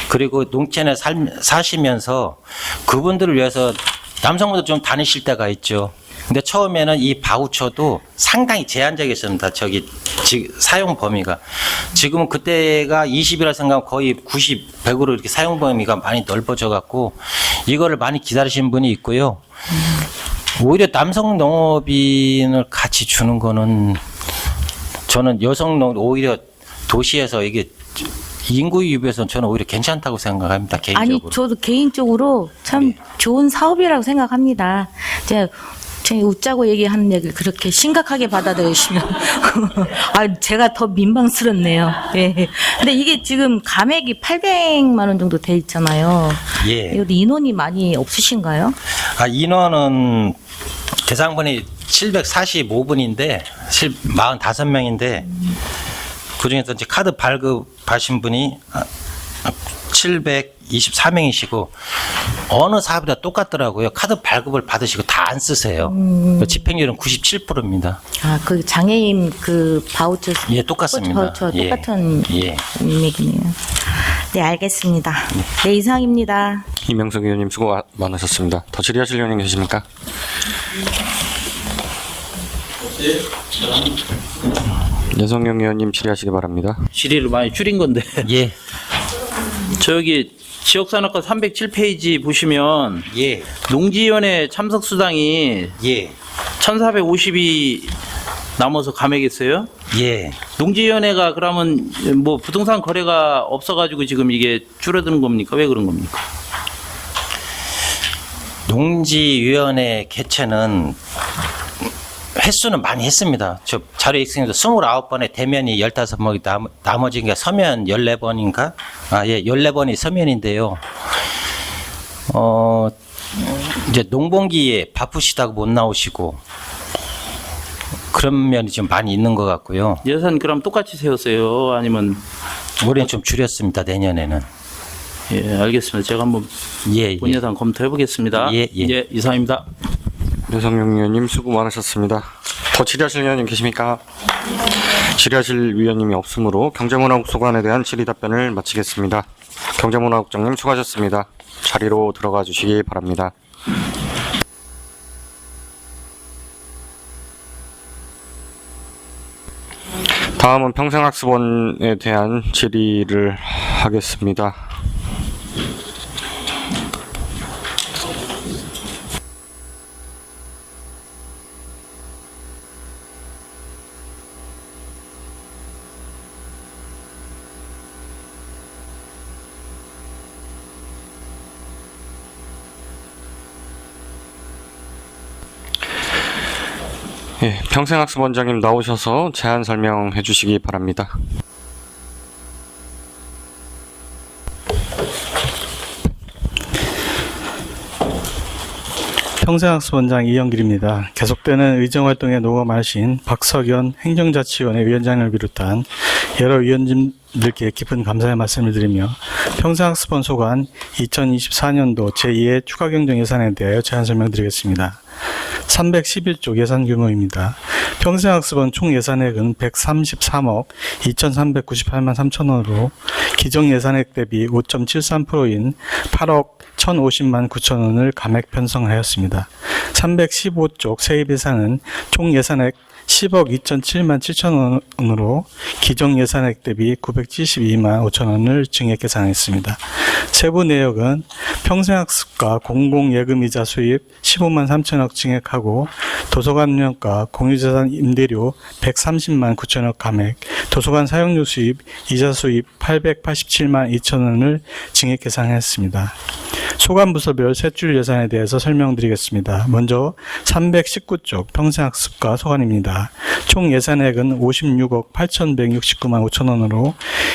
그리고 농촌에 사시면서 그분들을 위해서 남성분들 좀 다니실 때가 있죠. 근데 처음에는 이 바우처도 상당히 제한적이었습니다. 사용 범위가. 지금은 그때가 20이라 생각하면 거의 90, 100으로 이렇게 사용 범위가 많이 넓어져 갖고 이거를 많이 기다리신 분이 있고요. 오히려 남성 농업인을 같이 주는 거는 저는 여성 농업 오히려 도시에서 이게 인구 유입에서는 저는 오히려 괜찮다고 생각합니다. 개인적으로. 아니, 저도 개인적으로 참 좋은 사업이라고 생각합니다. 제가 웃자고 얘기하는 얘기를 그렇게 심각하게 받아들이시면 제가 더 민망스럽네요. 예. 근데 이게 지금 감액이 800만 원 정도 돼 있잖아요. 예. 이것도 인원이 많이 없으신가요? 인원은 대상분이 745분인데 45명인데 그중에서 이제 카드 발급하신 분이 724명이시고 어느 사업이나 똑같더라고요. 카드 발급을 받으시고 다 안 쓰세요. 집행률은 97%입니다. 그 장애인 그 바우처 예, 똑같습니다. 바우처 똑같은 맥이네요. 네, 알겠습니다. 네, 이상입니다. 이명석 의원님 수고 많으셨습니다. 더 질의하실 의원님 계십니까? 여성영 의원님 질의하시기 바랍니다. 질의를 많이 줄인 건데. 예. 저기 지역산업과 307페이지 보시면 농지위원회 참석 수당이 1,450이 남아서 감액했어요. 예. 농지위원회가 그러면 뭐 부동산 거래가 없어가지고 지금 이게 줄어드는 겁니까? 왜 그런 겁니까? 농지위원회 개최는 횟수는 많이 했습니다. 저 자료에 있습니다. 29번에 대면이 15번이 나머지가 서면 14번인가? 14번이 서면인데요. 이제 농번기에 바쁘시다고 못 나오시고 그런 면이 좀 많이 있는 것 같고요. 예산 그럼 똑같이 세웠어요? 아니면 올해는 좀 줄였습니다. 내년에는. 예, 알겠습니다. 제가 한번 본 예산 검토해 보겠습니다. 예, 이상입니다. 여성영 의원님 수고 많으셨습니다. 더 질의하실 의원님 계십니까? 질의하실 위원님이 없으므로 경제문화국 소관에 대한 질의 답변을 마치겠습니다. 경제문화국장님 수고하셨습니다. 자리로 들어가 주시기 바랍니다. 다음은 평생학습원에 대한 질의를 하겠습니다. 평생학습원장님 나오셔서 제안 설명해 주시기 바랍니다. 평생학습원장 이영길입니다. 계속되는 의정활동에 노고가 많으신 박석연 행정자치위원회 위원장을 비롯한 여러 위원님들께 깊은 감사의 말씀을 드리며 평생학습원 소관 2024년도 제2회 추가경정 예산에 대하여 제안 설명드리겠습니다. 311조 예산 규모입니다. 평생학습원 총 예산액은 133억 2,398만 3천 원으로 기정 예산액 대비 5.73%인 8억 1,050만 9천 원을 감액 편성하였습니다. 315쪽 세입 예산은 총 예산액 10억 2,007만 7천 원으로 기정 예산액 대비 972만 5천 원을 증액 계산했습니다. 세부 내역은 평생학습과 공공예금이자 수입 15만 3천억 증액하고 도서관 운영과 공유재산 임대료 130만 9천억 감액, 도서관 사용료 수입, 이자 수입 887만 2천 원을 증액 계산했습니다. 소관부서별 세 줄 예산에 대해서 설명드리겠습니다. 먼저 319쪽 평생학습과 소관입니다. 총 예산액은 56억 8,169만 5천 원으로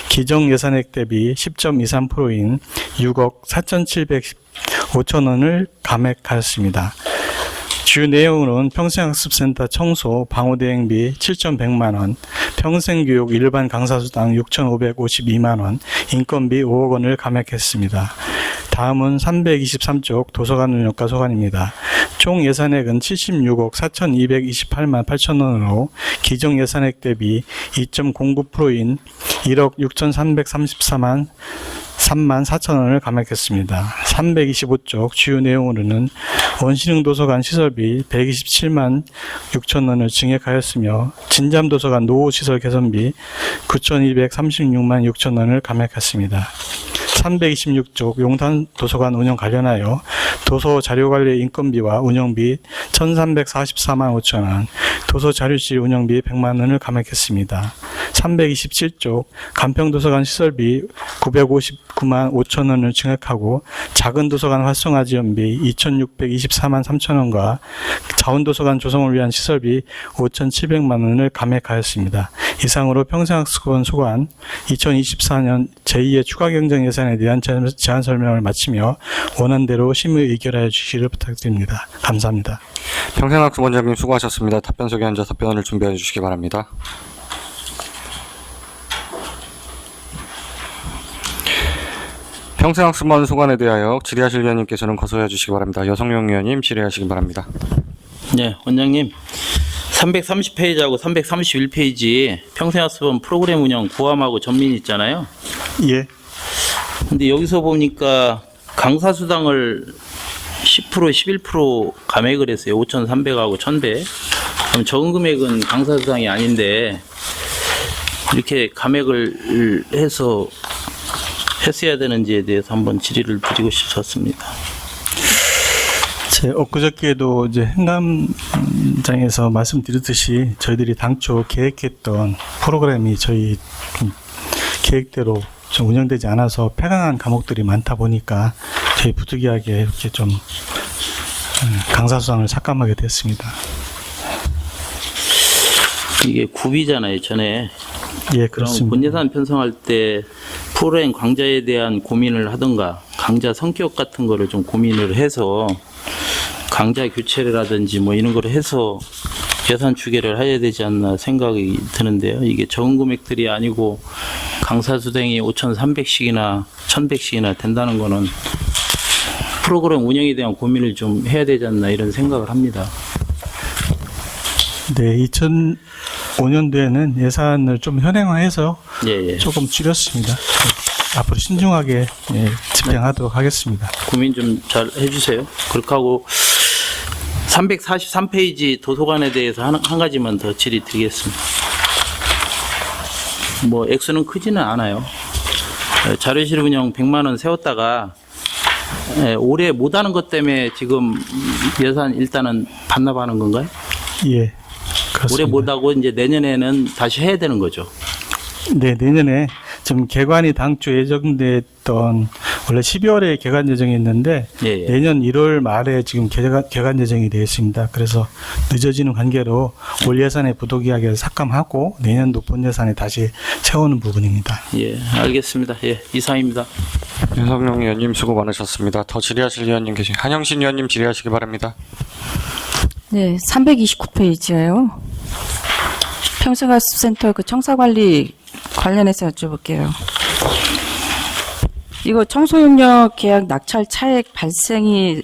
기정 예산액 대비 10.23%인 6억 4,715천 원을 감액하였습니다. 주요 내용으로는 평생학습센터 청소, 방호대행비 7,100만 원, 평생교육 일반 강사수당 6,552만 원, 인건비 5억 원을 감액했습니다. 다음은 323쪽 도서관 운영과 소관입니다. 총 예산액은 76억 4,228만 8천 원으로 기정 예산액 대비 2.09%인 1억 6,334만 3만 4천 원을 감액했습니다. 325쪽 주요 내용으로는 원시릉 도서관 시설비 127만 6천 원을 증액하였으며 진잠 도서관 노후 시설 개선비 9,236만 6천 원을 감액했습니다. 326쪽 용산 도서관 운영 관련하여 도서 자료관리 인건비와 운영비 1,344만 5천 원, 도서 자료실 운영비 100만 원을 감액했습니다. 327쪽 간평도서관 시설비 959만 5천 원을 증액하고 작은 도서관 활성화 지원비 2,624만 3천 원과 자원도서관 조성을 위한 시설비 5,700만 원을 감액하였습니다. 이상으로 평생학습원 소관 2024년 제2의 추가경정 예산에 대한 제안 설명을 마치며 원안대로 심의 의결하여 주시기를 부탁드립니다. 감사합니다. 평생학습원장님 수고하셨습니다. 답변석에 앉아 답변을 준비해 주시기 바랍니다. 평생학습원 소관에 대하여 질의하실 위원님께서는 거소해 주시기 바랍니다. 여성용 위원님 질의하시기 바랍니다. 네, 원장님. 330페이지하고 331페이지 평생학습원 프로그램 운영 고함하고 전민 있잖아요. 예. 근데 여기서 보니까 강사수당을 10% 11% 감액을 했어요. 5,300하고 1,100. 그럼 적은 금액은 강사수당이 아닌데 이렇게 감액을 해서 했어야 되는지에 대해서 한번 질의를 드리고 싶었습니다. 엊그저께도 이제 행감장에서 말씀드렸듯이 저희들이 당초 계획했던 프로그램이 저희 계획대로 좀 운영되지 않아서 폐강한 과목들이 많다 보니까 저희 부득이하게 이렇게 좀 강사수당을 삭감하게 됐습니다. 이게 구비잖아요, 전에. 예, 그렇습니다. 본 예산 편성할 때 프로그램 강좌에 대한 고민을 하던가 강좌 성격 같은 거를 좀 고민을 해서 강좌 교체라든지 뭐 이런 걸 해서 예산 추계를 해야 되지 않나 생각이 드는데요. 이게 적은 금액들이 아니고 강사 수당이 5,300씩이나 1,100씩이나 된다는 거는 프로그램 운영에 대한 고민을 좀 해야 되지 않나 이런 생각을 합니다. 네, 2005년도에는 예산을 좀 현행화해서 예. 조금 줄였습니다. 앞으로 신중하게 집행하도록 하겠습니다. 고민 좀 잘 해주세요. 그렇게 하고 343페이지 도서관에 대해서 한 가지만 더 질의 드리겠습니다. 뭐 액수는 크지는 않아요. 자료실 운영 100만 원 세웠다가 올해 못하는 것 때문에 지금 예산 일단은 반납하는 건가요? 예, 그렇습니다. 올해 못하고 이제 내년에는 다시 해야 되는 거죠? 네, 내년에 좀 개관이 당초 예정됐던 원래 12월에 개관 예정이 있는데 예. 내년 1월 말에 지금 개관 예정이 되어 있습니다. 그래서 늦어지는 관계로 올 예산에 부족 이야기를 삭감하고 내년도 본 예산에 다시 채우는 부분입니다. 예, 알겠습니다. 예, 이상입니다. 윤석영 의원님 수고 많으셨습니다. 더 질의하실 의원님 한영신 의원님 질의하시기 바랍니다. 네, 329페이지예요. 평생학습센터 그 청사관리 관련해서 여쭤볼게요. 이거 청소용역 계약 낙찰 차액 발생이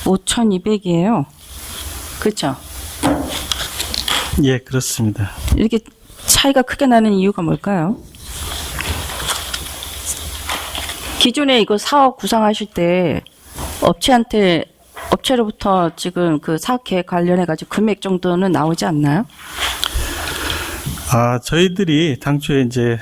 5,200이에요. 그렇죠? 예, 그렇습니다. 이렇게 차이가 크게 나는 이유가 뭘까요? 기존에 이거 사업 구상하실 때 업체로부터 지금 그 사업 계획 관련해 가지고 금액 정도는 나오지 않나요? 저희들이 당초에 이제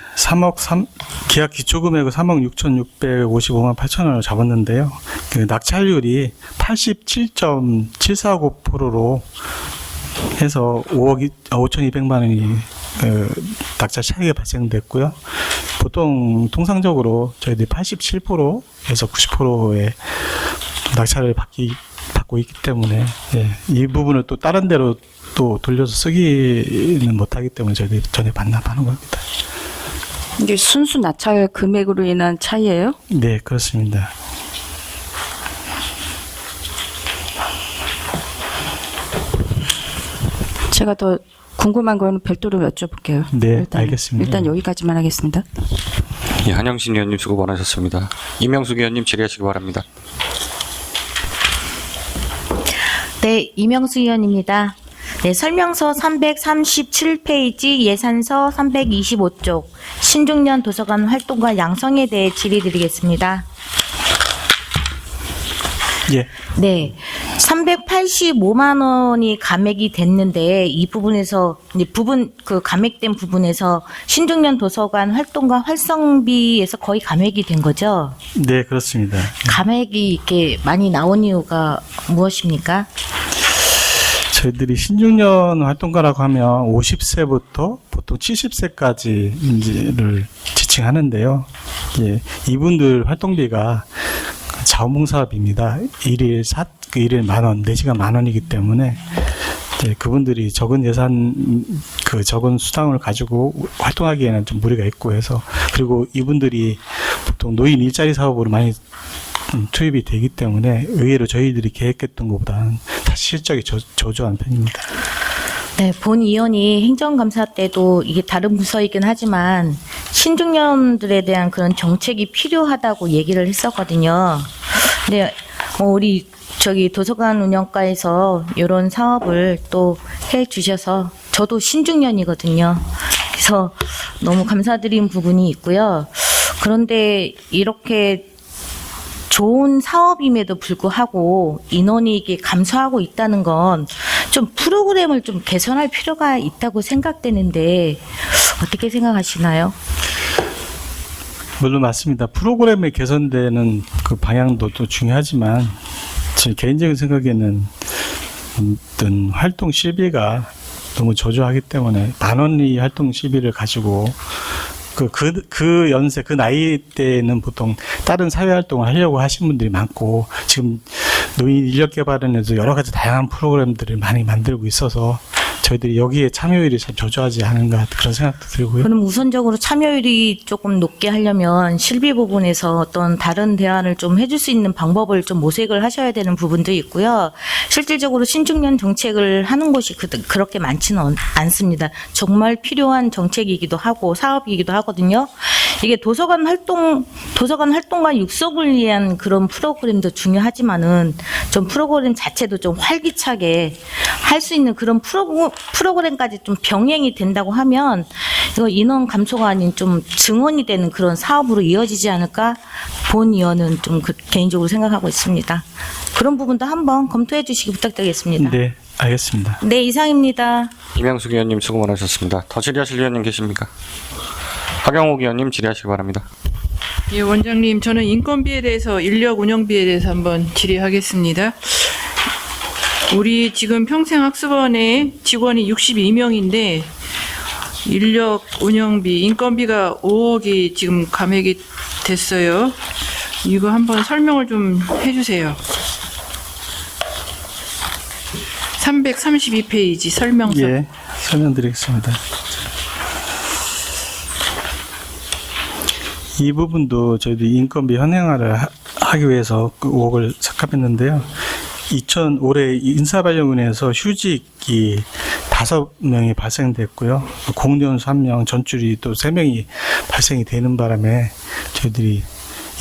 계약 기초금액을 3억 6,655만 8천 원을 잡았는데요. 그 낙찰률이 87.749%로 해서 5,200만 원이 낙찰 차익이 발생됐고요. 보통 통상적으로 저희들이 87%에서 90%의 낙찰을 받고 있기 때문에 이 부분을 또 다른 데로 또 돌려서 쓰기는 못하기 때문에 저희들이 전에 반납하는 겁니다. 이게 순수 낙찰 금액으로 인한 차이예요? 네, 그렇습니다. 제가 더 궁금한 거는 별도로 여쭤볼게요. 네, 알겠습니다. 일단 여기까지만 하겠습니다. 예, 한영신 의원님 수고 많으셨습니다. 이명숙 의원님 질의하시기 바랍니다. 네, 이명수 의원입니다. 네, 설명서 337페이지 예산서 325쪽 신중년 도서관 활동과 양성에 대해 질의드리겠습니다. 예. 네, 385만 원이 감액이 됐는데 이 부분에서 그 감액된 부분에서 신중년 도서관 활동과 활성비에서 거의 감액이 된 거죠? 네, 그렇습니다. 감액이 이렇게 많이 나온 이유가 무엇입니까? 저희들이 신중년 활동가라고 하면 50세부터 보통 70세까지를 지칭하는데요. 예, 이분들 활동비가 자원봉사업입니다. 일일 1일 10,000원, 4시간 10,000원이기 때문에 그분들이 적은 예산, 적은 수당을 가지고 활동하기에는 좀 무리가 있고 해서, 그리고 이분들이 보통 노인 일자리 사업으로 많이 투입이 되기 때문에 의외로 저희들이 계획했던 것보다는 다시 실적이 저조한 편입니다. 네, 본 의원이 행정감사 때도 이게 다른 부서이긴 하지만 신중년들에 대한 그런 정책이 필요하다고 얘기를 했었거든요. 근데 우리 도서관 운영과에서 이런 사업을 또 해주셔서 저도 신중년이거든요. 그래서 너무 감사드린 부분이 있고요. 그런데 이렇게 좋은 사업임에도 불구하고 인원이 이게 감소하고 있다는 건 좀 프로그램을 좀 개선할 필요가 있다고 생각되는데 어떻게 생각하시나요? 물론 맞습니다. 프로그램이 개선되는 그 방향도 또 중요하지만 제 개인적인 생각에는 어떤 활동 실비가 너무 저조하기 때문에 10,000원이 활동 실비를 가지고 그 연세, 그 나이 때는 보통 다른 사회 활동을 하려고 하신 분들이 많고, 지금 노인 인력 개발원에서 여러 가지 다양한 프로그램들을 많이 만들고 있어서 저희들이 여기에 참여율이 참 저조하지 않은가 그런 생각도 들고요. 그럼 우선적으로 참여율이 조금 높게 하려면 실비 부분에서 어떤 다른 대안을 좀 해줄 수 있는 방법을 좀 모색을 하셔야 되는 부분도 있고요. 실질적으로 신중년 정책을 하는 곳이 그렇게 많지는 않습니다. 정말 필요한 정책이기도 하고 사업이기도 하거든요. 이게 도서관 활동과 육성을 위한 그런 프로그램도 중요하지만은 좀 프로그램 자체도 좀 활기차게 할 수 있는 그런 프로그램까지 좀 병행이 된다고 하면 이거 인원 감소가 아닌 좀 증원이 되는 그런 사업으로 이어지지 않을까 본 의원은 좀 개인적으로 생각하고 있습니다. 그런 부분도 한번 검토해 주시기 부탁드리겠습니다. 네, 알겠습니다. 네, 이상입니다. 이명숙 의원님 수고 많으셨습니다. 더 질의하실 의원님 계십니까? 하경옥 의원님 질의하시기 바랍니다. 예, 원장님, 저는 인건비에 대해서 인력 운영비에 대해서 한번 질의하겠습니다. 우리 지금 평생학습원에 직원이 62명인데 인력 운영비, 인건비가 5억이 지금 감액이 됐어요. 이거 한번 설명을 좀 해주세요. 332페이지 설명서. 예, 설명드리겠습니다. 이 부분도 저희들이 인건비 현행화를 하기 위해서 그 의혹을 삭감했는데요. 올해 인사발령위원회에서 휴직이 5명이 발생됐고요. 공무원수 1명, 전출이 또 3명이 발생이 되는 바람에 저희들이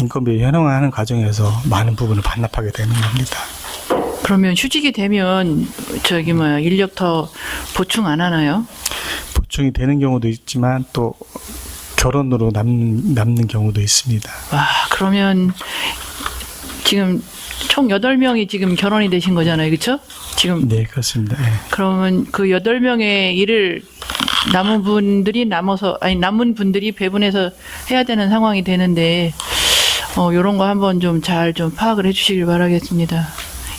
인건비 현행화하는 과정에서 많은 부분을 반납하게 되는 겁니다. 그러면 휴직이 되면 인력 더 보충 안 하나요? 보충이 되는 경우도 있지만 또 결혼으로 남는 경우도 있습니다. 와, 그러면 지금 총 8명이 지금 결혼이 되신 거잖아요. 그렇죠? 지금. 네, 그렇습니다. 네. 그러면 그 8명의 일을 남은 분들이 배분해서 해야 되는 상황이 되는데 요런 거 한번 좀 잘 좀 파악을 해 주시길 바라겠습니다.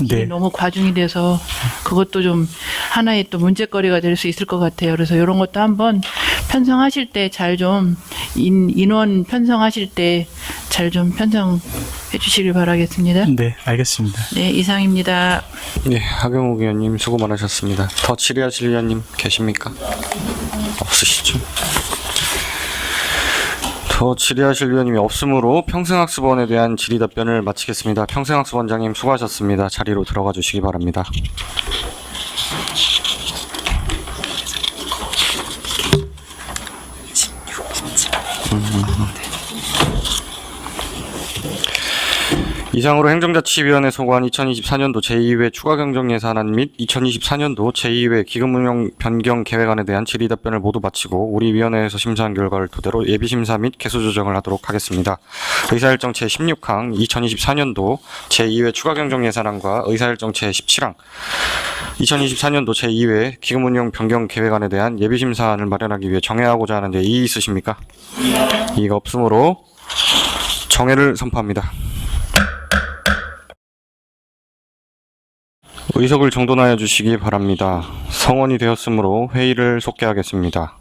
네. 너무 과중이 돼서 그것도 좀 하나의 또 문제거리가 될 수 있을 것 같아요. 그래서 이런 것도 한번 편성하실 때 잘 좀 인원 편성하실 때 잘 좀 편성해 주시길 바라겠습니다. 네, 알겠습니다. 네, 이상입니다. 네, 하경욱 의원님 수고 많으셨습니다. 더 질의하실 의원님 계십니까? 없으시죠? 더 질의하실 의원님이 없으므로 평생학습원에 대한 질의 답변을 마치겠습니다. 평생학습원장님 수고하셨습니다. 자리로 들어가 주시기 바랍니다. 이상으로 행정자치위원회 소관 2024년도 제2회 추가경정예산안 및 2024년도 제2회 기금운용 변경 계획안에 대한 질의답변을 모두 마치고 우리 위원회에서 심사한 결과를 토대로 예비심사 및 개수조정을 하도록 하겠습니다. 의사일정 제16항 2024년도 제2회 추가경정예산안과 의사일정 제17항 2024년도 제2회 기금운용 변경 계획안에 대한 예비심사안을 마련하기 위해 정회하고자 하는데 이의 있으십니까? 이의가 없으므로 정회를 선포합니다. 의석을 정돈하여 주시기 바랍니다. 성원이 되었으므로 회의를 속개하겠습니다.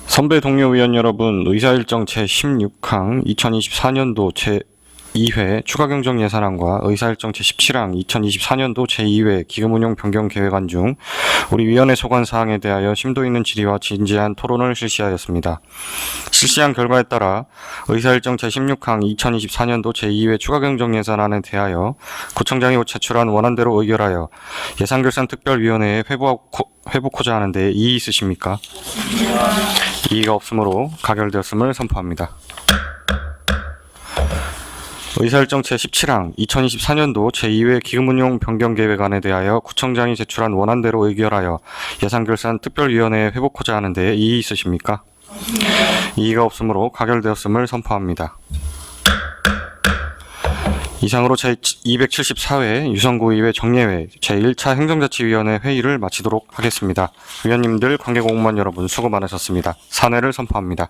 선배 동료 의원 여러분, 의사일정 제16항 2024년도 제2회 추가경정예산안과 의사일정 제17항 2024년도 제2회 기금운용 변경 계획안 중 우리 위원회 소관 사항에 대하여 심도 있는 질의와 진지한 토론을 실시하였습니다. 실시한 결과에 따라 의사일정 제16항 2024년도 제2회 추가경정예산안에 대하여 구청장이 제출한 원안대로 의결하여 예산결산특별위원회에 회부코자 하는데 이의 있으십니까? 이의가 없으므로 가결되었음을 선포합니다. 의사일정 제17항 2024년도 제2회 기금운용 변경계획안에 대하여 구청장이 제출한 원안대로 의결하여 예산결산특별위원회에 회부코자 하는데 이의 있으십니까? 이의가 없으므로 가결되었음을 선포합니다. 이상으로 제274회 유성구의회 정례회 제1차 행정자치위원회 회의를 마치도록 하겠습니다. 위원님들, 관계공무원 여러분 수고 많으셨습니다. 산회를 선포합니다.